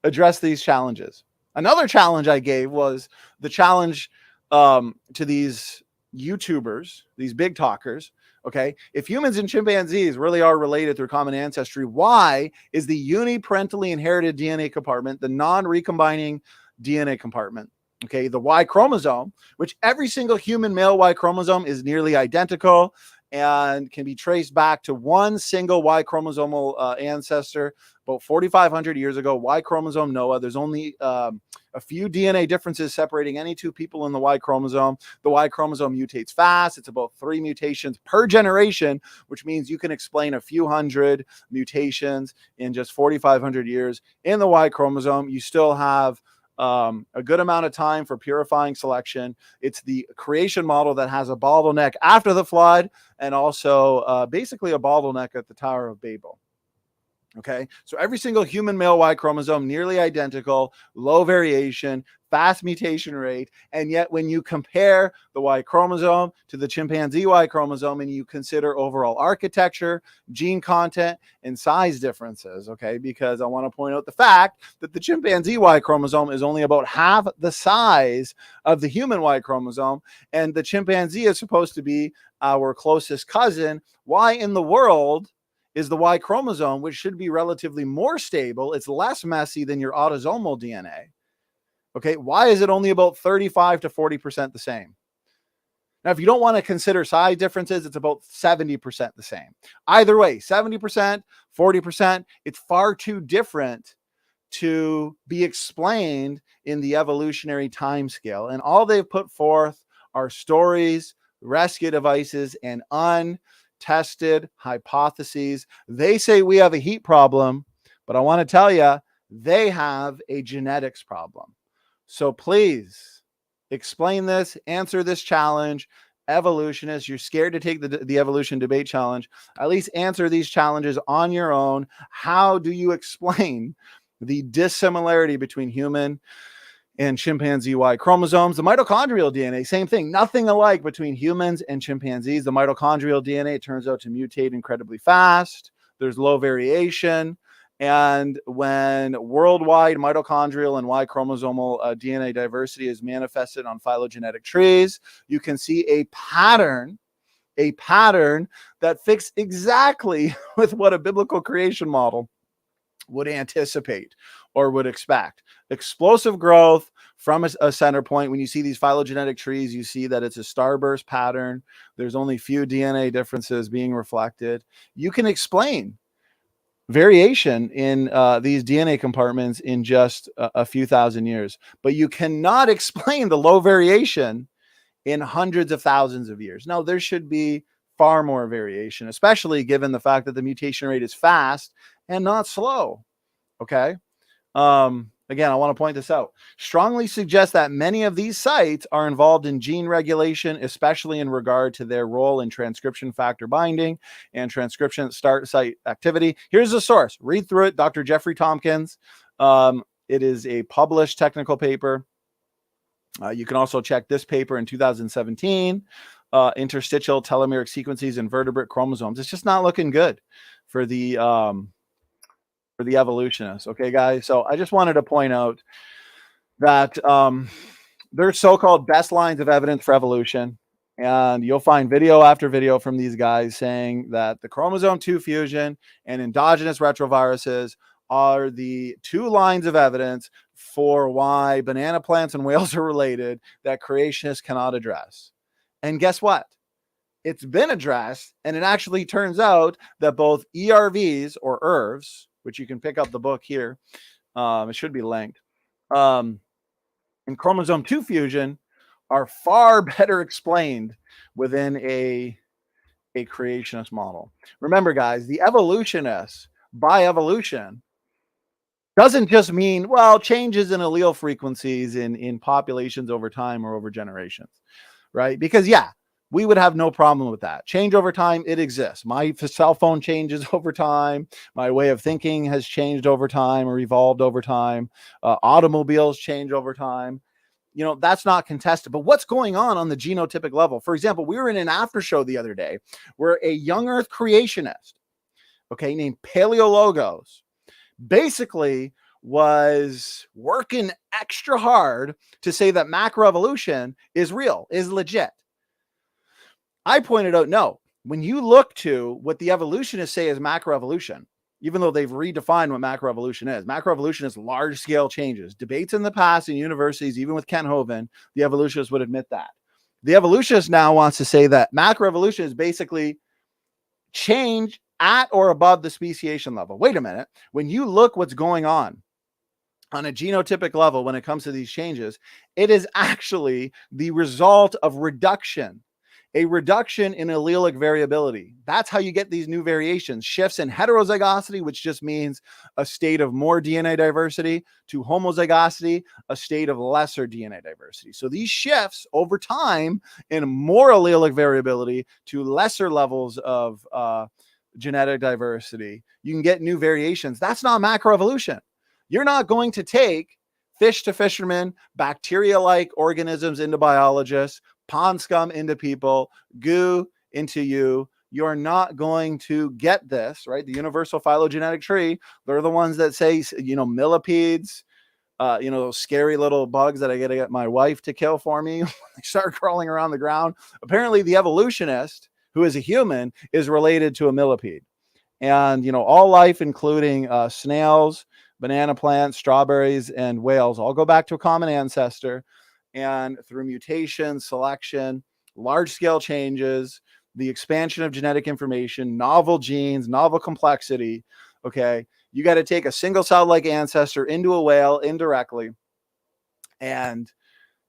Address these challenges. Another challenge I gave was the challenge to these YouTubers, these big talkers, Okay, if humans and chimpanzees really are related through common ancestry, why is the uniparentally inherited DNA compartment the non-recombining DNA compartment? Okay, the Y chromosome, which every single human male Y chromosome is nearly identical and can be traced back to one single Y chromosomal ancestor about 4,500 years ago, Y chromosome Noah. There's only a few DNA differences separating any two people in the Y chromosome. The Y chromosome mutates fast. It's about 3 mutations per generation, which means you can explain a few hundred mutations in just 4,500 years. In the Y chromosome, you still have a good amount of time for purifying selection. It's the creation model that has a bottleneck after the flood, and also basically a bottleneck at the Tower of Babel. Okay, so every single human male Y chromosome nearly identical, low variation, fast mutation rate, and yet when you compare the Y chromosome to the chimpanzee Y chromosome and you consider overall architecture, gene content, and size differences, okay, because I want to point out the fact that the chimpanzee Y chromosome is only about half the size of the human Y chromosome, and the chimpanzee is supposed to be our closest cousin. Why in the world is the Y chromosome, which should be relatively more stable, it's less messy than your autosomal DNA? Okay, why is it only about 35 to 40% the same? Now, if you don't want to consider size differences, it's about 70% the same. Either way, 70%, 40%, it's far too different to be explained in the evolutionary time scale. And all they've put forth are stories, rescue devices, and untested hypotheses. They say we have a heat problem, but I want to tell you, they have a genetics problem. So please explain this, answer this challenge. Evolutionists, you're scared to take the evolution debate challenge. At least answer these challenges on your own. How do you explain the dissimilarity between human and chimpanzee Y chromosomes? The mitochondrial DNA, same thing, nothing alike between humans and chimpanzees. The mitochondrial DNA turns out to mutate incredibly fast. There's low variation. And when worldwide mitochondrial and Y chromosomal DNA diversity is manifested on phylogenetic trees, you can see a pattern that fits exactly with what a biblical creation model would anticipate or would expect. Explosive growth from a center point. When you see these phylogenetic trees, you see that it's a starburst pattern. There's only few DNA differences being reflected. You can explain variation in these DNA compartments in just a few thousand years, but you cannot explain the low variation in hundreds of thousands of years. Now, there should be far more variation, especially given the fact that the mutation rate is fast and not slow. Okay. Again, I want to point this out. Strongly suggest that many of these sites are involved in gene regulation, especially in regard to their role in transcription factor binding and transcription start site activity. Here's the source. Read through it. Dr. Jeffrey Tompkins. It is a published technical paper. You can also check this paper in 2017, interstitial telomeric sequences in vertebrate chromosomes. It's just not looking good for the evolutionists. Okay, guys. So I just wanted to point out that there's so-called best lines of evidence for evolution. And you'll find video after video from these guys saying that the chromosome 2 fusion and endogenous retroviruses are the 2 lines of evidence for why banana plants and whales are related that creationists cannot address. And guess what? It's been addressed, and it actually turns out that both ERVs or ERVs, which you can pick up the book here, it should be linked, and chromosome 2 fusion are far better explained within a creationist model. Remember, guys, the evolutionists, by evolution, doesn't just mean, well, changes in allele frequencies in populations over time or over generations, right? Because, yeah, we would have no problem with that. Change over time, it exists. My cell phone changes over time. My way of thinking has changed over time or evolved over time. Automobiles change over time. You know, that's not contested. But what's going on the genotypic level? For example, we were in an after show the other day where a young Earth creationist, okay, named Paleologos, basically was working extra hard to say that macroevolution is real, is legit. I pointed out, no, when you look to what the evolutionists say is macroevolution, even though they've redefined what macroevolution is large-scale changes. Debates in the past in universities, even with Ken Hovind, the evolutionists would admit that. The evolutionist now wants to say that macroevolution is basically change at or above the speciation level. Wait a minute. When you look what's going on a genotypic level when it comes to these changes, it is actually the result of reduction, a reduction in allelic variability. That's how you get these new variations. Shifts in heterozygosity, which just means a state of more DNA diversity, to homozygosity, a state of lesser DNA diversity. So these shifts over time in more allelic variability to lesser levels of genetic diversity, you can get new variations. That's not macroevolution. You're not going to take fish to fishermen, bacteria-like organisms into biologists, pond scum into people, goo into you. You're not going to get this, right? The universal phylogenetic tree, they're the ones that say, millipedes, those scary little bugs that I got to get my wife to kill for me when they start crawling around the ground. Apparently, the evolutionist, who is a human, is related to a millipede. And, all life, including snails, banana plants, strawberries, and whales all go back to a common ancestor. And through mutation, selection, large-scale changes, the expansion of genetic information, novel genes, novel complexity, okay, you got to take a single-cell-like ancestor into a whale indirectly. And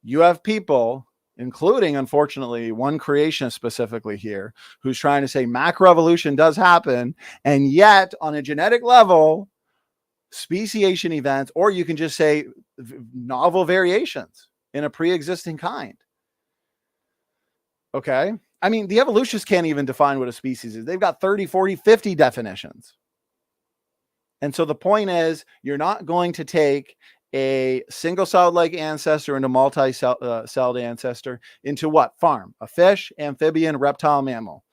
you have people, including, unfortunately, one creationist specifically here, who's trying to say macroevolution does happen, and yet on a genetic level, speciation events, or you can just say novel variations in a pre-existing kind. Okay. I mean, the evolutionists can't even define what a species is. They've got 30, 40, 50 definitions. And so the point is, you're not going to take a single-celled-like ancestor into multi-celled ancestor into what? Farm. A fish, amphibian, reptile, mammal.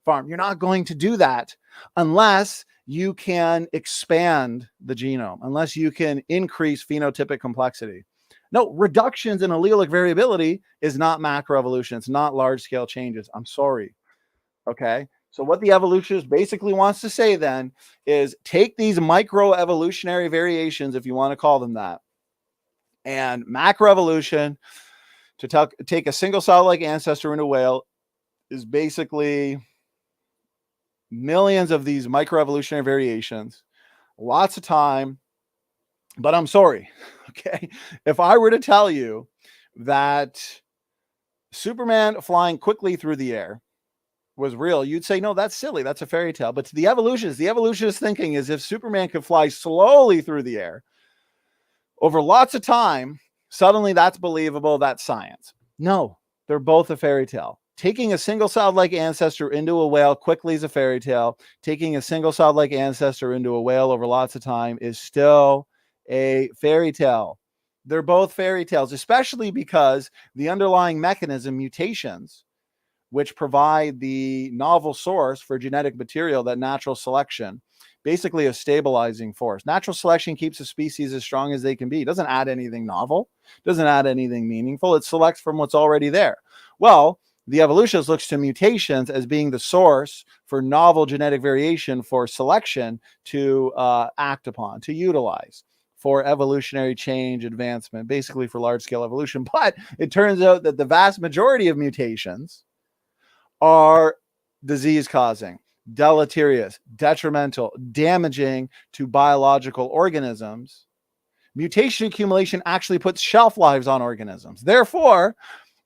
Farm. You're not going to do that unless you can expand the genome, unless you can increase phenotypic complexity. No, reductions in allelic variability is not macroevolution. It's not large-scale changes. I'm sorry. Okay. So what the evolutionist basically wants to say then is take these microevolutionary variations, if you want to call them that, and macroevolution, to take a single-cell-like ancestor into a whale, is basically millions of these microevolutionary variations, lots of time. But I'm sorry, okay? If I were to tell you that Superman flying quickly through the air was real, you'd say, no, that's silly. That's a fairy tale. But to the evolutionist thinking is if Superman could fly slowly through the air over lots of time, suddenly that's believable. That's science. No, they're both a fairy tale. Taking a single-celled-like ancestor into a whale quickly is a fairy tale. Taking a single-celled-like ancestor into a whale over lots of time is still a fairy tale. They're both fairy tales, especially because the underlying mechanism, mutations, which provide the novel source for genetic material, that natural selection, basically a stabilizing force. Natural selection keeps a species as strong as they can be. It doesn't add anything novel, doesn't add anything meaningful. It selects from what's already there. Well, the evolutionist looks to mutations as being the source for novel genetic variation for selection to act upon, to utilize for evolutionary change, advancement, basically for large-scale evolution. But it turns out that the vast majority of mutations are disease-causing, deleterious, detrimental, damaging to biological organisms. Mutation accumulation actually puts shelf lives on organisms. Therefore,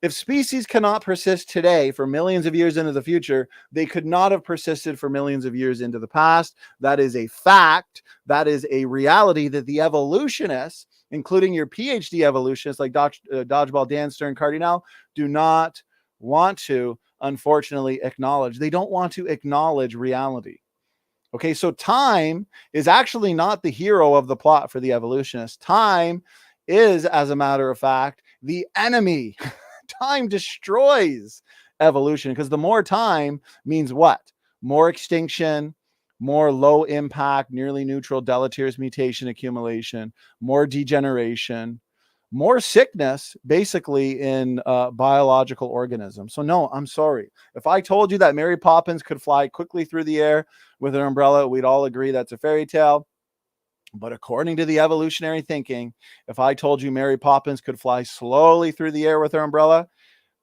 if species cannot persist today for millions of years into the future, they could not have persisted for millions of years into the past. That is a fact. That is a reality that the evolutionists, including your PhD evolutionists like Dodgeball Dan Stern Cardinal, do not want to, unfortunately, acknowledge. They don't want to acknowledge reality. Okay, so time is actually not the hero of the plot for the evolutionists. Time is, as a matter of fact, the enemy. Time destroys evolution, because the more time means what? More extinction, more low impact, nearly neutral, deleterious mutation accumulation, more degeneration, more sickness basically in biological organisms. So no, I'm sorry. If I told you that Mary Poppins could fly quickly through the air with an umbrella, we'd all agree that's a fairy tale. But according to the evolutionary thinking, if I told you Mary Poppins could fly slowly through the air with her umbrella,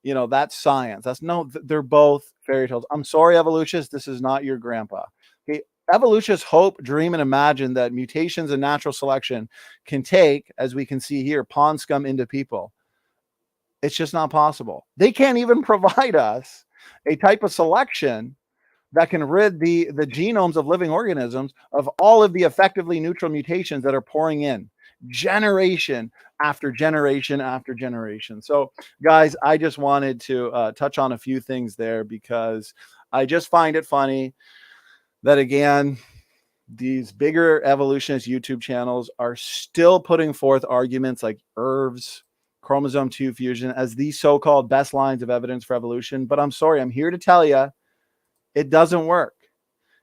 you know, that's science. They're both fairy tales. I'm sorry, evolutionists, this is not your grandpa. Okay, evolutionists hope, dream, and imagine that mutations and natural selection can take, as we can see here, pond scum into people. It's just not possible. They can't even provide us a type of selection that can rid the genomes of living organisms of all of the effectively neutral mutations that are pouring in generation after generation after generation. So, guys, I just wanted to touch on a few things there because I just find it funny that, again, these bigger evolutionist YouTube channels are still putting forth arguments like ERVs, chromosome 2 fusion, as the so-called best lines of evidence for evolution. But I'm sorry, I'm here to tell you, it doesn't work.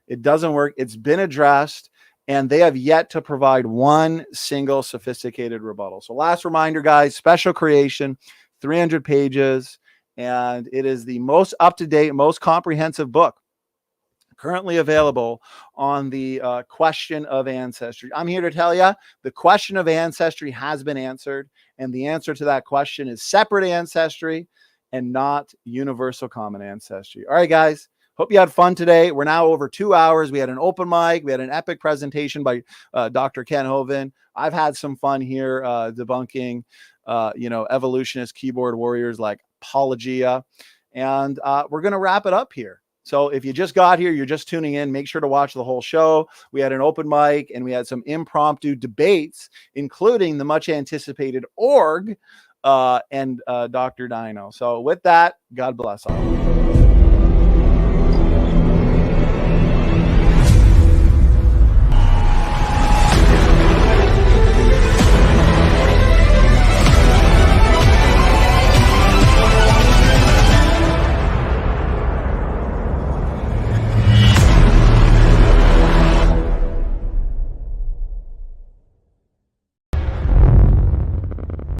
It doesn't work. It's been addressed, and they have yet to provide one single sophisticated rebuttal. So last reminder, guys, Special Creation, 300 pages, and it is the most up-to-date, most comprehensive book currently available on the question of ancestry. I'm here to tell you the question of ancestry has been answered, and the answer to that question is separate ancestry and not universal common ancestry. All right, guys. Hope you had fun today. We're now over 2 hours. We had an open mic. We had an epic presentation by Dr. Ken Hovind. I've had some fun here debunking, evolutionist keyboard warriors like Apologia. And we're going to wrap it up here. So if you just got here, you're just tuning in, make sure to watch the whole show. We had an open mic and we had some impromptu debates, including the much anticipated org and Dr. Dino. So with that, God bless all.